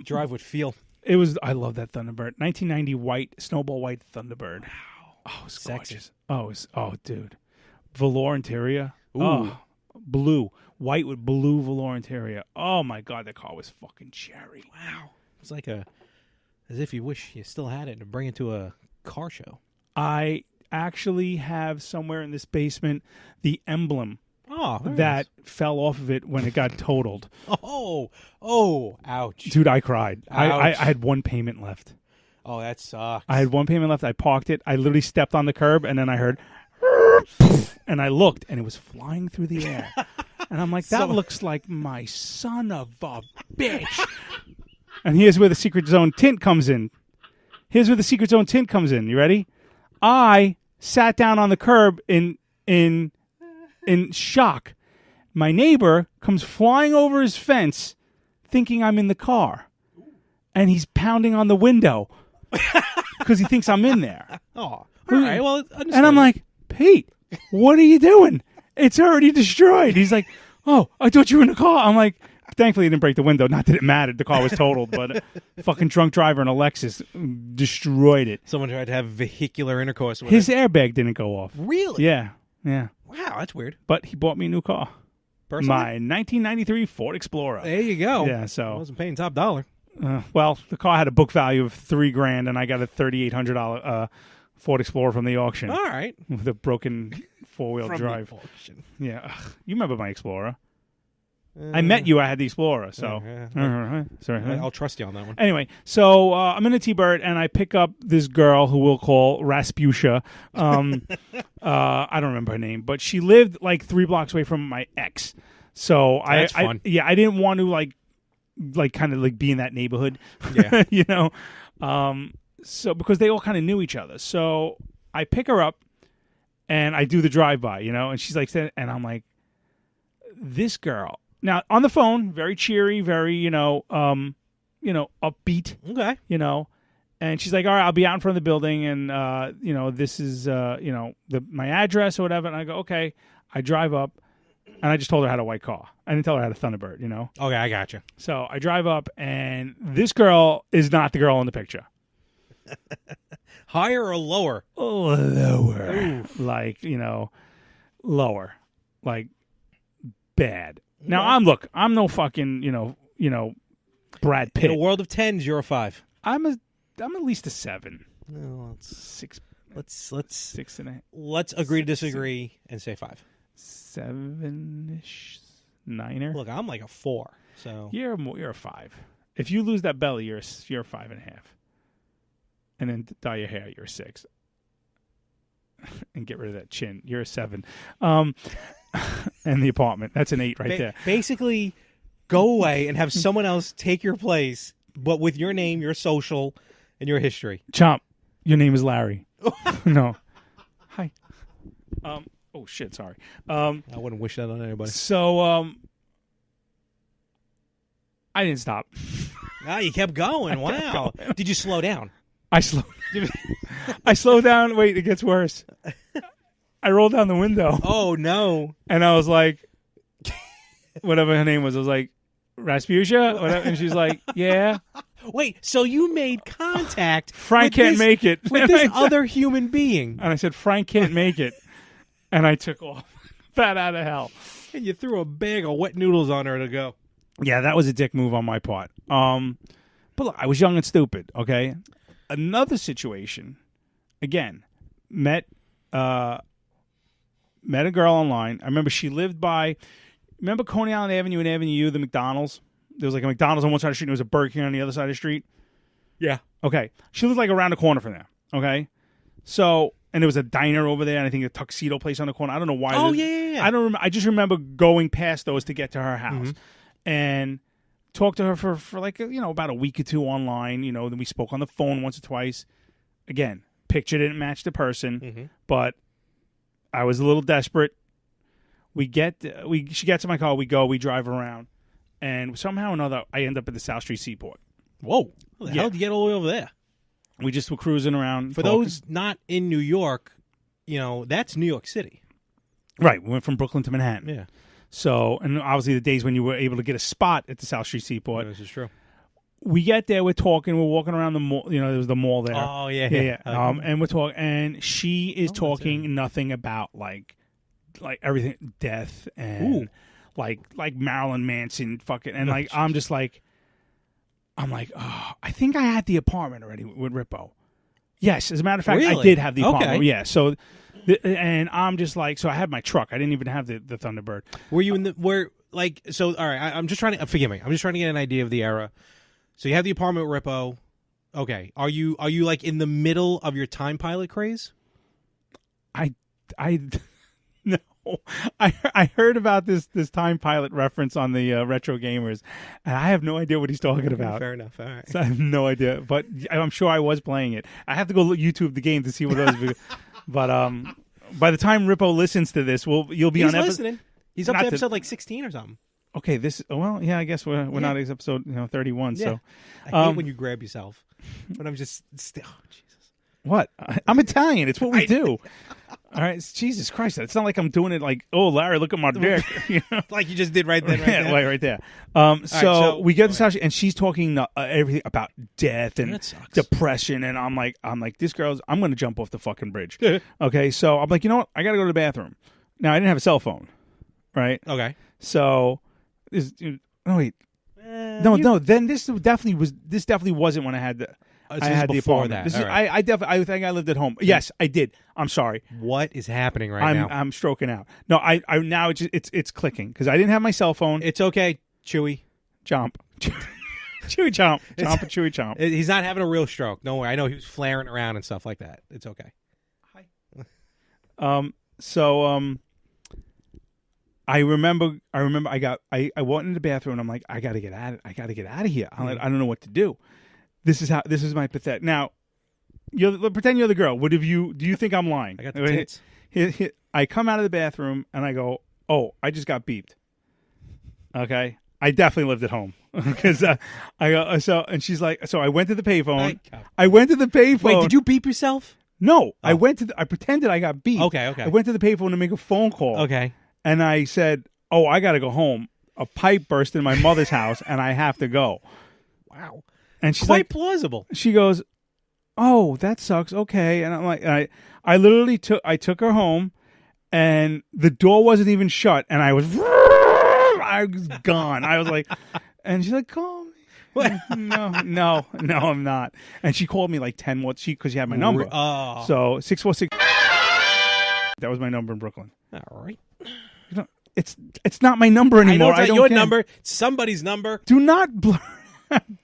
Speaker 2: Drive with feel.
Speaker 1: It was. I love that Thunderbird, 1990 white Snowball white Thunderbird. Wow, oh, it's gorgeous. Oh, dude, velour interior.
Speaker 2: Ooh.
Speaker 1: Oh, blue, white with blue velour interior. Oh my God, that car was fucking cherry.
Speaker 2: Wow, it's like as if you wish you still had it to bring it to a car show.
Speaker 1: I actually have somewhere in this basement the emblem that
Speaker 2: nice.
Speaker 1: fell off of it when it got totaled.
Speaker 2: Oh, ouch.
Speaker 1: Dude, I cried. I
Speaker 2: Ouch.
Speaker 1: had one payment left.
Speaker 2: Oh, that sucks.
Speaker 1: I had one payment left. I parked it. I literally stepped on the curb, and then I heard, and I looked, and it was flying through the air. And I'm like, that looks like my son of a bitch. And here's where the Secret Zone tint comes in. You ready? I sat down on the curb in shock. My neighbor comes flying over his fence thinking I'm in the car. And he's pounding on the window because he thinks I'm in there.
Speaker 2: Oh, all right. Well,
Speaker 1: and I'm like, Pete, what are you doing? It's already destroyed. He's like, oh, I thought you were in the car. I'm like, thankfully he didn't break the window. Not that it mattered. The car was totaled, but a fucking drunk driver in a Lexus destroyed it.
Speaker 2: Someone tried to have vehicular intercourse with
Speaker 1: His airbag didn't go off.
Speaker 2: Really?
Speaker 1: Yeah.
Speaker 2: Wow, that's weird.
Speaker 1: But he bought me a new car.
Speaker 2: Personally?
Speaker 1: My 1993 Ford Explorer.
Speaker 2: There you go.
Speaker 1: Yeah, so
Speaker 2: I wasn't paying top dollar.
Speaker 1: Well, the car had a book value of $3,000, and I got a $3,800 Ford Explorer from the auction.
Speaker 2: All right,
Speaker 1: with a broken four-wheel drive.
Speaker 2: The auction.
Speaker 1: Yeah, you remember my Explorer? I met you. I had the Explorer, so sorry.
Speaker 2: I'll trust you on that one.
Speaker 1: Anyway, so I'm in a T-Bird, and I pick up this girl who we'll call Rasputia. I don't remember her name, but she lived like 3 blocks away from my ex. So
Speaker 2: That's fun.
Speaker 1: I didn't want to like kind of like be in that neighborhood.
Speaker 2: Yeah.
Speaker 1: So because they all kind of knew each other. So I pick her up, and I do the drive-by, and she's like, and I'm like, this girl. Now, on the phone, very cheery, very, upbeat.
Speaker 2: Okay.
Speaker 1: And she's like, all right, I'll be out in front of the building, and, this is, my address or whatever. And I go, okay. I drive up, and I just told her I had a white car. I didn't tell her I had a Thunderbird,
Speaker 2: Okay, I got you.
Speaker 1: So I drive up, and this girl is not the girl in the picture.
Speaker 2: Higher or lower?
Speaker 1: Oh, lower. Oof. Like, lower. Like, bad. Now I'm no fucking Brad Pitt.
Speaker 2: In a world of 10s, you're a 5.
Speaker 1: I'm at least a 7.
Speaker 2: No, let's
Speaker 1: 6.
Speaker 2: Let's
Speaker 1: 6.5.
Speaker 2: Let's agree to disagree and say 5.
Speaker 1: 7-ish, 9er.
Speaker 2: Look, I'm like a 4. So
Speaker 1: you're a 5. If you lose that belly, you're a 5.5. and then dye your hair, you're a 6. And get rid of that chin, you're a 7. And the apartment, that's an 8 right there.
Speaker 2: Basically, go away and have someone else take your place, but with your name, your social, and your history.
Speaker 1: Chomp, your name is Larry. No. Hi. Oh shit, sorry.
Speaker 2: I wouldn't wish that on anybody.
Speaker 1: So I didn't stop.
Speaker 2: Ah, you kept going. Wow. Did you slow down?
Speaker 1: I slowed down. Wait, it gets worse. I rolled down the window.
Speaker 2: Oh no.
Speaker 1: And I was like, whatever her name was, I was like, Rasputia? Whatever. And she's like, yeah.
Speaker 2: Wait, so you made contact
Speaker 1: Frank can't make it.
Speaker 2: with this other human being.
Speaker 1: And I said, Frank can't make it. And I took off. Bat out of hell.
Speaker 2: And you threw a bag of wet noodles on her to go.
Speaker 1: Yeah, that was a dick move on my part. But look, I was young and stupid, okay? Another situation, again, met a girl online. I remember she lived by, remember Coney Island Avenue and Avenue U, the McDonald's? There was like a McDonald's on one side of the street and there was a Burger King on the other side of the street.
Speaker 2: Yeah.
Speaker 1: Okay. She lived like around the corner from there, okay? So, and there was a diner over there and I think a tuxedo place on the corner. I don't know why.
Speaker 2: Oh, yeah.
Speaker 1: I don't remember. I just remember going past those to get to her house. And talked to her for like, about a week or two online. Then we spoke on the phone once or twice. Again, picture didn't match the person, but I was a little desperate. She gets in my car, we drive around, and somehow or another, I end up at the South Street Seaport.
Speaker 2: Whoa. How the hell did you get all the way over there?
Speaker 1: We just were cruising around.
Speaker 2: For those not in New York, that's New York City.
Speaker 1: Right. We went from Brooklyn to Manhattan.
Speaker 2: Yeah.
Speaker 1: So, and obviously the days when you were able to get a spot at the South Street Seaport.
Speaker 2: This is true.
Speaker 1: We get there, we're talking, we're walking around the mall. There was the mall there.
Speaker 2: Oh, yeah.
Speaker 1: And we're talking, and she is talking nothing about like everything, death and like Marilyn Manson, fucking, and like I'm like, oh, I think I had the apartment already with Rippo. Yes, as a matter of fact,
Speaker 2: really?
Speaker 1: I did have the apartment.
Speaker 2: Okay.
Speaker 1: Yeah, so. And I'm just like, so I had my truck. I didn't even have the Thunderbird.
Speaker 2: Were you all right, I'm just trying to, forgive me. I'm just trying to get an idea of the era. So you have the apartment with Rippo. Okay. Are you like in the middle of your Time Pilot craze?
Speaker 1: No. I heard about this Time Pilot reference on the Retro Gamers, and I have no idea what he's talking about.
Speaker 2: Fair enough. All right.
Speaker 1: So I have no idea, but I'm sure I was playing it. I have to go YouTube the game to see what it was. But by the time Rippo listens to this, you'll be on episode.
Speaker 2: Listening. He's up to episode like 16 or something.
Speaker 1: Okay, I guess we're not at episode 31. Yeah. So
Speaker 2: I hate when you grab yourself, but I'm just oh Jesus.
Speaker 1: What? I'm Italian. It's what we do. All right, Jesus Christ! It's not like I'm doing it like, oh, Larry, look at my dick,
Speaker 2: like you just did right then,
Speaker 1: right there. So we get to Sasha, and she's talking everything about death and depression, and I'm like, this girl's. I'm going to jump off the fucking bridge. Okay, so I'm like, you know what? I got to go to the bathroom. Now I didn't have a cell phone, right?
Speaker 2: Okay.
Speaker 1: So, no. Then this definitely wasn't when I had the. I had the apartment. I think I lived at home. Yes, I did. I'm sorry.
Speaker 2: What is happening now?
Speaker 1: I'm stroking out. No, I now it's clicking because I didn't have my cell phone.
Speaker 2: It's okay, Chewy.
Speaker 1: Chomp. Chewy chomp. Chomp and chewy chomp.
Speaker 2: He's not having a real stroke. Don't worry. I know he was flaring around and stuff like that. It's okay.
Speaker 1: Hi. I remember I went in the bathroom and I'm like, I gotta get out of here. I don't know what to do. This is my pathetic. Now, pretend you're the girl. Do you think I'm lying?
Speaker 2: I got the tits.
Speaker 1: I come out of the bathroom and I go, oh, I just got beeped. Okay. I definitely lived at home because I go, and she's like, so I went to the payphone.
Speaker 2: Wait, did you beep yourself?
Speaker 1: No, I pretended I got beeped.
Speaker 2: Okay.
Speaker 1: I went to the payphone to make a phone call.
Speaker 2: Okay.
Speaker 1: And I said, oh, I got to go home. A pipe burst in my mother's house and I have to go.
Speaker 2: Wow.
Speaker 1: And she's
Speaker 2: quite plausible.
Speaker 1: She goes, oh, that sucks. Okay. And I'm like, I literally took her home and the door wasn't even shut. And I was gone. I was like, and she's like, call me. No, I'm not. And she called me like 10 more, because she had my number.
Speaker 2: Oh.
Speaker 1: So 646. That was my number in Brooklyn.
Speaker 2: All right.
Speaker 1: It's not my number anymore.
Speaker 2: I know it's not your number. It's somebody's number.
Speaker 1: Do not blur.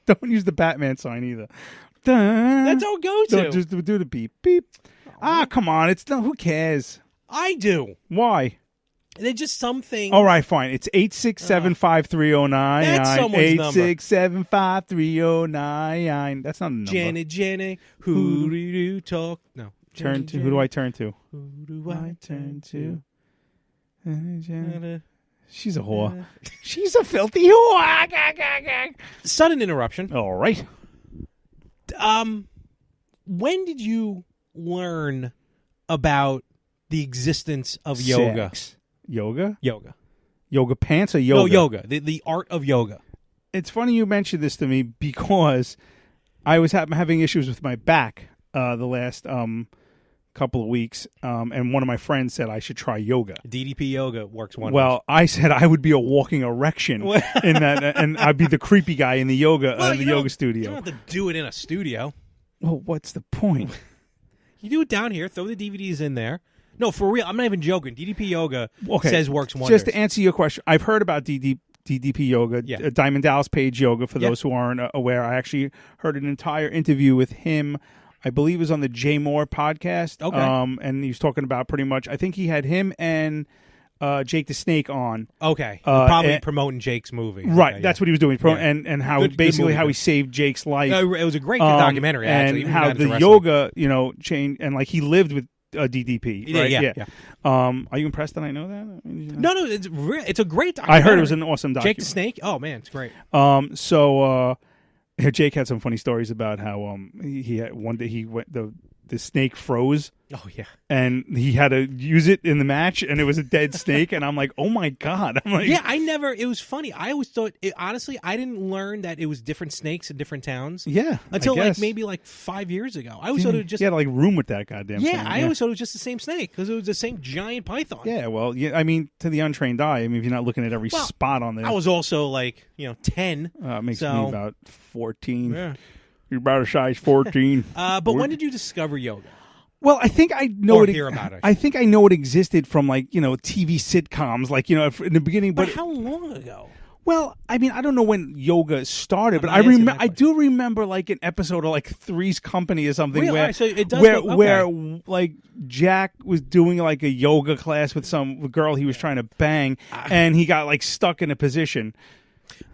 Speaker 1: Don't use the Batman sign either.
Speaker 2: That's our go-to.
Speaker 1: No, just do the beep beep. Come on, it's no. Who cares?
Speaker 2: I do.
Speaker 1: Why?
Speaker 2: They're just some things.
Speaker 1: All right, fine. It's 867-530-99.
Speaker 2: That's someone's number.
Speaker 1: 867-530-99. That's not a number.
Speaker 2: Jenny, who do you talk? No.
Speaker 1: Who do I turn to?
Speaker 2: Who do I turn to?
Speaker 1: She's a whore. She's a filthy whore.
Speaker 2: Sudden interruption.
Speaker 1: All right.
Speaker 2: When did you learn about the existence of yoga?
Speaker 1: Sex. Yoga?
Speaker 2: Yoga.
Speaker 1: Yoga pants or yoga?
Speaker 2: No, yoga. The art of yoga.
Speaker 1: It's funny you mentioned this to me because I was having issues with my back the last couple of weeks, and one of my friends said I should try yoga.
Speaker 2: DDP yoga works wonders.
Speaker 1: Well, I said I would be a walking erection in that, and I'd be the creepy guy in the yoga studio.
Speaker 2: You don't have to do it in a studio.
Speaker 1: Well, what's the point?
Speaker 2: You do it down here. Throw the DVDs in there. No, for real. I'm not even joking. DDP yoga says works wonders.
Speaker 1: Just to answer your question, I've heard about DDP yoga, Diamond Dallas Page yoga. For those who aren't aware, I actually heard an entire interview with him. I believe it was on the Jay Moore podcast.
Speaker 2: Okay.
Speaker 1: And he was talking about pretty much, I think he had him and Jake the Snake on.
Speaker 2: Okay. Probably promoting Jake's movie.
Speaker 1: Right.
Speaker 2: Okay,
Speaker 1: that's what he was doing. And how basically how he saved Jake's life.
Speaker 2: It was a great documentary, actually.
Speaker 1: And how the yoga, changed. And like he lived with DDP. Right?
Speaker 2: Yeah.
Speaker 1: Are you impressed that I know that?
Speaker 2: No, it's a great documentary.
Speaker 1: I heard it was an awesome documentary.
Speaker 2: Jake the Snake? Oh, man, it's great.
Speaker 1: So Jake had some funny stories about how he had one day he went the snake froze.
Speaker 2: Oh yeah,
Speaker 1: and he had to use it in the match, and it was a dead snake. And I'm like, oh my god! I'm like,
Speaker 2: yeah, it was funny. I always thought, honestly, I didn't learn that it was different snakes in different towns.
Speaker 1: Yeah,
Speaker 2: until maybe 5 years ago. I always thought it was just
Speaker 1: he had like room with that goddamn.
Speaker 2: Yeah,
Speaker 1: thing.
Speaker 2: I always thought it was just the same snake because it was the same giant python.
Speaker 1: Yeah, well, I mean, to the untrained eye, I mean, if you're not looking at every spot on there,
Speaker 2: I was also 10.
Speaker 1: It makes me about 14. Yeah, you're about a size 14.
Speaker 2: But when did you discover yoga?
Speaker 1: Well, I think I know
Speaker 2: hear about it.
Speaker 1: I think I know it existed from TV sitcoms, in the beginning. But
Speaker 2: how long ago?
Speaker 1: Well, I mean, I don't know when yoga started, but I do remember an episode of Three's Company or something where Jack was doing a yoga class with some girl he was trying to bang, and he got stuck in a position.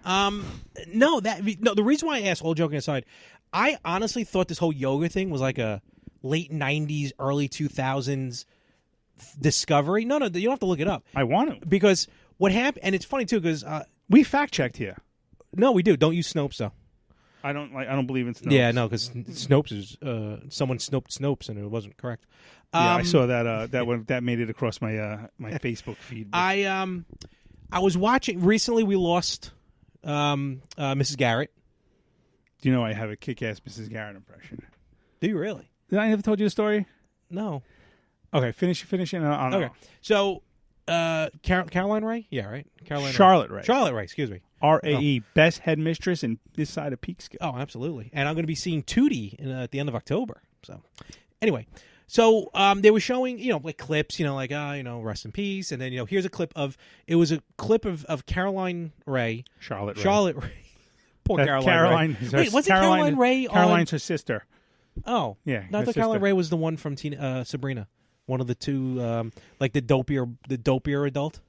Speaker 2: No, the reason why I asked, all joking aside, I honestly thought this whole yoga thing was like a late 90s, early 2000s discovery. No, you don't have to look it up.
Speaker 1: I want to.
Speaker 2: Because what happened, and it's funny, too, because...
Speaker 1: we fact-checked here.
Speaker 2: No, we do. Don't use Snopes, though.
Speaker 1: I don't believe in Snopes.
Speaker 2: Yeah, no, because Snopes is... someone Snopes, and it wasn't correct.
Speaker 1: Yeah, I saw that. That made it across my my Facebook feed.
Speaker 2: I was watching... Recently, we lost Mrs. Garrett.
Speaker 1: Do you know I have a kick-ass Mrs. Garrett impression?
Speaker 2: Do you really?
Speaker 1: Did I never told you the story?
Speaker 2: No.
Speaker 1: Okay, finish it. Okay.
Speaker 2: So, Caroline Rae? Yeah, right?
Speaker 1: Charlotte Rae.
Speaker 2: Charlotte Rae, excuse me.
Speaker 1: RAE, best headmistress in this side of Peekskill.
Speaker 2: Oh, absolutely. And I'm going to be seeing Tootie at the end of October. So, anyway. So, they were showing, clips, rest in peace. And then, here's a clip of, it was a clip of Caroline Rae.
Speaker 1: Charlotte
Speaker 2: Rae. Poor
Speaker 1: Caroline.
Speaker 2: Wait, was it Caroline Rae?
Speaker 1: Caroline's her sister.
Speaker 2: Oh.
Speaker 1: Yeah.
Speaker 2: No, I thought Caroline Rae was the one from Sabrina. One of the two, the dopier adult.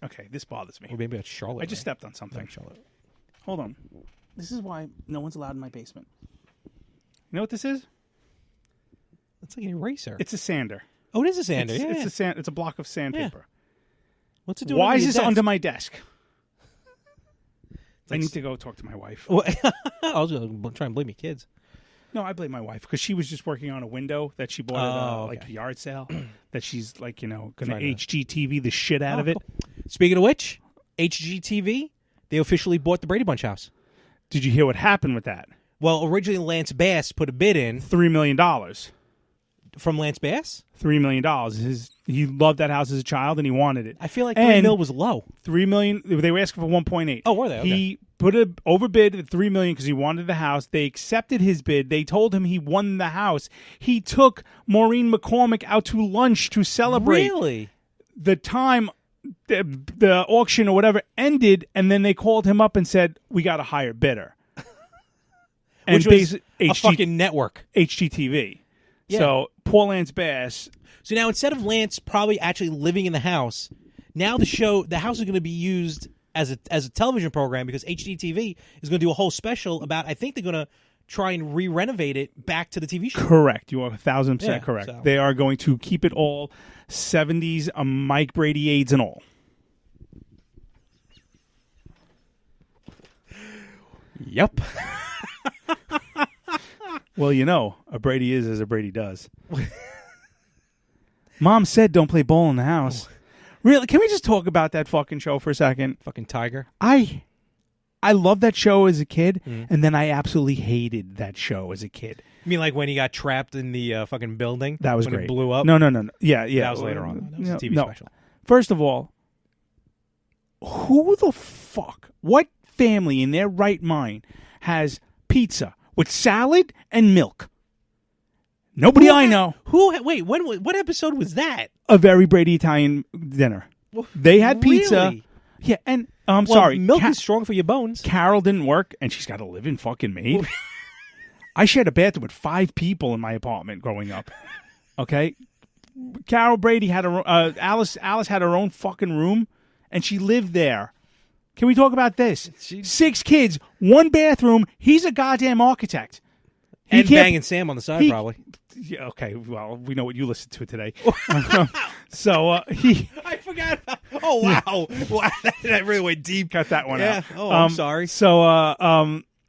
Speaker 1: Okay, this bothers me.
Speaker 2: Or maybe it's Charlotte.
Speaker 1: I just stepped on something.
Speaker 2: Charlotte.
Speaker 1: Hold on. This is why no one's allowed in my basement. You know what this is?
Speaker 2: It's like an eraser.
Speaker 1: It's a sander.
Speaker 2: Oh, it is a sander.
Speaker 1: It's a block of sandpaper.
Speaker 2: Yeah. What's it doing?
Speaker 1: Why is this under my desk? I need to go talk to my wife.
Speaker 2: I was going to try and blame your kids.
Speaker 1: No, I blame my wife because she was just working on a window that she bought at a yard sale that she's going to HGTV the shit out of it.
Speaker 2: Cool. Speaking of which, HGTV, they officially bought the Brady Bunch house.
Speaker 1: Did you hear what happened with that?
Speaker 2: Well, originally Lance Bass put a bid in.
Speaker 1: $3 million.
Speaker 2: From Lance Bass?
Speaker 1: $3 million. He loved that house as a child and he wanted it.
Speaker 2: I feel like $3 million was low.
Speaker 1: $3 million. They were asking for 1.8.
Speaker 2: Oh, were they? Okay.
Speaker 1: He put a overbid at $3 million because he wanted the house. They accepted his bid. They told him he won the house. He took Maureen McCormick out to lunch to celebrate.
Speaker 2: Really?
Speaker 1: The time the auction or whatever ended, and then they called him up and said, "We got a higher bidder."
Speaker 2: which was a fucking network.
Speaker 1: HGTV.
Speaker 2: Yeah.
Speaker 1: So poor Lance Bass.
Speaker 2: So now instead of Lance probably actually living in the house, now the house is going to be used as a television program because HGTV is going to do a whole special about. I think they're going to try and re-renovate it back to the TV show.
Speaker 1: Correct. You are 1,000% correct.
Speaker 2: So.
Speaker 1: They are going to keep it all 70s, Mike Brady aids and all.
Speaker 2: Yep.
Speaker 1: Well, a Brady is as a Brady does. Mom said don't play ball in the house. Really? Can we just talk about that fucking show for a second?
Speaker 2: Fucking Tiger.
Speaker 1: I loved that show as a kid, and then I absolutely hated that show as a kid.
Speaker 2: You mean like when he got trapped in the fucking building?
Speaker 1: That was
Speaker 2: when
Speaker 1: great.
Speaker 2: It blew up?
Speaker 1: No. Yeah.
Speaker 2: That was later on. That was a TV special.
Speaker 1: First of all, who the fuck, what family in their right mind has pizza with salad and milk? Nobody I know.
Speaker 2: Wait, what episode was that?
Speaker 1: A very Brady Italian dinner. They had pizza.
Speaker 2: Really?
Speaker 1: Yeah, and I'm sorry.
Speaker 2: Milk is strong for your bones.
Speaker 1: Carol didn't work, and she's got a living fucking maid. I shared a bathroom with 5 people in my apartment growing up. Okay? Carol Brady had Alice had her own fucking room, and she lived there. Can we talk about this? 6 kids, 1 bathroom. He's a goddamn architect.
Speaker 2: And banging Sam on the side, probably.
Speaker 1: Yeah, okay, well, we know what you listened to today. So he...
Speaker 2: I forgot about... Oh, wow. Wow, that really went deep.
Speaker 1: Cut that one out.
Speaker 2: Oh, I'm sorry.
Speaker 1: So,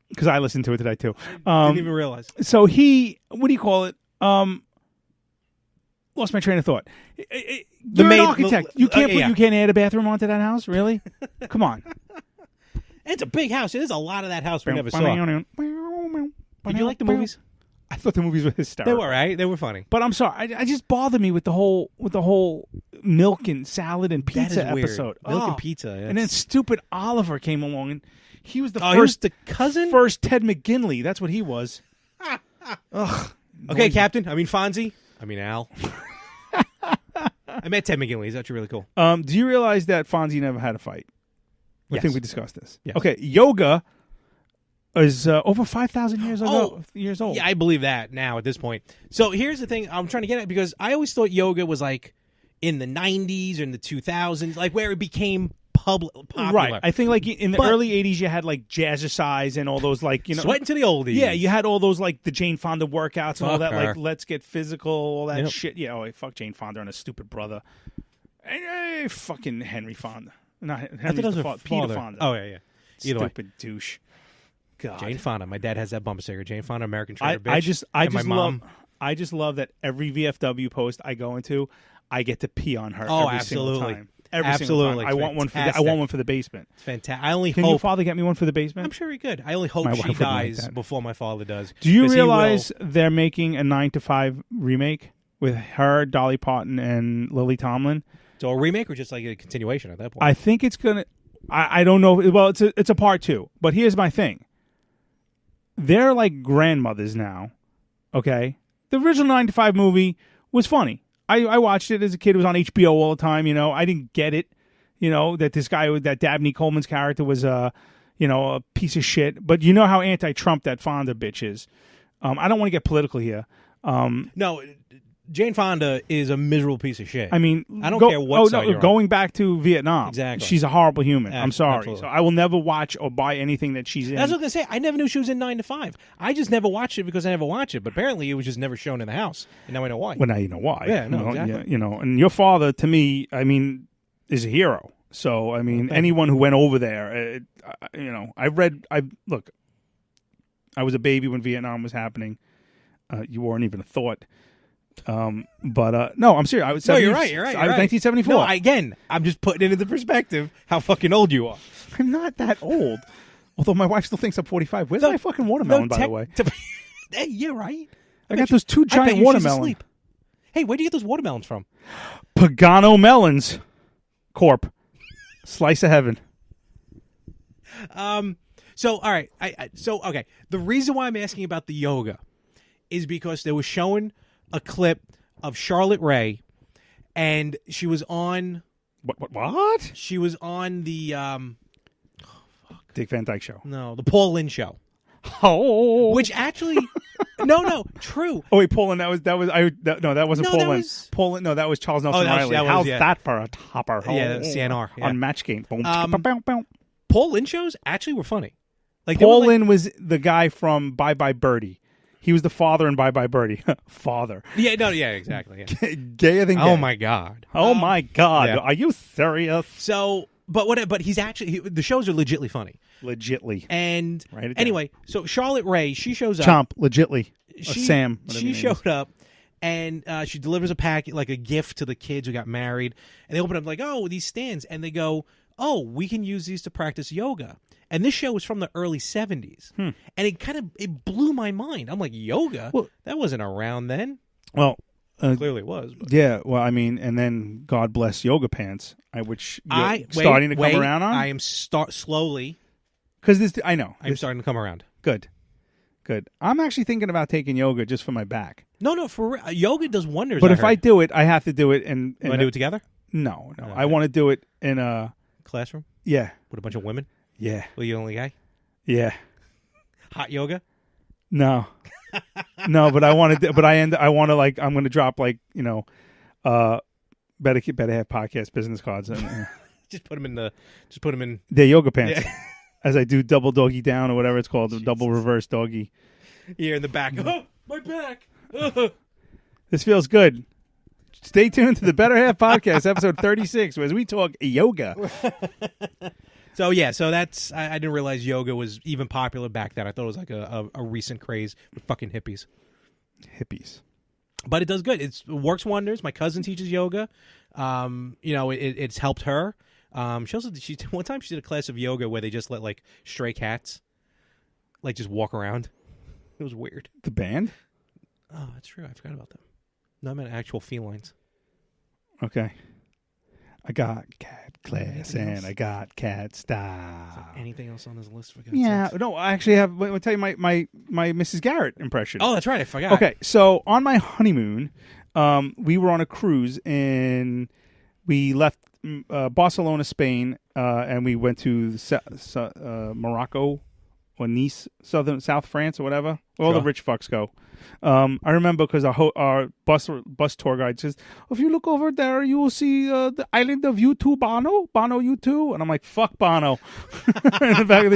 Speaker 1: because I listened to it today, too.
Speaker 2: Didn't even realize.
Speaker 1: So he... What do you call it? Lost my train of thought. You're an architect. You can't add a bathroom onto that house? Really? Come on.
Speaker 2: It's a big house. There's a lot of that house we never saw. Did you like the movies?
Speaker 1: I thought the movies were hysterical.
Speaker 2: They were, right? They were funny.
Speaker 1: But I'm sorry. I just bothered me with the whole milk and salad and pizza episode.
Speaker 2: Milk and pizza.
Speaker 1: And then stupid Oliver came along, and he was the
Speaker 2: first. He was the cousin?
Speaker 1: First Ted McGinley. That's what he was.
Speaker 2: Ugh. Okay, Captain. I mean Fonzie. I mean Al. I met Ted McGinley. He's actually really cool.
Speaker 1: Do you realize that Fonzie never had a fight?
Speaker 2: Yes.
Speaker 1: I think we discussed this.
Speaker 2: Yes.
Speaker 1: Okay, yoga is over 5,000 years old.
Speaker 2: Yeah, I believe that now at this point. So here's the thing I'm trying to get at, because I always thought yoga was like in the 90s or in the 2000s, like where it became popular.
Speaker 1: Right. I think like in the early 80s you had like Jazzercise and all those like,
Speaker 2: Sweating to the oldies.
Speaker 1: Yeah, you had all those like the Jane Fonda workouts and all that, like let's get physical, all that shit. Yeah, fuck Jane Fonda and a stupid brother. Hey, fucking Henry Fonda. Not Henry Peter Fonda.
Speaker 2: Oh, yeah.
Speaker 1: Stupid douche. God.
Speaker 2: Jane Fonda. My dad has that bumper sticker. Jane Fonda, American Trader, bitch.
Speaker 1: I just love that every VFW post I go into, I get to pee on her.
Speaker 2: Oh,
Speaker 1: every
Speaker 2: absolutely.
Speaker 1: Single time. Every single time. I want one for I want one for the basement.
Speaker 2: It's fantastic.
Speaker 1: Can your father get me one for the basement?
Speaker 2: I'm sure he could. I only hope she dies before my father does.
Speaker 1: Do you realize they're making a 9 to 5 remake with her, Dolly Parton, and Lily Tomlin?
Speaker 2: So a remake or just like a continuation at that point?
Speaker 1: I think it's gonna. I don't know. Well, it's a part 2. But here's my thing. They're like grandmothers now. Okay, the original 9 to 5 movie was funny. I watched it as a kid. It was on HBO all the time. I didn't get it. That this guy, that Dabney Coleman's character was a piece of shit. But you know how anti-Trump that Fonda bitch is. I don't want to get political here.
Speaker 2: No, Jane Fonda is a miserable piece of shit.
Speaker 1: I mean,
Speaker 2: I don't care what side you're
Speaker 1: going back to Vietnam.
Speaker 2: Exactly.
Speaker 1: She's a horrible human. I'm sorry.
Speaker 2: Absolutely.
Speaker 1: So I will never watch or buy anything that she's in.
Speaker 2: That's what I was going to say. I never knew she was in 9 to 5. I just never watched it because I never watched it. But apparently it was just never shown in the house. And now I know why.
Speaker 1: Well, now you know why.
Speaker 2: Yeah, no, exactly.
Speaker 1: Yeah, and your father, to me, I mean, is a hero. So, I mean, anyone who went over there, I was a baby when Vietnam was happening. You weren't even a thought. But no, I'm serious. I was.
Speaker 2: No, you're right.
Speaker 1: I was 1974.
Speaker 2: No, again, I'm just putting it into perspective how fucking old you are.
Speaker 1: I'm not that old. Although my wife still thinks I'm 45. Where's my fucking watermelon, by the way?
Speaker 2: Hey, you're right.
Speaker 1: I got those 2 giant watermelons.
Speaker 2: Hey, where do you get those watermelons from?
Speaker 1: Pagano Melons Corp. Slice of heaven.
Speaker 2: So, all right. Okay. The reason why I'm asking about the yoga is because they were showing a clip of Charlotte Rae, and she was on...
Speaker 1: What?
Speaker 2: She was on the...
Speaker 1: Dick Van Dyke Show.
Speaker 2: No, the Paul Lynde Show.
Speaker 1: Oh,
Speaker 2: which actually, no, true.
Speaker 1: Oh wait, Poland. That wasn't
Speaker 2: No, that
Speaker 1: Poland.
Speaker 2: was-
Speaker 1: Poland. No, that was Charles Nelson
Speaker 2: that was-
Speaker 1: Riley.
Speaker 2: that was-
Speaker 1: How's
Speaker 2: yeah.
Speaker 1: that for a topper?
Speaker 2: Yeah, CNR, yeah.
Speaker 1: On Match Game. Boom,
Speaker 2: Um,
Speaker 1: chicka, bow, bow.
Speaker 2: Paul Lynde shows actually were funny. Like they were
Speaker 1: Paul
Speaker 2: like-
Speaker 1: Lynde was the guy from Bye Bye Birdie. He was the father in Bye Bye Birdie. Father.
Speaker 2: yeah, exactly. Yeah.
Speaker 1: Gayer than gay.
Speaker 2: Oh my god.
Speaker 1: Oh my God.
Speaker 2: yeah.
Speaker 1: Are you serious?
Speaker 2: So, but he's actually the shows are legitly funny.
Speaker 1: Legitly.
Speaker 2: And
Speaker 1: Write it down.
Speaker 2: anyway, so Charlotte Rae, she shows up.
Speaker 1: Chomp. Legitly.
Speaker 2: She,
Speaker 1: Sam. whatever
Speaker 2: She
Speaker 1: your name is.
Speaker 2: showed up, and she delivers a packet, like a gift to the kids who got married. And they open up like, oh, these stands, and they go, oh, we can use these to practice yoga. And this show was from the early 70s, and it blew my mind. I'm like, yoga?
Speaker 1: Well-
Speaker 2: that wasn't around then.
Speaker 1: Well,
Speaker 2: Clearly it was. But.
Speaker 1: yeah. Well, I mean, and then God bless yoga pants, which you're
Speaker 2: I
Speaker 1: starting to
Speaker 2: wait,
Speaker 1: come around on.
Speaker 2: I am slowly.
Speaker 1: Because this, I know.
Speaker 2: I'm starting to come around.
Speaker 1: Good. I'm actually thinking about taking yoga just for my back.
Speaker 2: No, for real. Yoga does wonders.
Speaker 1: But if
Speaker 2: heard.
Speaker 1: I do it, I have to do it in.
Speaker 2: You want to do it together?
Speaker 1: No.
Speaker 2: Okay.
Speaker 1: I want to do it in a.
Speaker 2: Classroom
Speaker 1: Yeah.
Speaker 2: with a bunch of women.
Speaker 1: Yeah.
Speaker 2: Well, you the only guy.
Speaker 1: Yeah.
Speaker 2: Hot yoga.
Speaker 1: No. No, but I want to. But I want to like. I'm going to drop like better have podcast business cards.
Speaker 2: Just put them in the. Just put them in.
Speaker 1: They're yoga pants.
Speaker 2: Yeah.
Speaker 1: As I do double doggy down or whatever it's called, the double reverse doggy.
Speaker 2: Here in the back. Oh, my back. Oh.
Speaker 1: This feels good. Stay tuned to the Better Half Podcast, episode 36, as we talk yoga.
Speaker 2: So that's. I didn't realize yoga was even popular back then. I thought it was like a recent craze with fucking hippies.
Speaker 1: Hippies.
Speaker 2: But it does good. It works wonders. My cousin teaches yoga. It's helped her. One time she did a class of yoga where they just let like stray cats, like just walk around. It was weird.
Speaker 1: The band?
Speaker 2: Oh, that's true. I forgot about them. No, I meant actual felines.
Speaker 1: Okay. I got cat class
Speaker 2: Anything
Speaker 1: and
Speaker 2: else?
Speaker 1: I got cat style.
Speaker 2: Anything else on this list? For God's
Speaker 1: Yeah.
Speaker 2: sakes?
Speaker 1: No, I actually have. I'll tell you my Mrs. Garrett impression.
Speaker 2: Oh, that's right. I forgot.
Speaker 1: Okay, so on my honeymoon, we were on a cruise and we left Barcelona, Spain, and we went to Morocco or Nice, South France or whatever. Where all the
Speaker 2: Sure.
Speaker 1: rich fucks go. I remember because our bus tour guide says, if you look over there, you will see the island of U2 Bono U2. And I'm like, fuck Bono. In the back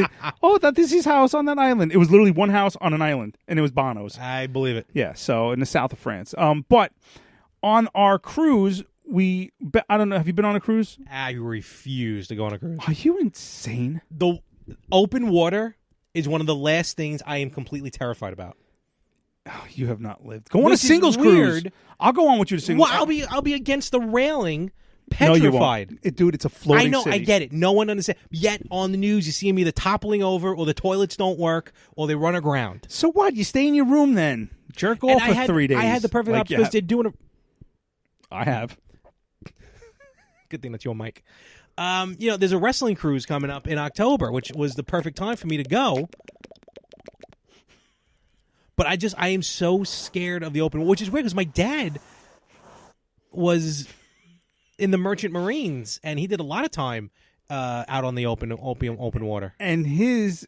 Speaker 1: of that is his house on that island. It was literally one house on an island, and it was Bono's.
Speaker 2: I believe it.
Speaker 1: Yeah, so in the south of France. But on our cruise, I don't know, have you been on a cruise?
Speaker 2: I refuse to go on a cruise.
Speaker 1: Are you insane?
Speaker 2: The open water is one of the last things I am completely terrified about.
Speaker 1: Oh, you have not lived. Go on a
Speaker 2: Which is
Speaker 1: singles cruise.
Speaker 2: weird.
Speaker 1: I'll go on with you to singles.
Speaker 2: Well, I'll be against the railing,
Speaker 1: No, you
Speaker 2: petrified.
Speaker 1: won't. Dude, it's a floating
Speaker 2: I know,
Speaker 1: city.
Speaker 2: I get it. No one understands. Yet on the news, you see them either toppling over, or the toilets don't work, or they run aground.
Speaker 1: So what? You stay in your room then. Jerk off
Speaker 2: And
Speaker 1: for 3 days.
Speaker 2: I had the perfect option because they're doing a.
Speaker 1: I have.
Speaker 2: Good thing that's your mic. There's a wrestling cruise coming up in October, which was the perfect time for me to go. But I am so scared of the open, which is weird because my dad was in the Merchant Marines, and he did a lot of time out on the open water.
Speaker 1: And his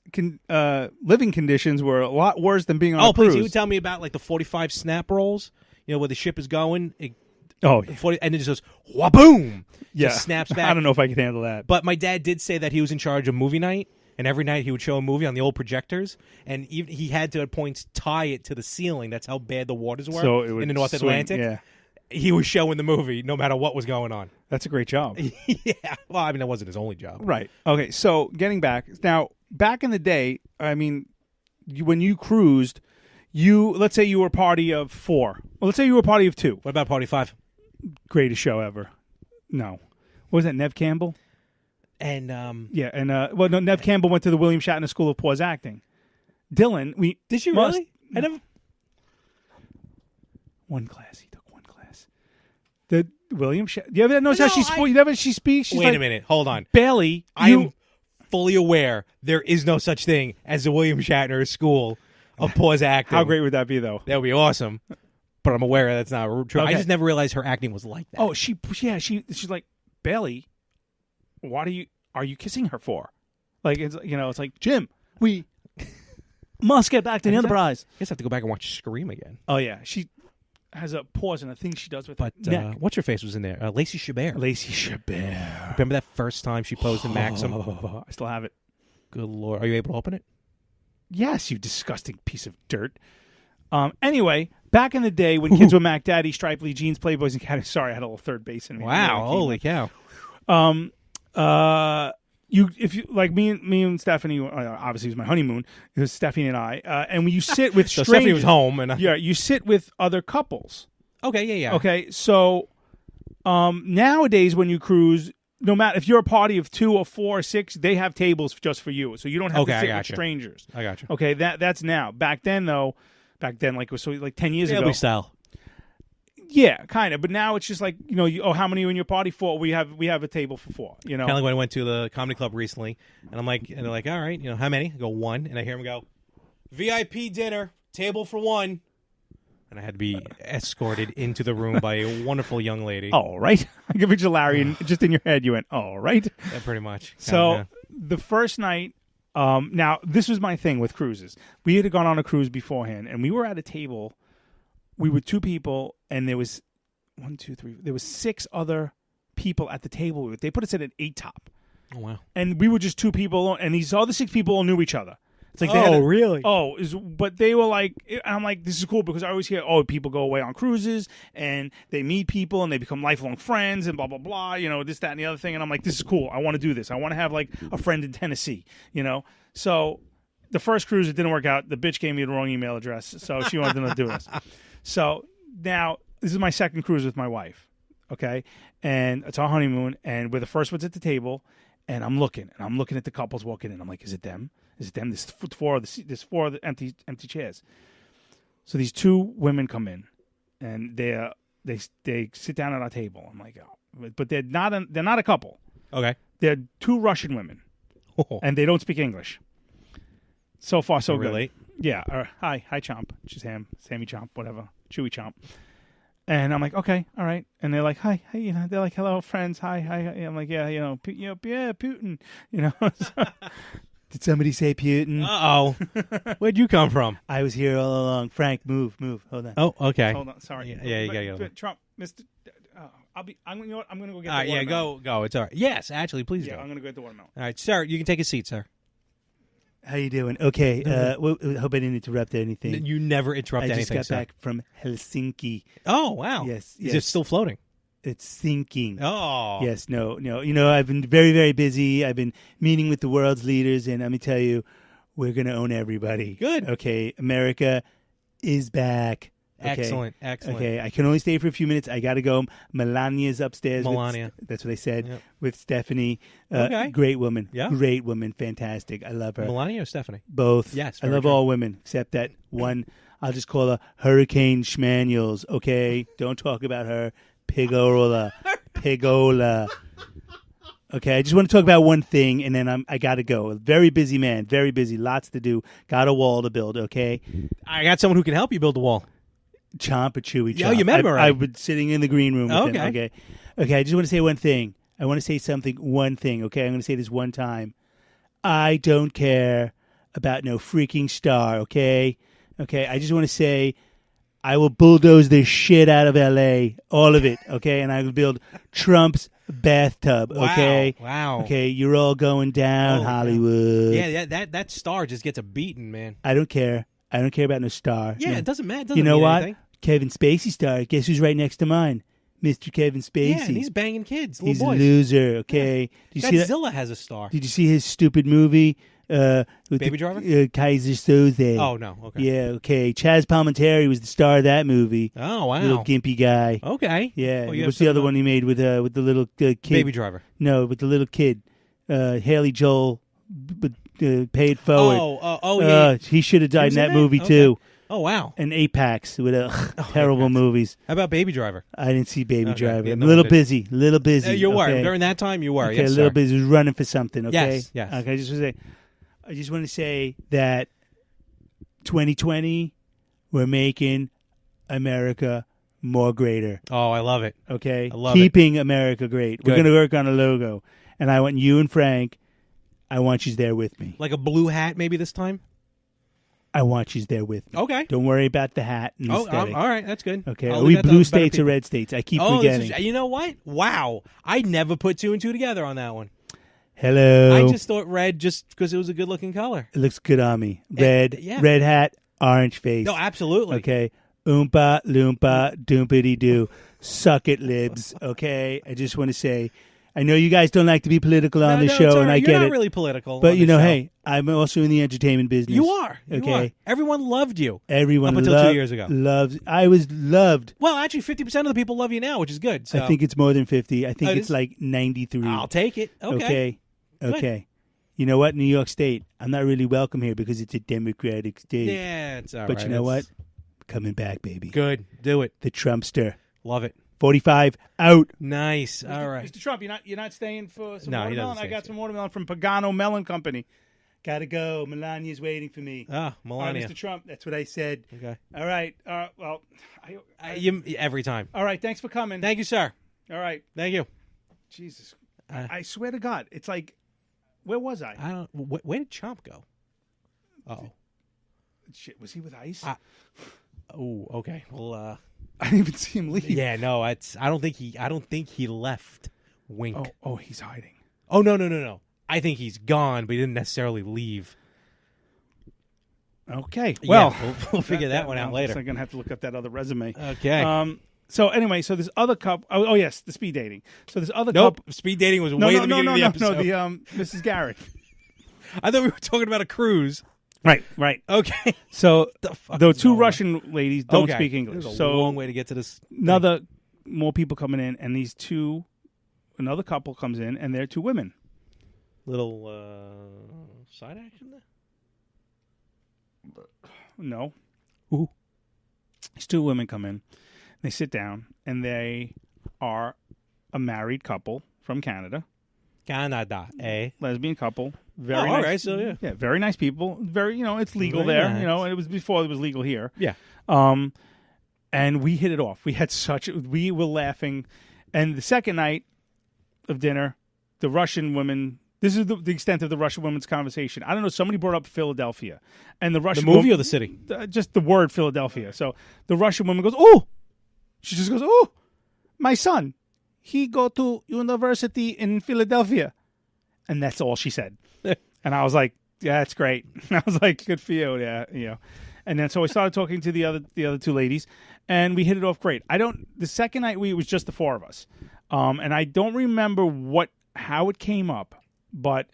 Speaker 1: living conditions were a lot worse than being on a
Speaker 2: Please,
Speaker 1: cruise.
Speaker 2: he would tell me about like the 45 snap rolls, where the ship is going. And it just goes, wha-boom!
Speaker 1: Yeah.
Speaker 2: Just snaps back.
Speaker 1: I don't know if I can handle that.
Speaker 2: But my dad did say that he was in charge of movie night, and every night he would show a movie on the old projectors, and even he had to at points tie it to the ceiling. That's how bad the waters were
Speaker 1: So it would
Speaker 2: in the North
Speaker 1: swing,
Speaker 2: Atlantic.
Speaker 1: yeah.
Speaker 2: He was showing the movie no matter what was going on.
Speaker 1: That's a great job.
Speaker 2: Yeah. Well, I mean, that wasn't his only job.
Speaker 1: Right. Okay, so getting back. Now, back in the day, I mean, when you cruised, let's say you were a party of 4. Well, let's say you were a party of 2.
Speaker 2: What about Party 5?
Speaker 1: Greatest show ever. No. What was that, Nev Campbell?
Speaker 2: And
Speaker 1: Yeah, and no, Nev Campbell went to the William Shatner School of Pause Acting. Dylan,
Speaker 2: did you
Speaker 1: must-
Speaker 2: really? I never.
Speaker 1: One class. He took one class. The William Shatner. You ever notice how she speaks? She's
Speaker 2: Wait
Speaker 1: like,
Speaker 2: a minute. Hold on.
Speaker 1: Bailey,
Speaker 2: I am fully aware there is no such thing as the William Shatner School of Pause Acting.
Speaker 1: How great would that be, though?
Speaker 2: That would be awesome. But I'm aware that's not true.
Speaker 1: Okay.
Speaker 2: I just never realized her acting was like that.
Speaker 1: Oh, she's like, Bailey, what are you kissing her for? Like, it's like, Jim,
Speaker 3: Must get back to the Enterprise.
Speaker 2: I guess I have to go back and watch Scream again.
Speaker 1: Oh yeah, she has a pause in a thing she does with
Speaker 2: But
Speaker 1: her neck.
Speaker 2: what's her face was in there? Lacey Chabert.
Speaker 1: Lacey Chabert.
Speaker 2: Remember that first time she posed in Maxim?
Speaker 1: I still have it.
Speaker 2: Good Lord. Are you able to open it?
Speaker 1: Yes, you disgusting piece of dirt. Anyway, back in the day when kids were Mac Daddy, Stripely Jeans, Playboys, and Cat. Sorry, I had a little third base in me.
Speaker 2: Wow. Holy cow.
Speaker 1: If you like me and Stephanie, obviously it was my honeymoon. It was Stephanie and I, and when you sit with
Speaker 2: So
Speaker 1: strangers,
Speaker 2: Stephanie was home. And
Speaker 1: you sit with other couples.
Speaker 2: Okay, yeah.
Speaker 1: Okay, so nowadays when you cruise, no matter if you're a party of 2 or 4 or 6, they have tables just for you, so you don't have to sit with strangers.
Speaker 2: I got you.
Speaker 1: Okay, that's now. Back then, like it was 10 years ago.
Speaker 2: Family style.
Speaker 1: Yeah, kind of. But now it's just like, how many are in your party? 4. We have a table for 4.
Speaker 2: Kind of like when I went to the comedy club recently, and they're like, all right, how many? I go 1, and I hear them go, VIP dinner, table for 1. And I had to be escorted into the room by a wonderful young lady.
Speaker 1: All right. I give it to Larry, and just in your head, you went, all right.
Speaker 2: Yeah, pretty much.
Speaker 1: So the first night, now this was my thing with cruises. We had gone on a cruise beforehand, and we were at a table. We were 2 people, and there was 1, 2, 3. There was 6 other people at the table. They put us at an 8 top.
Speaker 2: Oh, wow.
Speaker 1: And we were just 2 people, and these other 6 people all knew each other. It's like
Speaker 2: really?
Speaker 1: But they were like, I'm like, this is cool because I always hear, people go away on cruises and they meet people and they become lifelong friends and blah, blah, blah, this, that, and the other thing. And I'm like, this is cool. I want to do this. I want to have like a friend in Tennessee, So the first cruise, it didn't work out. The bitch gave me the wrong email address, so she wanted to do this. So now this is my second cruise with my wife, okay? And it's our honeymoon, and we're the first ones at the table, and I'm looking at the couples walking in. I'm like, is it them? Is it them? There's 4 of the empty chairs. So these 2 women come in, and they sit down at our table. I'm like, but they're not a couple.
Speaker 2: Okay.
Speaker 1: They're 2 Russian women, and they don't speak English. So far, so good.
Speaker 2: Really?
Speaker 1: Yeah. Hi, Chomp. She's Sammy Chomp, whatever, Chewy Chomp. And I'm like, okay, all right. And they're like, hi, they're like, hello, friends, hi. I'm like, yeah, Putin, So, did somebody say Putin?
Speaker 2: Uh-oh. Where'd you come from?
Speaker 1: I was here all along. Frank, move. Hold on.
Speaker 2: Oh, okay.
Speaker 1: Hold on. Sorry.
Speaker 2: Yeah, you gotta go.
Speaker 1: Trump, Mr. I'm gonna go get the
Speaker 2: All right,
Speaker 1: watermelon.
Speaker 2: go. It's all right. Yes, actually, please
Speaker 1: Yeah,
Speaker 2: go.
Speaker 1: I'm gonna go get the watermelon.
Speaker 2: All right, sir, you can take a seat, sir.
Speaker 3: How you doing? Okay. Hope I didn't interrupt anything.
Speaker 2: You never interrupt anything,
Speaker 3: I just got
Speaker 2: sir.
Speaker 3: back from Helsinki.
Speaker 2: Oh, wow.
Speaker 3: Yes.
Speaker 2: Is it still floating?
Speaker 3: It's sinking.
Speaker 2: Oh.
Speaker 3: Yes, no. I've been very, very busy. I've been meeting with the world's leaders, and let me tell you, we're going to own everybody.
Speaker 2: Good.
Speaker 3: Okay, America is back. Okay.
Speaker 2: Excellent.
Speaker 3: Okay, I can only stay for a few minutes. I got to go. Melania's upstairs.
Speaker 2: Melania.
Speaker 3: That's what I said.
Speaker 2: Yep.
Speaker 3: With Stephanie.
Speaker 2: Okay.
Speaker 3: Great woman.
Speaker 2: Yeah.
Speaker 3: Great woman. Fantastic. I love her.
Speaker 2: Melania or Stephanie?
Speaker 3: Both.
Speaker 2: Yes.
Speaker 3: I love all women except that one. I'll just call her Hurricane Schmanuels. Okay, don't talk about her. Pigola. Okay, I just want to talk about one thing, and then I got to go. A very busy man, very busy, lots to do. Got a wall to build. Okay,
Speaker 2: I got someone who can help you build the wall.
Speaker 3: Chomp a chewy chomp.
Speaker 2: Oh, you met him already.
Speaker 3: I was sitting in the green room with him. Okay. I just want to say one thing. I want to say one thing. Okay, I'm going to say this one time. I don't care about no freaking star. Okay, I just want to say I will bulldoze the shit out of L.A., all of it. Okay, and I will build Trump's bathtub. Okay,
Speaker 2: Wow.
Speaker 3: Okay, you're all going down, Hollywood.
Speaker 2: Yeah, that star just gets a beating, man.
Speaker 3: I don't care. I don't care about no star.
Speaker 2: Yeah,
Speaker 3: No.
Speaker 2: it doesn't matter. It doesn't
Speaker 3: You know
Speaker 2: mean
Speaker 3: what?
Speaker 2: anything.
Speaker 3: Kevin Spacey star. Guess who's right next to mine? Mr. Kevin Spacey.
Speaker 2: Yeah, and he's banging kids,
Speaker 3: He's
Speaker 2: little
Speaker 3: a
Speaker 2: boys.
Speaker 3: loser. Okay. Did you see that?
Speaker 2: Godzilla has a star.
Speaker 3: Did you see his stupid movie? With
Speaker 2: Baby Driver?
Speaker 3: Kaiser Soze.
Speaker 2: Oh, no. Okay.
Speaker 3: Yeah. Okay. Chaz Palminteri was the star of that movie.
Speaker 2: Oh, wow.
Speaker 3: Little gimpy guy.
Speaker 2: Okay.
Speaker 3: Yeah.
Speaker 2: Well, you
Speaker 3: What's
Speaker 2: have
Speaker 3: the other
Speaker 2: some,
Speaker 3: one he made with the little kid?
Speaker 2: Baby Driver.
Speaker 3: No, with the little kid. Haley Joel. Pay it forward.
Speaker 2: Yeah.
Speaker 3: He should have died
Speaker 2: was
Speaker 3: in
Speaker 2: in
Speaker 3: that
Speaker 2: that?
Speaker 3: movie
Speaker 2: Okay.
Speaker 3: too.
Speaker 2: Oh, wow.
Speaker 3: And Apex with terrible movies.
Speaker 2: How about Baby Driver?
Speaker 3: I didn't see Baby
Speaker 2: Okay,
Speaker 3: Driver.
Speaker 2: yeah,
Speaker 3: I'm
Speaker 2: no
Speaker 3: a little
Speaker 2: one did.
Speaker 3: busy. Little busy.
Speaker 2: You were.
Speaker 3: okay?
Speaker 2: During that time, you were.
Speaker 3: Okay,
Speaker 2: Yes,
Speaker 3: a little
Speaker 2: sir.
Speaker 3: busy. Running for something. Okay.
Speaker 2: Yes.
Speaker 3: Okay. I just want to say that 2020, we're making America more greater.
Speaker 2: Oh, I love it.
Speaker 3: Okay.
Speaker 2: I love
Speaker 3: Keeping America great. We're
Speaker 2: Good.
Speaker 3: going to work on a logo, and I want you and Frank. I want you there with me.
Speaker 2: Like a blue hat maybe this time?
Speaker 3: I want you there with me.
Speaker 2: Okay.
Speaker 3: Don't worry about the hat and the
Speaker 2: Oh,
Speaker 3: aesthetic.
Speaker 2: all right. That's good.
Speaker 3: Okay.
Speaker 2: I'll
Speaker 3: Are we
Speaker 2: leave that to
Speaker 3: blue
Speaker 2: better
Speaker 3: states or
Speaker 2: people.
Speaker 3: red states? I keep
Speaker 2: Oh,
Speaker 3: forgetting.
Speaker 2: you know what? Wow. I never put two and two together on that one.
Speaker 3: Hello.
Speaker 2: I just thought red just because it was a good-looking color.
Speaker 3: It looks good on me. Red,
Speaker 2: yeah.
Speaker 3: red hat, orange face.
Speaker 2: No, absolutely.
Speaker 3: Okay. Oompa, loompa, doompity-doo. Suck it, libs. Okay. I just want to say, I know you guys don't like to be political on the
Speaker 2: it's
Speaker 3: show,
Speaker 2: all
Speaker 3: and
Speaker 2: right.
Speaker 3: I
Speaker 2: You're
Speaker 3: get
Speaker 2: not
Speaker 3: it.
Speaker 2: really political.
Speaker 3: But
Speaker 2: on
Speaker 3: you
Speaker 2: the
Speaker 3: know,
Speaker 2: show.
Speaker 3: hey, I'm also in the entertainment business.
Speaker 2: You are. You
Speaker 3: Okay.
Speaker 2: are. Everyone loved you.
Speaker 3: Everyone
Speaker 2: Up until 2 years ago.
Speaker 3: I was loved.
Speaker 2: Well, actually, 50% of the people love you now, which is good. So.
Speaker 3: I think it's more than 50. I think
Speaker 2: Oh, it
Speaker 3: it's
Speaker 2: is?
Speaker 3: like 93.
Speaker 2: I'll take it. Okay.
Speaker 3: Okay. You know what? New York State, I'm not really welcome here because it's a Democratic state.
Speaker 2: Yeah, it's all
Speaker 3: But
Speaker 2: right.
Speaker 3: you know what?
Speaker 2: It's
Speaker 3: Coming back, baby.
Speaker 2: Good. Do it.
Speaker 3: The Trumpster.
Speaker 2: Love it.
Speaker 3: 45 out.
Speaker 2: Nice. All right.
Speaker 3: Mr. Trump, you're not staying for some
Speaker 2: No, he
Speaker 3: watermelon?
Speaker 2: doesn't
Speaker 3: I got
Speaker 2: stay.
Speaker 3: some watermelon from Pagano Melon Company. Gotta go. Melania's waiting for me.
Speaker 2: Ah,
Speaker 3: All right,
Speaker 2: Melania.
Speaker 3: Mr. Trump, that's what I said.
Speaker 2: Okay.
Speaker 3: All right. Well,
Speaker 2: Every time.
Speaker 3: all right. Thanks for coming.
Speaker 2: Thank you, sir.
Speaker 3: All right.
Speaker 2: Thank you.
Speaker 3: Jesus. I swear to God, it's like, where was I?
Speaker 2: I don't. Where did Chomp go? Oh.
Speaker 3: Shit, was he with ICE?
Speaker 2: Oh. Okay. Well.
Speaker 3: I didn't even see him leave.
Speaker 2: Yeah. No. I don't think he left. Wink.
Speaker 3: Oh, he's hiding.
Speaker 2: Oh no. I think he's gone, but he didn't necessarily leave.
Speaker 3: Okay.
Speaker 2: Yeah,
Speaker 3: Well,
Speaker 2: we'll figure that one out later.
Speaker 3: I'm gonna have to look up that other resume.
Speaker 2: Okay.
Speaker 3: So anyway, so this other couple. Oh yes, the speed dating. So this other
Speaker 2: Nope.
Speaker 3: couple.
Speaker 2: Speed dating was
Speaker 3: No,
Speaker 2: way
Speaker 3: no,
Speaker 2: at the
Speaker 3: no,
Speaker 2: beginning
Speaker 3: no,
Speaker 2: of the
Speaker 3: no,
Speaker 2: episode.
Speaker 3: no. The Mrs. Garrett.
Speaker 2: I thought we were talking about a cruise.
Speaker 3: Right.
Speaker 2: Okay.
Speaker 3: So
Speaker 2: fuck
Speaker 3: the
Speaker 2: is
Speaker 3: two
Speaker 2: going on?
Speaker 3: Russian ladies don't
Speaker 2: Okay.
Speaker 3: speak English.
Speaker 2: There's a
Speaker 3: So
Speaker 2: long way to get to this.
Speaker 3: another more people coming in, and another couple comes in, and they're two women.
Speaker 2: Little side action there.
Speaker 3: No,
Speaker 2: Ooh.
Speaker 3: these two women come in. They sit down, and they are a married couple from Canada.
Speaker 2: Canada, eh?
Speaker 3: Lesbian couple. Very
Speaker 2: Oh,
Speaker 3: nice.
Speaker 2: all right, so yeah.
Speaker 3: Very nice people. Very, it's legal
Speaker 2: Very
Speaker 3: there.
Speaker 2: nice.
Speaker 3: It was before it was legal here.
Speaker 2: Yeah.
Speaker 3: And we hit it off. We were laughing. And the second night of dinner, the Russian women. This is the extent of the Russian women's conversation. I don't know. Somebody brought up Philadelphia, and the Russian
Speaker 2: movie or the city?
Speaker 3: Just the word Philadelphia. So the Russian woman goes, "Oh," she just goes, "Oh, my son, he go to university in Philadelphia," and that's all she said. And I was like, "Yeah, that's great." I was like, "Good for you." Yeah. And then so I started talking to the other two ladies, and we hit it off great. The second night it was just the four of us, and I don't remember how it came up. But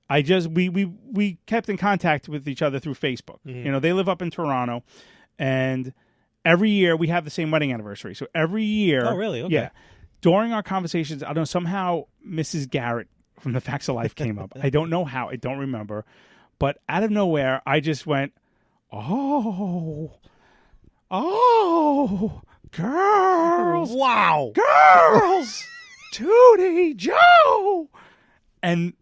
Speaker 3: we kept in contact with each other through Facebook.
Speaker 2: Mm-hmm.
Speaker 3: They live up in Toronto, and every year we have the same wedding anniversary. So every year,
Speaker 2: Oh, really? Okay.
Speaker 3: Yeah. During our conversations, I don't know, somehow Mrs. Garrett from The Facts of Life came up. I don't know how. I don't remember. But out of nowhere, I just went, oh, girls,
Speaker 2: Wow.
Speaker 3: girls, Tootie Joe. And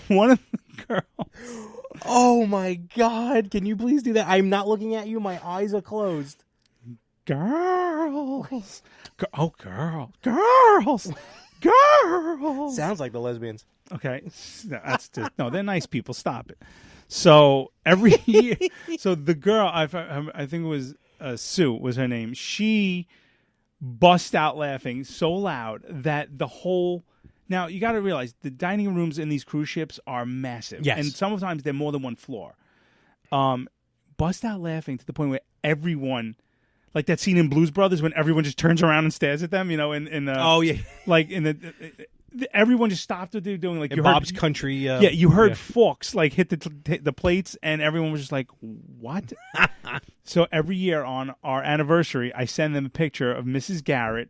Speaker 3: one of the girls.
Speaker 2: Oh my God! Can you please do that? I'm not looking at you. My eyes are closed.
Speaker 3: Girls. Girls.
Speaker 2: Sounds like the lesbians.
Speaker 3: Okay. That's just, no, they're nice people. Stop it. So every year, so the girl, I think it was Sue was her name. She bust out laughing so loud that the whole. Now, you got to realize the dining rooms in these cruise ships are massive.
Speaker 2: Yes.
Speaker 3: And sometimes they're more than one floor. Bust out laughing to the point where everyone, like that scene in Blues Brothers when everyone just turns around and stares at them,
Speaker 2: Oh yeah.
Speaker 3: like everyone just stopped what they were doing. Like
Speaker 2: In
Speaker 3: you
Speaker 2: Bob's
Speaker 3: heard,
Speaker 2: Country.
Speaker 3: you heard forks like hit the plates, and everyone was just like, "What?" So every year on our anniversary, I send them a picture of Mrs. Garrett,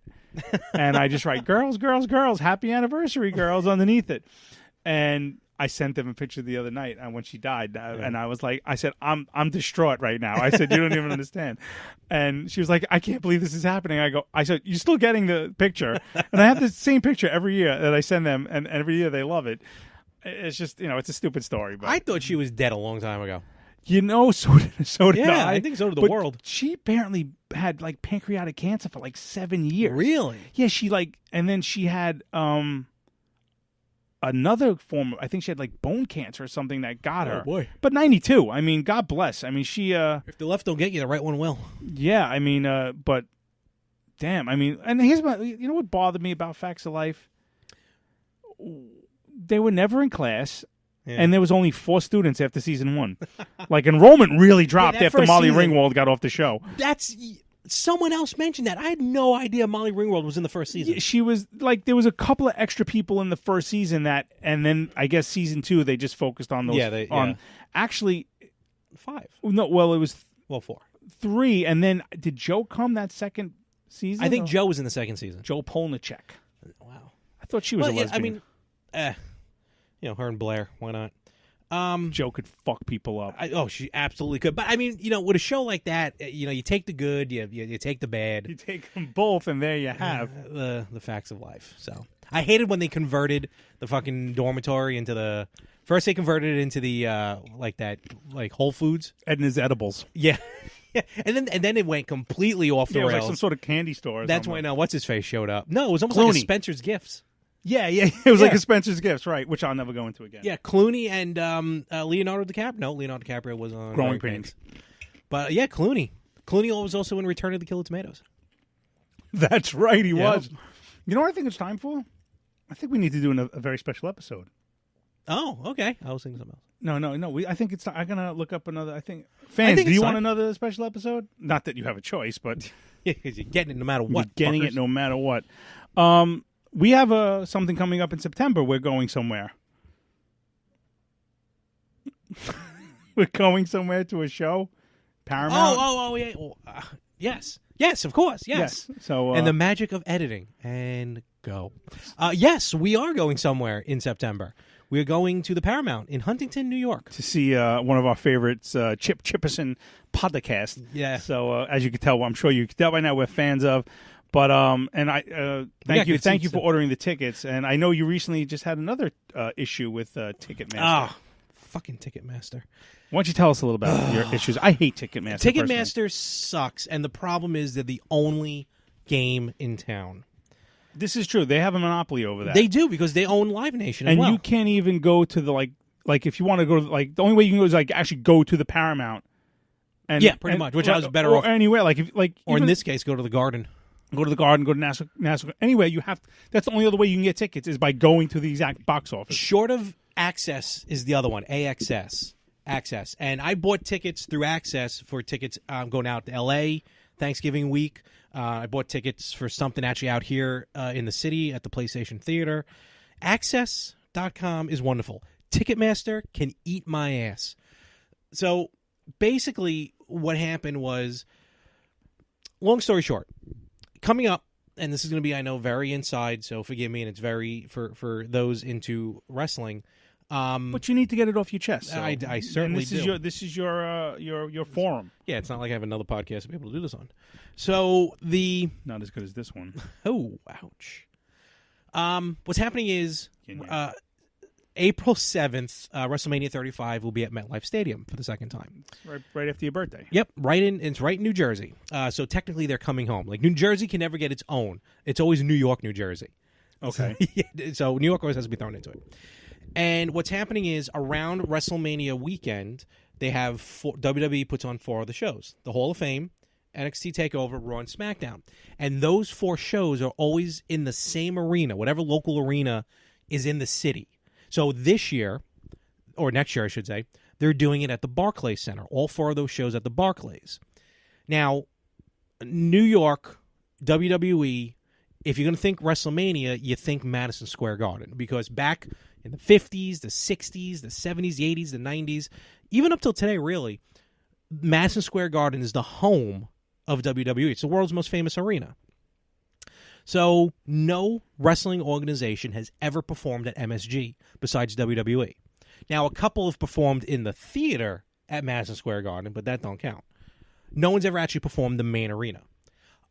Speaker 3: and I just write "girls, girls, girls, happy anniversary, girls" underneath it. And I sent them a picture the other night when she died, and I was like, I said, I'm distraught right now. I said, you don't even understand. And she was like, I can't believe this is happening. I said, you're still getting the picture, and I have the same picture every year that I send them, and every year they love it. It's just, it's a stupid story. But
Speaker 2: I thought she was dead a long time ago.
Speaker 3: So did
Speaker 2: Yeah,
Speaker 3: I.
Speaker 2: I think so did the
Speaker 3: But
Speaker 2: world.
Speaker 3: She apparently had like pancreatic cancer for like 7 years.
Speaker 2: Really?
Speaker 3: Yeah, and then she had
Speaker 1: another form. I think she had like bone cancer or something that got her.
Speaker 2: Oh boy!
Speaker 1: But 92. I mean, God bless. I mean, she.
Speaker 2: If the left don't get you, the right one will.
Speaker 1: Yeah, I mean, but damn, I mean, and here's my. You know what bothered me about Facts of Life? They were never in class. Yeah. And there was only 4 students after season 1. Like, enrollment really dropped after Molly Ringwald got off the show.
Speaker 2: Someone else mentioned that. I had no idea Molly Ringwald was in the first season.
Speaker 1: She was, like, there was a couple of extra people in the first season and then I guess season 2 they just focused on those. Actually,
Speaker 2: 5.
Speaker 1: No, well, it was
Speaker 2: 4.
Speaker 1: 3, and then did Joe come that second season?
Speaker 2: I think Joe was in the second season.
Speaker 1: Joe Polnicek.
Speaker 2: Wow.
Speaker 1: I thought she was a lesbian.
Speaker 2: I mean, her and Blair, why not?
Speaker 1: Joe could fuck people up.
Speaker 2: She absolutely could. But I mean, with a show like that, you take the good, you take the bad.
Speaker 1: You take them both, and there you have
Speaker 2: the Facts of Life. So I hated when they converted the fucking dormitory into the. First, they converted it into the Whole Foods.
Speaker 1: Edna's Edibles.
Speaker 2: Yeah. Yeah, and then it went completely off the rails.
Speaker 1: It was like some sort of candy store.
Speaker 2: That's why now what's his face showed up. No, it was almost like a Spencer's Gifts.
Speaker 1: Yeah, it was like a Spencer's Gifts, right? Which I'll never go into again.
Speaker 2: Yeah, Clooney and Leonardo DiCaprio. No, Leonardo DiCaprio was on
Speaker 1: Growing Pains.
Speaker 2: But yeah, Clooney. Clooney was also in Return of the Killer Tomatoes.
Speaker 1: That's right, he was. You know what I think it's time for? I think we need to do a very special episode.
Speaker 2: Oh, okay. I was thinking something else.
Speaker 1: No. I think it's. I'm gonna look up another. Fans, do you want another special episode? Not that you have a choice, but
Speaker 2: yeah, because you're getting it no matter what.
Speaker 1: You're getting it no matter what. We have something coming up in September. We're going somewhere. We're going somewhere to a show. Paramount.
Speaker 2: Oh, yeah. Well, yes, of course, yes.
Speaker 1: So,
Speaker 2: and the magic of editing and go. Yes, we are going somewhere in September. We're going to the Paramount in Huntington, New York,
Speaker 1: to see one of our favorites, Chip Chipperson podcast.
Speaker 2: Yeah.
Speaker 1: So as you can tell, I'm sure you can tell by now we're fans of. But and I thank you for ordering the tickets. And I know you recently just had another issue with Ticketmaster.
Speaker 2: Ah, fucking Ticketmaster.
Speaker 1: Why don't you tell us a little about your issues? I hate Ticketmaster.
Speaker 2: Ticketmaster sucks, and the problem is they're the only game in town.
Speaker 1: This is true. They have a monopoly over that.
Speaker 2: They do, because they own Live Nation as well.
Speaker 1: And you can't even go to the like if you want to go to the only way you can go is actually go to the Paramount. And,
Speaker 2: pretty much. Which I was better off.
Speaker 1: Or anywhere
Speaker 2: or in this case, go to the Garden.
Speaker 1: Go to the Garden, go to National. Anyway, you have. That's the only other way you can get tickets is by going to the exact box office.
Speaker 2: Short of Access is the other one, AXS. Access. And I bought tickets through Access for tickets going out to L.A. Thanksgiving week. I bought tickets for something actually out here in the city at the PlayStation Theater. Access.com is wonderful. Ticketmaster can eat my ass. So basically what happened was, long story short, coming up, and this is going to be, I know, very inside, so forgive me, and it's very for those into wrestling.
Speaker 1: But you need to get it off your chest. So.
Speaker 2: I certainly do.
Speaker 1: This is your forum.
Speaker 2: Yeah, it's not like I have another podcast to be able to do this on. So
Speaker 1: not as good as this one.
Speaker 2: Oh, ouch. What's happening is April 7th, WrestleMania 35 will be at MetLife Stadium for the second time.
Speaker 1: Right after your birthday.
Speaker 2: Yep, it's right in New Jersey. So technically they're coming home. Like, New Jersey can never get its own. It's always New York, New Jersey.
Speaker 1: Okay.
Speaker 2: So New York always has to be thrown into it. And what's happening is around WrestleMania weekend, they have WWE puts on 4 of the shows: the Hall of Fame, NXT TakeOver, Raw, and SmackDown. And those 4 shows are always in the same arena, whatever local arena is in the city. So this year, or next year I should say, they're doing it at the Barclays Center. All 4 of those shows at the Barclays. Now, New York, WWE, if you're going to think WrestleMania, you think Madison Square Garden. Because back in the 50s, the 60s, the 70s, the 80s, the 90s, even up till today, really, Madison Square Garden is the home of WWE. It's the world's most famous arena. So no wrestling organization has ever performed at MSG besides WWE. Now, a couple have performed in the theater at Madison Square Garden, but that don't count. No one's ever actually performed the main arena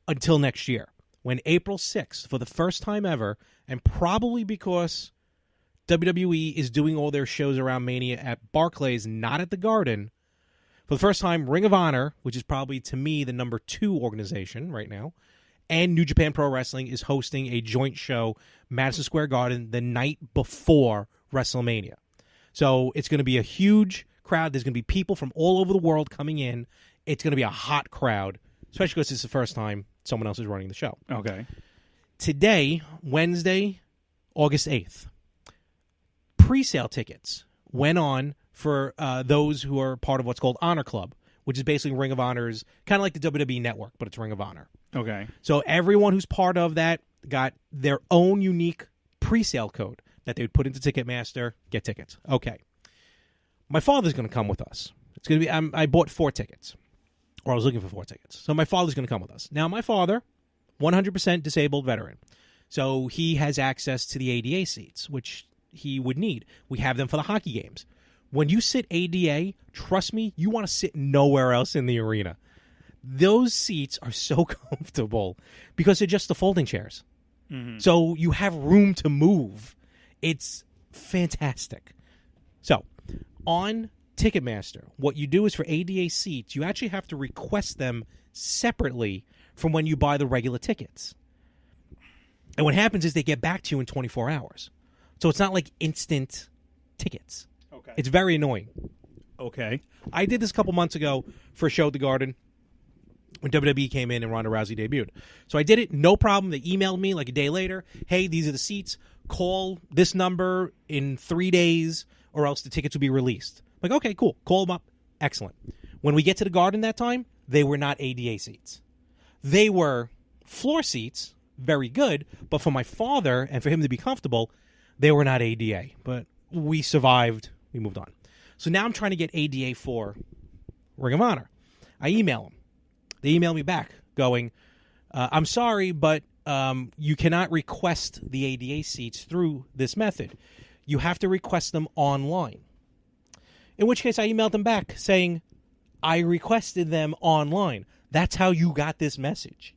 Speaker 2: until next year, when April 6th, for the first time ever, and probably because WWE is doing all their shows around Mania at Barclays, not at the Garden, for the first time, Ring of Honor, which is probably, to me, the number 2 organization right now, and New Japan Pro Wrestling is hosting a joint show, Madison Square Garden, the night before WrestleMania. So it's going to be a huge crowd. There's going to be people from all over the world coming in. It's going to be a hot crowd, especially because it's the first time someone else is running the show.
Speaker 1: Okay.
Speaker 2: Today, Wednesday, August 8th, pre-sale tickets went on for those who are part of what's called Honor Club, which is basically Ring of Honor's, kind of like the WWE Network, but it's Ring of Honor.
Speaker 1: Okay.
Speaker 2: So everyone who's part of that got their own unique pre-sale code that they would put into Ticketmaster, get tickets. Okay. My father's going to come with us. It's going to be. I bought 4 tickets, or I was looking for 4 tickets. So my father's going to come with us. Now, my father, 100% disabled veteran, so he has access to the ADA seats, which he would need. We have them for the hockey games. When you sit ADA, trust me, you want to sit nowhere else in the arena. Those seats are so comfortable because they're just the folding chairs. Mm-hmm. So you have room to move. It's fantastic. So on Ticketmaster, what you do is for ADA seats, you actually have to request them separately from when you buy the regular tickets. And what happens is they get back to you in 24 hours. So it's not like instant tickets.
Speaker 1: Okay.
Speaker 2: It's very annoying.
Speaker 1: Okay.
Speaker 2: I did this a couple months ago for a show at the Garden when WWE came in and Ronda Rousey debuted. So I did it, no problem. They emailed me like a day later, hey, these are the seats. Call this number in 3 days or else the tickets will be released. I'm like, okay, cool. Call them up. Excellent. When we get to the Garden that time, they were not ADA seats. They were floor seats, very good, but for my father and for him to be comfortable, they were not ADA. But we survived. We moved on. So now I'm trying to get ADA for Ring of Honor. I email them. They email me back going, I'm sorry, but you cannot request the ADA seats through this method. You have to request them online. In which case I emailed them back saying, I requested them online. That's how you got this message.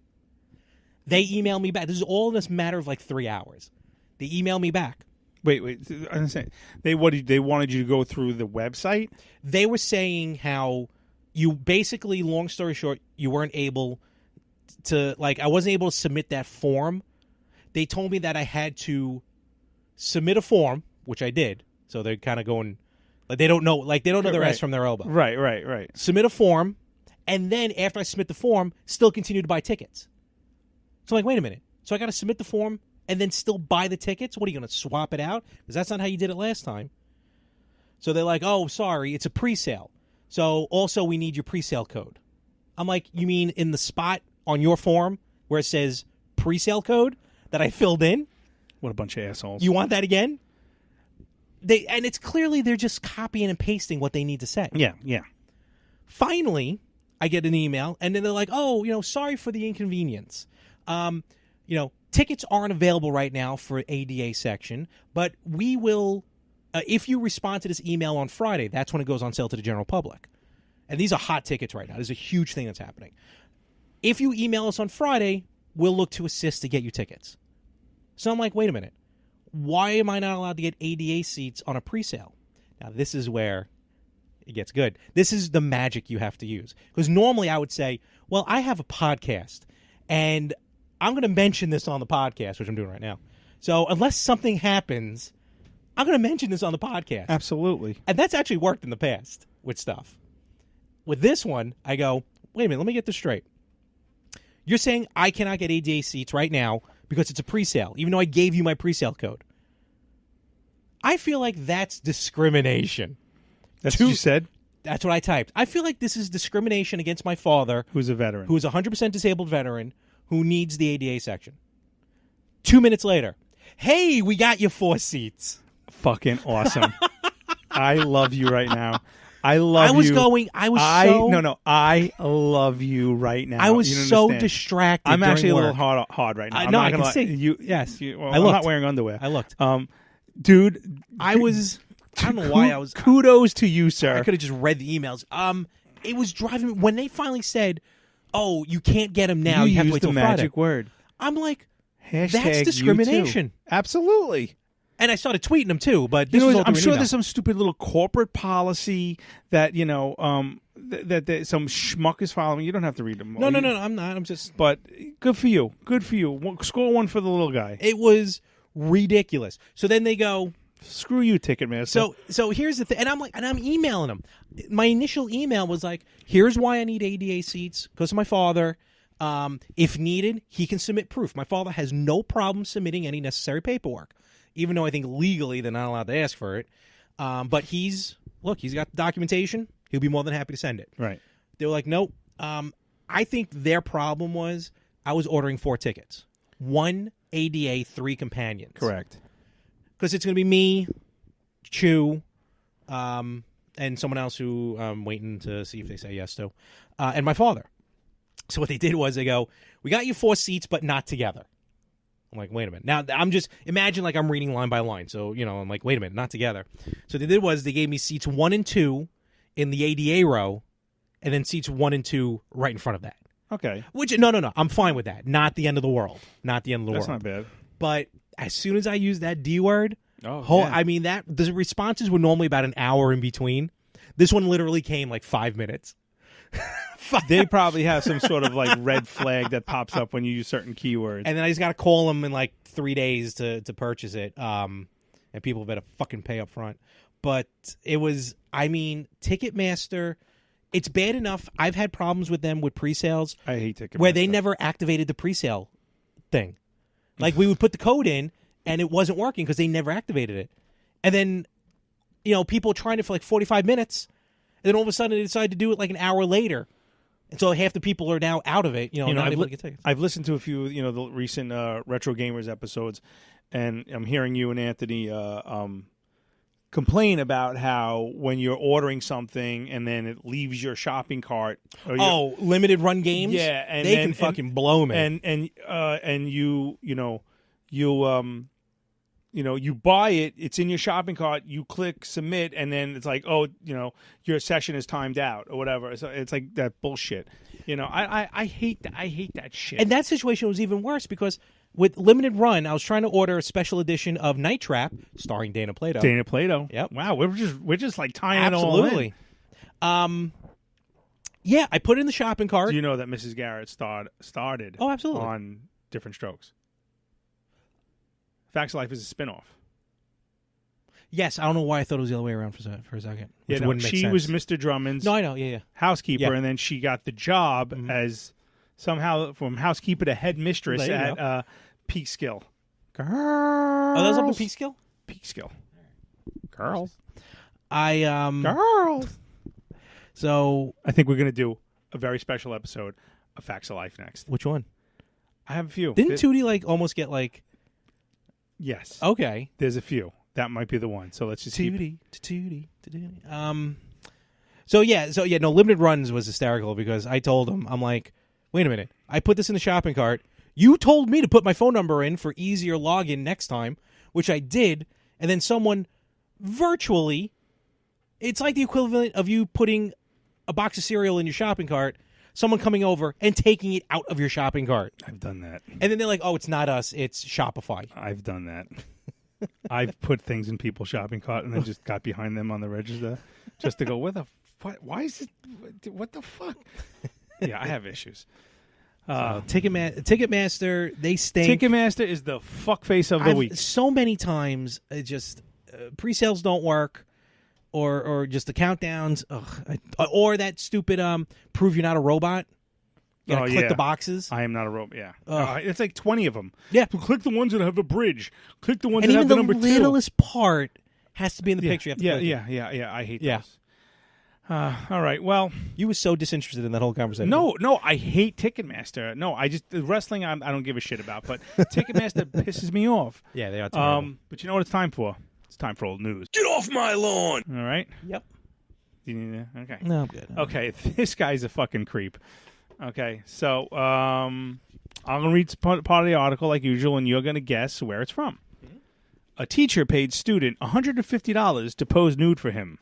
Speaker 2: They emailed me back. This is all in this matter of like 3 hours. They emailed me back.
Speaker 1: Wait. I understand. They wanted you to go through the website?
Speaker 2: They were saying how you basically, long story short, you weren't able to, like, I wasn't able to submit that form. They told me that I had to submit a form, which I did. So they're kind of going, like, they don't know their ass from their elbow.
Speaker 1: Right.
Speaker 2: Submit a form, and then after I submit the form, still continue to buy tickets. So I'm like, wait a minute. So I got to submit the form and then still buy the tickets? What, are you going to swap it out? Because that's not how you did it last time. So they're like, oh, sorry, it's a pre-sale. So also we need your pre-sale code. I'm like, you mean in the spot on your form where it says pre-sale code that I filled in?
Speaker 1: What a bunch of assholes.
Speaker 2: You want that again? And it's clearly they're just copying and pasting what they need to say.
Speaker 1: Yeah.
Speaker 2: Finally, I get an email, and then they're like, oh, sorry for the inconvenience. Tickets aren't available right now for ADA section, but we will, if you respond to this email on Friday, that's when it goes on sale to the general public. And these are hot tickets right now. There's a huge thing that's happening. If you email us on Friday, we'll look to assist to get you tickets. So I'm like, wait a minute. Why am I not allowed to get ADA seats on a pre-sale? Now, this is where it gets good. This is the magic you have to use. Because normally I would say, well, I have a podcast, and I'm going to mention this on the podcast, which I'm doing right now. So unless something happens, I'm going to mention this on the podcast.
Speaker 1: Absolutely.
Speaker 2: And that's actually worked in the past with stuff. With this one, I go, wait a minute, let me get this straight. You're saying I cannot get ADA seats right now because it's a pre-sale, even though I gave you my pre-sale code. I feel like that's discrimination.
Speaker 1: That's what you said?
Speaker 2: That's what I typed. I feel like this is discrimination against my father.
Speaker 1: Who's a veteran.
Speaker 2: Who is a 100% disabled veteran who needs the ADA section. 2 minutes later, hey, we got you 4 seats.
Speaker 1: Fucking awesome. I love you right now. I love you. I love you right now.
Speaker 2: I was so distracted.
Speaker 1: I'm actually a little
Speaker 2: work.
Speaker 1: hard right now.
Speaker 2: I know, I can see.
Speaker 1: Yes.
Speaker 2: I'm
Speaker 1: not wearing underwear.
Speaker 2: I looked.
Speaker 1: Dude.
Speaker 2: I don't know why I was.
Speaker 1: Kudos to you, sir.
Speaker 2: I could have just read the emails. It was driving me. When they finally said, oh, you can't get them now. You have to wait till Friday.
Speaker 1: Magic word.
Speaker 2: I'm like,
Speaker 1: Hashtag
Speaker 2: that's discrimination.
Speaker 1: Absolutely.
Speaker 2: And I started tweeting them too, but this was all
Speaker 1: I'm
Speaker 2: through an
Speaker 1: sure
Speaker 2: email.
Speaker 1: there's some stupid little corporate policy that that some schmuck is following. You don't have to read them.
Speaker 2: No, I'm not. I'm just.
Speaker 1: But good for you. Good for you. Score one for the little guy.
Speaker 2: It was ridiculous. So then they go,
Speaker 1: screw you, Ticketmaster.
Speaker 2: So here's the thing, and I'm emailing them. My initial email was like, here's why I need ADA seats because of my father. If needed, he can submit proof. My father has no problem submitting any necessary paperwork, even though I think legally they're not allowed to ask for it. But he's got the documentation. He'll be more than happy to send it.
Speaker 1: Right.
Speaker 2: They were like, nope. I think their problem was I was ordering 4 tickets. 1 ADA, 3 companions.
Speaker 1: Correct.
Speaker 2: Because it's going to be me, Chew, and someone else who I'm waiting to see if they say yes to, and my father. So what they did was they go, we got you 4 seats, but not together. I'm like, wait a minute. Now, I'm just, imagine like I'm reading line by line. So, I'm like, wait a minute, not together. So what they did was they gave me seats 1 and 2 in the ADA row, and then seats 1 and 2 right in front of that.
Speaker 1: Okay.
Speaker 2: Which, no. I'm fine with that. Not the end of the world. Not the end of the
Speaker 1: That's
Speaker 2: world.
Speaker 1: not bad.
Speaker 2: But as soon as I used that D word,
Speaker 1: yeah.
Speaker 2: I mean, the responses were normally about an hour in between. This one literally came like 5 minutes.
Speaker 1: They probably have some sort of like red flag that pops up when you use certain keywords.
Speaker 2: And then I just got to call them in like 3 days to purchase it. And people better fucking pay up front. But it was, I mean, Ticketmaster, it's bad enough. I've had problems with them with pre-sales.
Speaker 1: I hate Ticketmaster.
Speaker 2: Where they never activated the pre-sale thing. Like we would put the code in and it wasn't working because they never activated it. And then, people trying it for like 45 minutes. And then all of a sudden they decide to do it like an hour later. And so half the people are now out of it, not able to get tickets.
Speaker 1: I've listened to a few, the recent Retro Gamers episodes, and I'm hearing you and Anthony complain about how when you're ordering something and then it leaves your shopping cart. Or
Speaker 2: limited run games?
Speaker 1: Yeah. And
Speaker 2: they can fucking blow me.
Speaker 1: And you buy it, it's in your shopping cart, you click submit, and then it's like, your session is timed out or whatever. So it's like that bullshit. I hate that shit.
Speaker 2: And that situation was even worse because with limited run, I was trying to order a special edition of Night Trap starring Dana Plato.
Speaker 1: Dana Plato.
Speaker 2: Yep.
Speaker 1: Wow, we're just like tying
Speaker 2: Absolutely.
Speaker 1: it all in.
Speaker 2: Yeah, I put it in the shopping cart.
Speaker 1: Do you know that Mrs. Garrett started
Speaker 2: absolutely.
Speaker 1: on Different Strokes? Facts of Life is a spinoff.
Speaker 2: Yes, I don't know why I thought it was the other way around for a second. Which wouldn't make
Speaker 1: she
Speaker 2: sense.
Speaker 1: was Mr. Drummond's
Speaker 2: No, I know, yeah.
Speaker 1: housekeeper,
Speaker 2: Yep.
Speaker 1: and then she got the job as somehow from housekeeper to head mistress
Speaker 2: There you
Speaker 1: at Peekskill. Girls.
Speaker 2: Oh, that was up in Peekskill?
Speaker 1: Peekskill. Girls.
Speaker 2: Girls. So
Speaker 1: I think we're going to do a very special episode of Facts of Life next.
Speaker 2: which one?
Speaker 1: I have a few.
Speaker 2: Didn't Tootie almost get
Speaker 1: Yes.
Speaker 2: Okay.
Speaker 1: There's a few. That might be the one. So let's just keep...
Speaker 2: Tootie. So limited runs was hysterical because I told him, I'm like, wait a minute. I put this in the shopping cart. You told me to put my phone number in for easier login next time, which I did. And then someone virtually, it's like the equivalent of you putting a box of cereal in your shopping cart, someone coming over and taking it out of your shopping cart.
Speaker 1: I've done that.
Speaker 2: And then they're like, oh, it's not us, it's Shopify.
Speaker 1: I've done that. I've put things in people's shopping cart and then just got behind them on the register just to go, what? Why is it? What the fuck? Yeah, I have issues.
Speaker 2: Ticketmaster, they stink.
Speaker 1: Ticketmaster is the fuckface of the week.
Speaker 2: So many times, it just pre-sales don't work, or just the countdowns, or that stupid prove you're not a robot. You gotta click the boxes.
Speaker 1: I am not a robot. Yeah, it's like 20 of them.
Speaker 2: Yeah,
Speaker 1: click the ones that have a bridge. Click the ones
Speaker 2: and
Speaker 1: that have the number
Speaker 2: 2.
Speaker 1: two.
Speaker 2: And even the littlest part has to be in the picture. You have to click it.
Speaker 1: Yeah. I hate those. All right. Well,
Speaker 2: you were so disinterested in that whole conversation.
Speaker 1: No, I hate Ticketmaster. No, the wrestling I don't give a shit about, but Ticketmaster pisses me off.
Speaker 2: Yeah, they are terrible.
Speaker 1: But you know what it's time for? It's time for old news.
Speaker 3: Get off my lawn!
Speaker 1: All right.
Speaker 2: Yep.
Speaker 1: Okay.
Speaker 2: No, I'm good.
Speaker 1: Okay, this guy's a fucking creep. Okay, so I'm going to read part of the article like usual, and you're going to guess where it's from. Mm-hmm. A teacher paid student $150 to pose nude for him.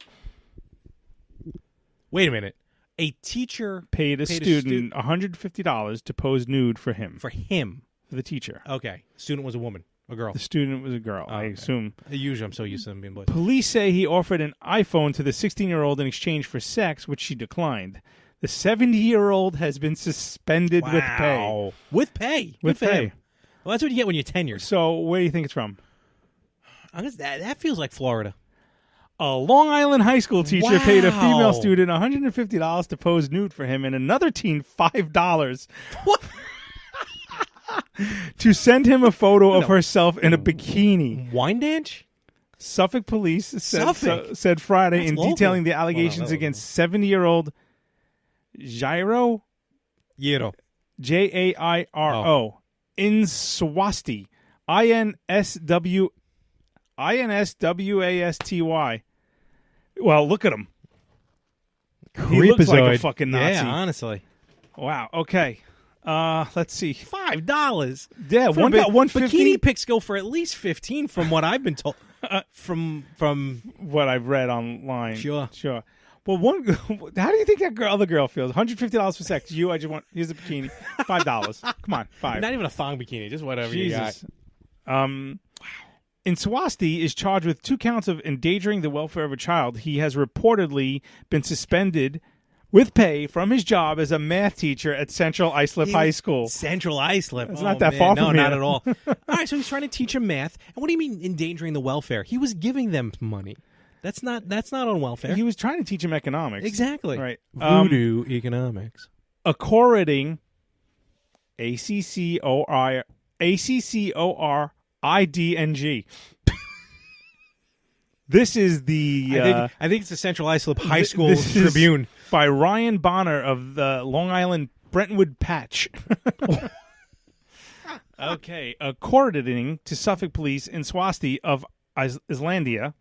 Speaker 2: Wait a minute. A teacher
Speaker 1: paid a student $150 to pose nude for him.
Speaker 2: For him?
Speaker 1: For the teacher.
Speaker 2: Okay. Student was a woman. A girl.
Speaker 1: The student was a girl, I assume.
Speaker 2: Usually I'm so used to them being boys.
Speaker 1: Police say he offered an iPhone to the 16-year-old in exchange for sex, which she declined. The 70-year-old has been suspended with pay.
Speaker 2: With pay?
Speaker 1: With pay.
Speaker 2: Well, that's what you get when you're tenured.
Speaker 1: So where do you think it's from?
Speaker 2: That feels like Florida.
Speaker 1: A Long Island high school teacher paid a female student $150 to pose nude for him and another teen $5.
Speaker 2: What?
Speaker 1: To send him a photo of herself in a bikini.
Speaker 2: Wine dance?
Speaker 1: Suffolk police said Friday in detailing the allegations against 70-year-old Jairo Jairo Inswasty Inswasty. Well, look at him. He looks like a fucking Nazi.
Speaker 2: Yeah, honestly.
Speaker 1: Wow. Okay. Let's see.
Speaker 2: $5.
Speaker 1: Yeah, one got $150.
Speaker 2: Bikini pics go for at least $15, from what I've been told. From
Speaker 1: what I've read online.
Speaker 2: Sure.
Speaker 1: Well, how do you think that other girl feels? $150 for sex. Here's a bikini. $5. Come on, $5.
Speaker 2: Not even a thong bikini, just whatever
Speaker 1: Jesus.
Speaker 2: you got.
Speaker 1: Inswasty is charged with 2 counts of endangering the welfare of a child. He has reportedly been suspended with pay from his job as a math teacher at Central Islip High School.
Speaker 2: Central Islip.
Speaker 1: It's not that far from here.
Speaker 2: No, not at all. All right, so he's trying to teach him math. And what do you mean endangering the welfare? He was giving them money. That's not on welfare.
Speaker 1: He was trying to teach him economics.
Speaker 2: Exactly.
Speaker 1: Right.
Speaker 2: Voodoo economics.
Speaker 1: According ACCORIDNG. This is the...
Speaker 2: I think it's the Central Islip High School Tribune.
Speaker 1: By Ryan Bonner of the Long Island Brentwood Patch. Okay. According to Suffolk Police, Inswasty of Islandia,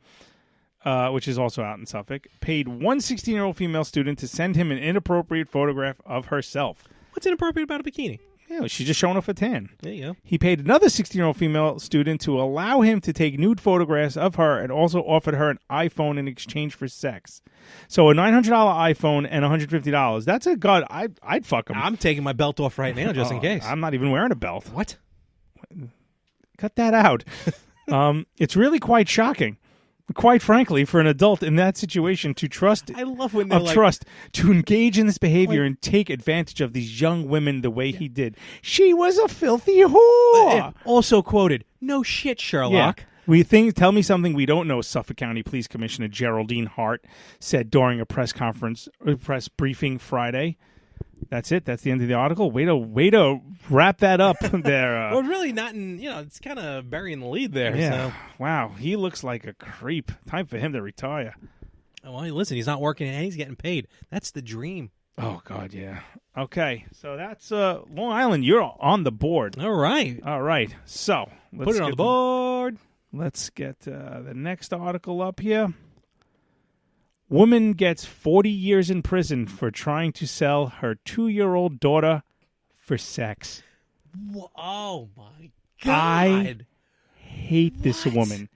Speaker 1: which is also out in Suffolk, paid one 16-year-old female student to send him an inappropriate photograph of herself.
Speaker 2: What's inappropriate about a bikini?
Speaker 1: Yeah, she's just showing off a tan.
Speaker 2: There you go.
Speaker 1: He paid another 16-year-old female student to allow him to take nude photographs of her and also offered her an iPhone in exchange for sex. So a $900 iPhone and $150. That's a god. I'd fuck him.
Speaker 2: I'm taking my belt off right now just in case.
Speaker 1: I'm not even wearing a belt.
Speaker 2: What?
Speaker 1: Cut that out. It's really quite shocking. Quite frankly, for an adult in that situation to trust,
Speaker 2: I love when
Speaker 1: trust to engage in this behavior and take advantage of these young women the way he did. She was a filthy whore.
Speaker 2: Also quoted, "No shit, Sherlock."
Speaker 1: Yeah. Tell me something we don't know. Suffolk County Police Commissioner Geraldine Hart said during a press briefing Friday. That's it. That's the end of the article. Way to wrap that up there.
Speaker 2: Well, really not in, it's kind of burying the lead there.
Speaker 1: Yeah.
Speaker 2: So.
Speaker 1: Wow. He looks like a creep. Time for him to retire.
Speaker 2: Well, listen, he's not working and he's getting paid. That's the dream.
Speaker 1: Oh, God, yeah. Okay. So that's Long Island. You're on the board.
Speaker 2: All right.
Speaker 1: So let's
Speaker 2: put it on the board.
Speaker 1: Let's get the next article up here. Woman gets 40 years in prison for trying to sell her 2-year-old daughter for sex.
Speaker 2: Oh, my God.
Speaker 1: I hate this woman.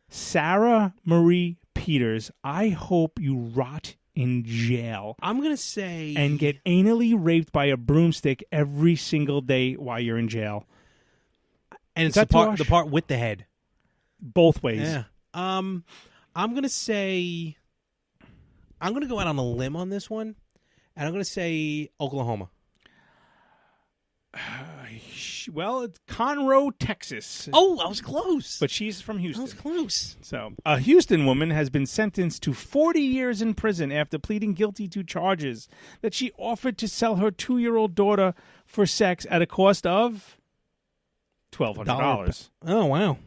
Speaker 1: Sarah Marie Peters, I hope you rot in jail.
Speaker 2: I'm going to say...
Speaker 1: And get anally raped by a broomstick every single day while you're in jail.
Speaker 2: And it's the part with the head.
Speaker 1: Both ways.
Speaker 2: Yeah. I'm going to say... I'm going to go out on a limb on this one, and I'm going to say Oklahoma.
Speaker 1: Well, it's Conroe, Texas.
Speaker 2: Oh, I was close.
Speaker 1: But she's from Houston.
Speaker 2: I was close.
Speaker 1: So, a Houston woman has been sentenced to 40 years in prison after pleading guilty to charges that she offered to sell her 2-year-old daughter for sex at a cost of $1,200.
Speaker 2: Oh, wow.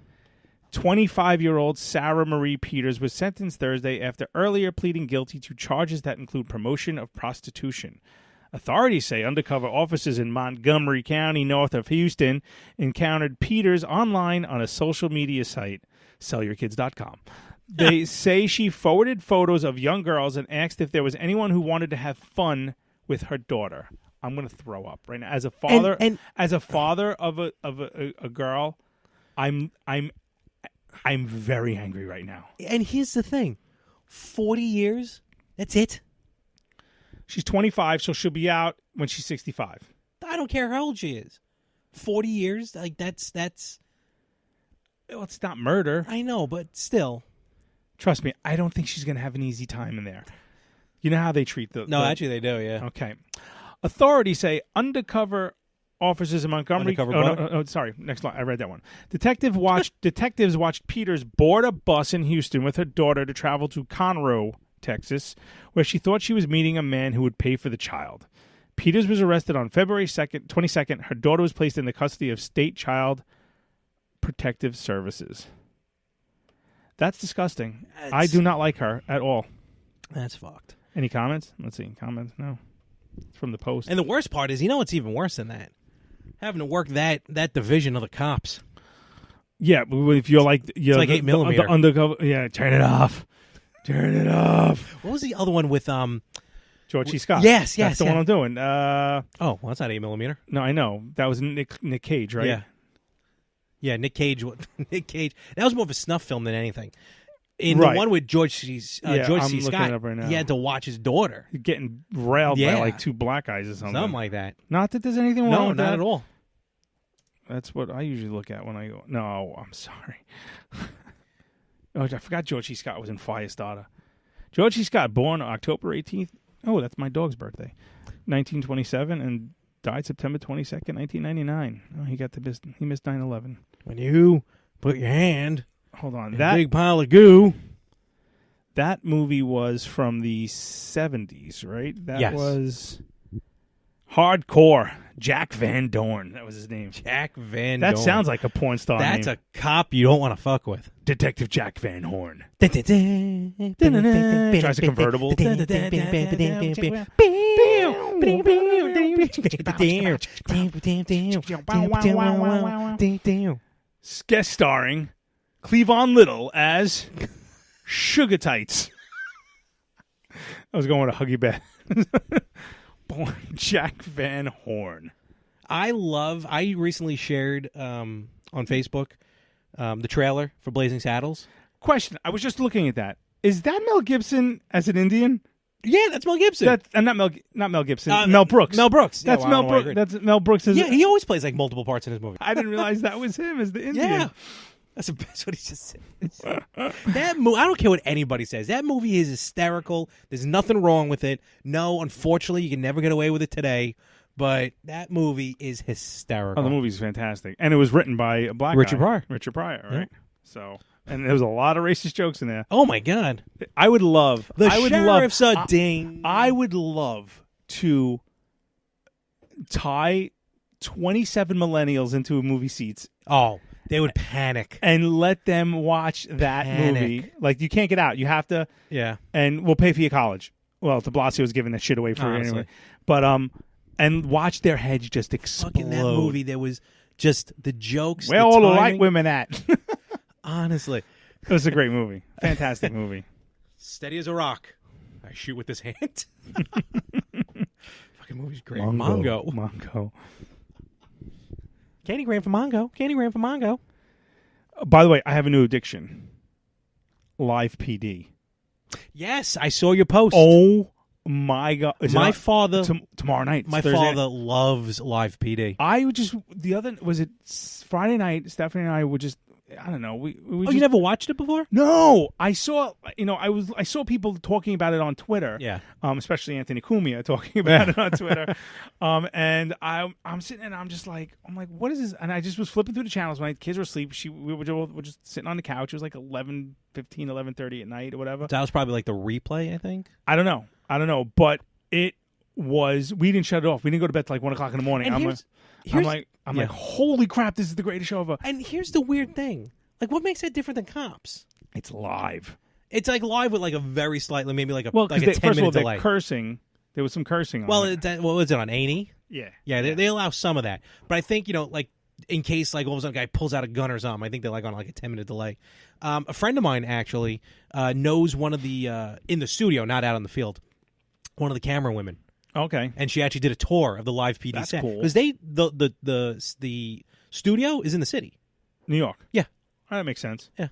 Speaker 1: 25-year-old Sarah Marie Peters was sentenced Thursday after earlier pleading guilty to charges that include promotion of prostitution. Authorities say undercover officers in Montgomery County, north of Houston, encountered Peters online on a social media site, sellyourkids.com. They say she forwarded photos of young girls and asked if there was anyone who wanted to have fun with her daughter. I'm going to throw up right now. As a father, as a father of a girl, I'm very angry right now.
Speaker 2: And here's the thing. 40 years? That's it?
Speaker 1: She's 25, so she'll be out when she's 65.
Speaker 2: I don't care how old she is. 40 years? Like, that's...
Speaker 1: Well, it's not murder.
Speaker 2: I know, but still.
Speaker 1: Trust me, I don't think she's going to have an easy time in there. You know how they treat the...
Speaker 2: No, actually they do, yeah.
Speaker 1: Okay. Authorities say undercover officers in Montgomery... sorry, next line. I read that one. Detectives watched Peters board a bus in Houston with her daughter to travel to Conroe, Texas, where she thought she was meeting a man who would pay for the child. Peters was arrested on February 22nd. Her daughter was placed in the custody of State Child Protective Services. That's disgusting. I do not like her at all.
Speaker 2: That's fucked.
Speaker 1: Any comments? Let's see. Comments? No. It's from the Post.
Speaker 2: And the worst part is, it's even worse than that. Having to work that division of the cops.
Speaker 1: Yeah, but if you're like...
Speaker 2: It's like 8mm.
Speaker 1: The undercover... Yeah, turn it off. Turn it off.
Speaker 2: What was the other one with...
Speaker 1: George C. Scott.
Speaker 2: Yes.
Speaker 1: That's the one I'm doing.
Speaker 2: Oh, well, that's not 8mm.
Speaker 1: No, I know. That was Nick Cage, right?
Speaker 2: Yeah. Yeah, Nick Cage. That was more of a snuff film than anything. In the one with George C. Scott,
Speaker 1: Right now.
Speaker 2: he had to watch his daughter.
Speaker 1: You're getting railed by like two black guys or something.
Speaker 2: Something like that.
Speaker 1: Not that there's anything wrong with that.
Speaker 2: No, not at all.
Speaker 1: That's what I usually look at when I go. No, I'm sorry. I forgot George C. Scott was in Firestarter. George C. Scott, born October 18th. Oh, that's my dog's birthday. 1927, and died September 22nd, 1999. Oh, he missed 9/11.
Speaker 2: When you put your hand...
Speaker 1: Hold on.
Speaker 2: That big pile of goo.
Speaker 1: That movie was from the 70s, right? That was Hardcore. Jack Van Dorn. That was his name.
Speaker 2: Jack Van Dorn.
Speaker 1: That sounds like a porn star name.
Speaker 2: That's a cop you don't want to fuck with.
Speaker 1: Detective Jack Van Horn. Drives a convertible. Guest starring Cleavon Little as Sugar Tights. I was going with a Huggy Bear. Jack Van Horn.
Speaker 2: I recently shared on Facebook the trailer for Blazing Saddles.
Speaker 1: Question. I was just looking at that. Is that Mel Gibson as an Indian?
Speaker 2: Yeah, that's Mel Gibson.
Speaker 1: Not Mel Gibson. Mel Brooks.
Speaker 2: Mel Brooks.
Speaker 1: That's Mel Brooks. That's Mel Brooks.
Speaker 2: He always plays like multiple parts in his movie.
Speaker 1: I didn't realize that was him as the Indian.
Speaker 2: Yeah. That's what he just said. That movie, I don't care what anybody says. That movie is hysterical. There's nothing wrong with it. No, unfortunately, you can never get away with it today. But that movie is hysterical.
Speaker 1: Oh, the movie's fantastic, and it was written by a black
Speaker 2: Richard
Speaker 1: guy.
Speaker 2: Pryor.
Speaker 1: Richard Pryor, right? Yeah. So, and there was a lot of racist jokes in there.
Speaker 2: Oh my God!
Speaker 1: I would love
Speaker 2: sheriff's a ding.
Speaker 1: I would love to tie 27 millennials into movie seats.
Speaker 2: Oh. They would panic.
Speaker 1: And let them watch that movie. Like, you can't get out. You have to.
Speaker 2: Yeah.
Speaker 1: And we'll pay for your college. Well, de Blasio's giving that shit away for you anyway. But, and watch their heads just explode.
Speaker 2: In that movie, there was just the jokes.
Speaker 1: Where all the white women at?
Speaker 2: Honestly.
Speaker 1: It was a great movie. Fantastic movie.
Speaker 2: Steady as a rock. I shoot with this hand. Fucking movie's great.
Speaker 1: Mongo.
Speaker 2: Candygram for Mongo.
Speaker 1: By the way, I have a new addiction. Live PD.
Speaker 2: Yes, I saw your post.
Speaker 1: Oh my God!
Speaker 2: My father
Speaker 1: tomorrow night.
Speaker 2: My father loves Live PD.
Speaker 1: I would just was it Friday night? Stephanie and I would just. I don't know. We
Speaker 2: you never watched it before?
Speaker 1: No, I saw. I saw people talking about it on Twitter.
Speaker 2: Yeah.
Speaker 1: Especially Anthony Cumia talking about it on Twitter. And I'm sitting and I'm like, what is this? And I just was flipping through the channels when my kids were asleep. We were just sitting on the couch. It was like 11:15, 11:30 at night or whatever.
Speaker 2: So that was probably like the replay, I think.
Speaker 1: I don't know, but it was. We didn't shut it off. We didn't go to bed till like 1 o'clock in the morning. I'm like, holy crap, this is the greatest show ever.
Speaker 2: And here's the weird thing. Like, what makes it different than Cops?
Speaker 1: It's live.
Speaker 2: It's like live with like a very slightly, maybe like a
Speaker 1: 10-minute
Speaker 2: delay.
Speaker 1: Cursing. There was some cursing on
Speaker 2: it. What was it, on A&E?
Speaker 1: Yeah.
Speaker 2: Yeah, they allow some of that. But I think, like, in case like all of a sudden a guy pulls out a gun or something, I think they're like on like a 10-minute delay. A friend of mine actually knows one of the, in the studio, not out on the field, one of the camera women.
Speaker 1: Okay.
Speaker 2: And she actually did a tour of the Live PD
Speaker 1: That's
Speaker 2: set.
Speaker 1: cool.
Speaker 2: Because the studio is in the city.
Speaker 1: New York.
Speaker 2: Yeah.
Speaker 1: Oh, that makes sense.
Speaker 2: Yeah.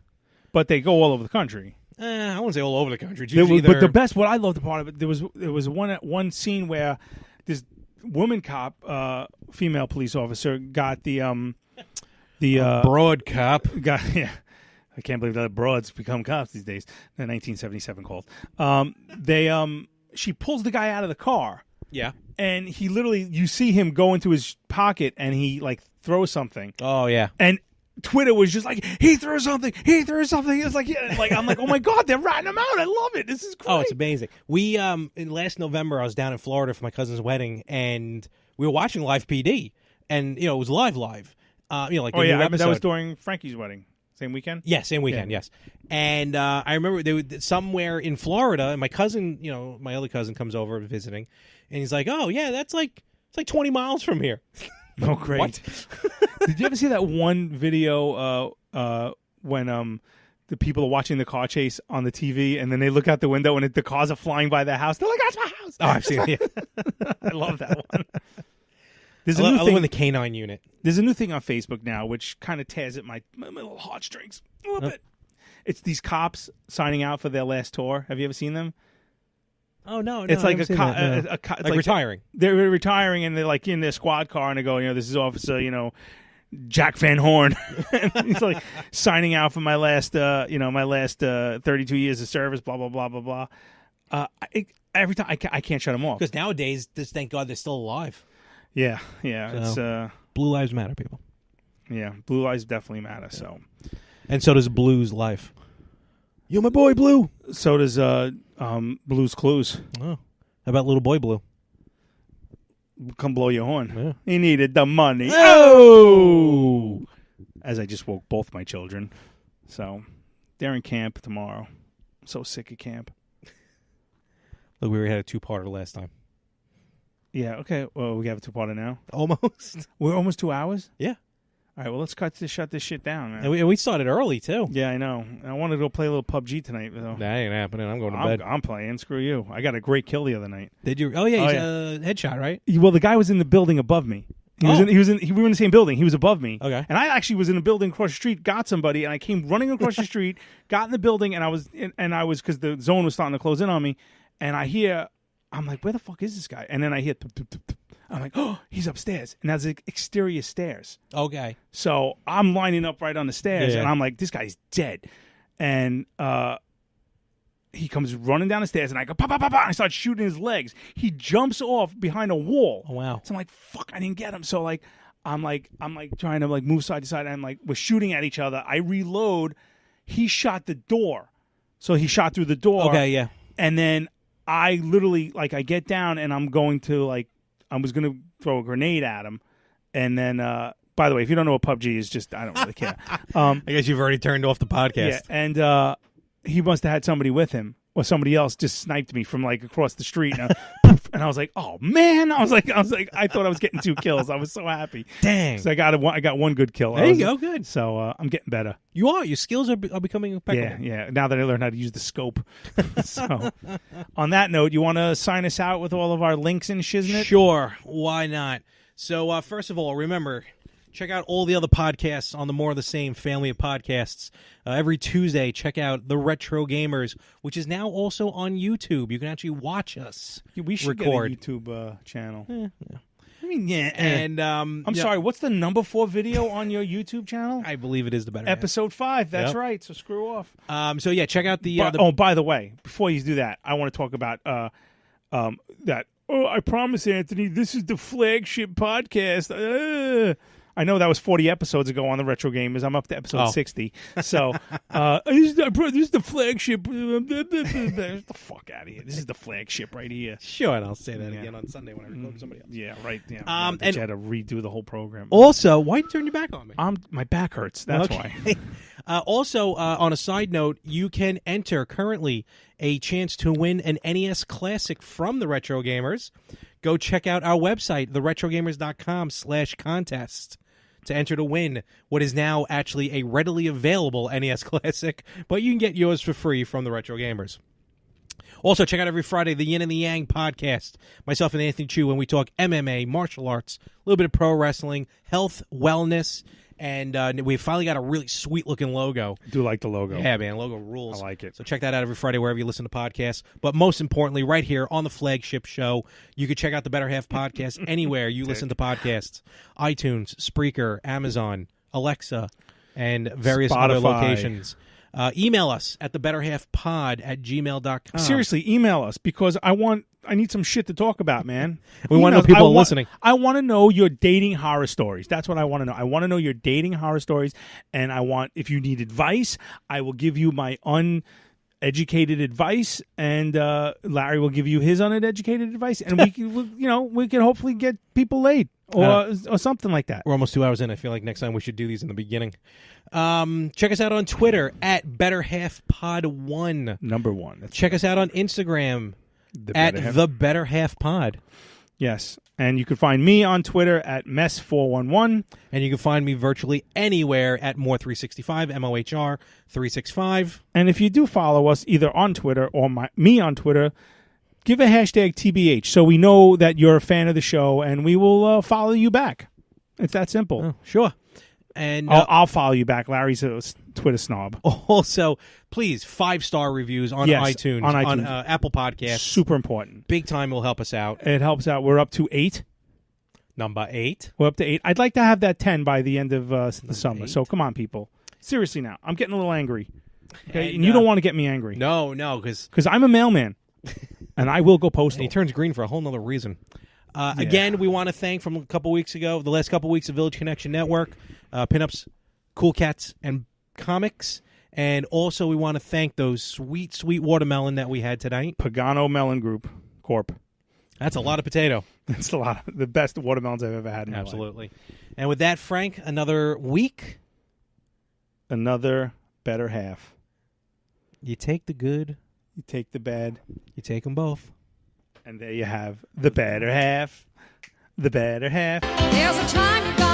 Speaker 1: But they go all over the country.
Speaker 2: I wouldn't say all over the country.
Speaker 1: But the best, what I loved the part of it, there was one scene where this woman cop, female police officer, got the The
Speaker 2: broad cop.
Speaker 1: yeah. I can't believe that broads become cops these days. The 1977 called. She pulls the guy out of the car.
Speaker 2: Yeah.
Speaker 1: And he literally, you see him go into his pocket and he like throws something.
Speaker 2: Oh yeah.
Speaker 1: And Twitter was just like, he threw something. It's like, yeah, like I'm like, oh my God, they're ratting him out. I love it. This is great.
Speaker 2: Oh, it's amazing. We in last November I was down in Florida for my cousin's wedding, and we were watching Live PD, and it was live. Like the new episode.
Speaker 1: That was during Frankie's wedding. Same weekend?
Speaker 2: Yeah, same weekend, yes. And I remember they were somewhere in Florida, and my cousin, my other cousin comes over visiting, and he's like, oh, yeah, it's like 20 miles from here.
Speaker 1: Oh, great.
Speaker 2: What?
Speaker 1: Did you ever see that one video when the people are watching the car chase on the TV, and then they look out the window, and the cars are flying by their house? They're like, that's my house!
Speaker 2: Oh, I've seen it.
Speaker 1: I love that one.
Speaker 2: There's a new thing in the K9 unit.
Speaker 1: There's a new thing on Facebook now, which kind of tears at my little heartstrings a little bit. It's these cops signing out for their last tour. Have you ever seen them?
Speaker 2: Oh no!
Speaker 1: It's like
Speaker 2: it's
Speaker 1: like
Speaker 2: retiring.
Speaker 1: They're retiring, and they're like in their squad car, and they go, this is Officer, Jack Van Horn. He's like signing out for my last, 32 years of service. Blah blah blah blah blah. Every time I can't shut them off
Speaker 2: because nowadays, just thank God they're still alive.
Speaker 1: Yeah.
Speaker 2: So, it's Blue Lives Matter, people.
Speaker 1: Yeah, blue lives definitely matter. Yeah. So,
Speaker 2: and so does Blue's life. You're my boy, Blue.
Speaker 1: So does Blue's Clues.
Speaker 2: Oh, how about Little Boy Blue?
Speaker 1: Come blow your horn.
Speaker 2: Yeah.
Speaker 1: He needed the money. Oh! As I just woke both my children. So, they're in camp tomorrow. I'm so sick of camp.
Speaker 2: Look, we had a two-parter last time.
Speaker 1: Yeah, okay. Well, we have a two-parter now.
Speaker 2: Almost.
Speaker 1: We're almost 2 hours?
Speaker 2: Yeah.
Speaker 1: All right, well, let's shut this shit down, man.
Speaker 2: And we started early, too.
Speaker 1: Yeah, I know. I wanted to go play a little PUBG tonight, though.
Speaker 2: That ain't happening. I'm going to bed.
Speaker 1: I'm playing. Screw you. I got a great kill the other night.
Speaker 2: Did you? Oh, yeah. He's a headshot, right?
Speaker 1: Well, the guy was in the building above me. We were in the same building. He was above me.
Speaker 2: Okay.
Speaker 1: And I actually was in the building across the street, got somebody, and I came running across the street, got in the building, and I was because the zone was starting to close in on me, and I'm like, where the fuck is this guy? And then I hear, I'm like, oh, he's upstairs. And that's the exterior stairs.
Speaker 2: Okay.
Speaker 1: So I'm lining up right on the stairs, and I'm like, this guy's dead. And he comes running down the stairs, and I go, pop, pop, pop, pop, and I start shooting his legs. He jumps off behind a wall.
Speaker 2: Oh, wow.
Speaker 1: So I'm like, fuck, I didn't get him. So like, I'm trying to like move side to side, and I'm like, we're shooting at each other. I reload. He shot the door. So he shot through the door.
Speaker 2: Okay, yeah.
Speaker 1: And then I literally, like, I get down, and I'm going to, like, I was going to throw a grenade at him. And then, by the way, if you don't know what PUBG is, just, I don't really care.
Speaker 2: I guess you've already turned off the podcast.
Speaker 1: Yeah, and he must have had somebody with him, or somebody else just sniped me from, like, across the street. And I was like, oh, man. I thought I was getting 2 kills. I was so happy.
Speaker 2: Dang.
Speaker 1: So I got one good kill.
Speaker 2: There you go. Good.
Speaker 1: So I'm getting better.
Speaker 2: You are. Your skills are becoming impeccable.
Speaker 1: Yeah. Now that I learned how to use the scope. So on that note, you want to sign us out with all of our links and shiznit?
Speaker 2: Sure. Why not? So first of all, remember, check out all the other podcasts on the More of the Same family of podcasts. Every Tuesday, check out The Retro Gamers, which is now also on YouTube. You can actually watch us
Speaker 1: We should
Speaker 2: record.
Speaker 1: get a YouTube channel.
Speaker 2: Yeah.
Speaker 1: I mean, yeah.
Speaker 2: And
Speaker 1: I'm sorry, what's the number 4 video on your YouTube channel?
Speaker 2: I believe it is the better
Speaker 1: Episode 5, that's right, so screw off.
Speaker 2: So yeah, check out the...
Speaker 1: by the way, before you do that, I want to talk about that. Oh, I promise, Anthony, this is the flagship podcast. I know that was 40 episodes ago on the Retro Gamers. I'm up to episode 60. So, this is the flagship. Get the fuck out of here. This is the flagship right here.
Speaker 2: Sure, and I'll say that again on Sunday when I record somebody else.
Speaker 1: Yeah, right. Yeah.
Speaker 2: And
Speaker 1: you had to redo the whole program.
Speaker 2: Also, why did you turn your back on me?
Speaker 1: My back hurts. That's why.
Speaker 2: Also, on a side note, you can enter currently a chance to win an NES Classic from the Retro Gamers. Go check out our website, theretrogamers.com/contest. To enter to win what is now actually a readily available NES Classic, but you can get yours for free from the Retro Gamers. Also, check out every Friday the Yin and the Yang podcast. Myself and Anthony Chu, when we talk MMA, martial arts, a little bit of pro wrestling, health, wellness, and we finally got a really sweet-looking logo.
Speaker 1: I do like the logo.
Speaker 2: Yeah, man, logo rules.
Speaker 1: I like it.
Speaker 2: So check that out every Friday wherever you listen to podcasts. But most importantly, right here on the flagship show, you can check out the Better Half podcast anywhere you listen to podcasts. iTunes, Spreaker, Amazon, Alexa, and various other
Speaker 1: Spotify.
Speaker 2: locations. Email us at thebetterhalfpod@gmail.com.
Speaker 1: Seriously, email us because I need some shit to talk about, man.
Speaker 2: We want to know people are listening.
Speaker 1: I want to know your dating horror stories. That's what I want to know. I want to know your dating horror stories, and if you need advice, I will give you my uneducated advice, and Larry will give you his uneducated advice, and we can hopefully get people laid or something like that.
Speaker 2: We're almost 2 hours in. I feel like next time we should do these in the beginning. Check us out on Twitter at BetterHalfPod1.
Speaker 1: Number 1.
Speaker 2: Check us out on Instagram at TheBetterHalfPod.
Speaker 1: Yes. And you can find me on Twitter at Mess411.
Speaker 2: And you can find me virtually anywhere at More365, MOHR365.
Speaker 1: And if you do follow us either on Twitter or me on Twitter, give a hashtag TBH so we know that you're a fan of the show, and we will follow you back. It's that simple.
Speaker 2: Oh, sure. And
Speaker 1: I'll follow you back. Larry's a Twitter snob.
Speaker 2: Also, please, 5-star reviews on iTunes, on Apple Podcasts.
Speaker 1: Super important.
Speaker 2: Big time will help us out.
Speaker 1: It helps out. We're up to 8.
Speaker 2: Number 8.
Speaker 1: We're up to 8. I'd like to have that 10 by the end of the summer.
Speaker 2: 8.
Speaker 1: So come on, people. Seriously now. I'm getting a little angry. Okay? And you don't want to get me angry.
Speaker 2: No, because
Speaker 1: I'm a mailman. And I will go postal.
Speaker 2: He turns green for a whole nother reason. Again, we want to thank from the last couple weeks of Village Connection Network, Pinups, Cool Cats, and Comics. And also we want to thank those sweet, sweet watermelon that we had tonight.
Speaker 1: Pagano Melon Group Corp.
Speaker 2: That's a lot of potato.
Speaker 1: That's a lot of the best watermelons I've ever had in my life.
Speaker 2: Absolutely. And with that, Frank, another week.
Speaker 1: Another better half.
Speaker 2: You take the good.
Speaker 1: You take the bad.
Speaker 2: You take them both.
Speaker 1: And there you have the better half. The better half.
Speaker 4: There's a time you got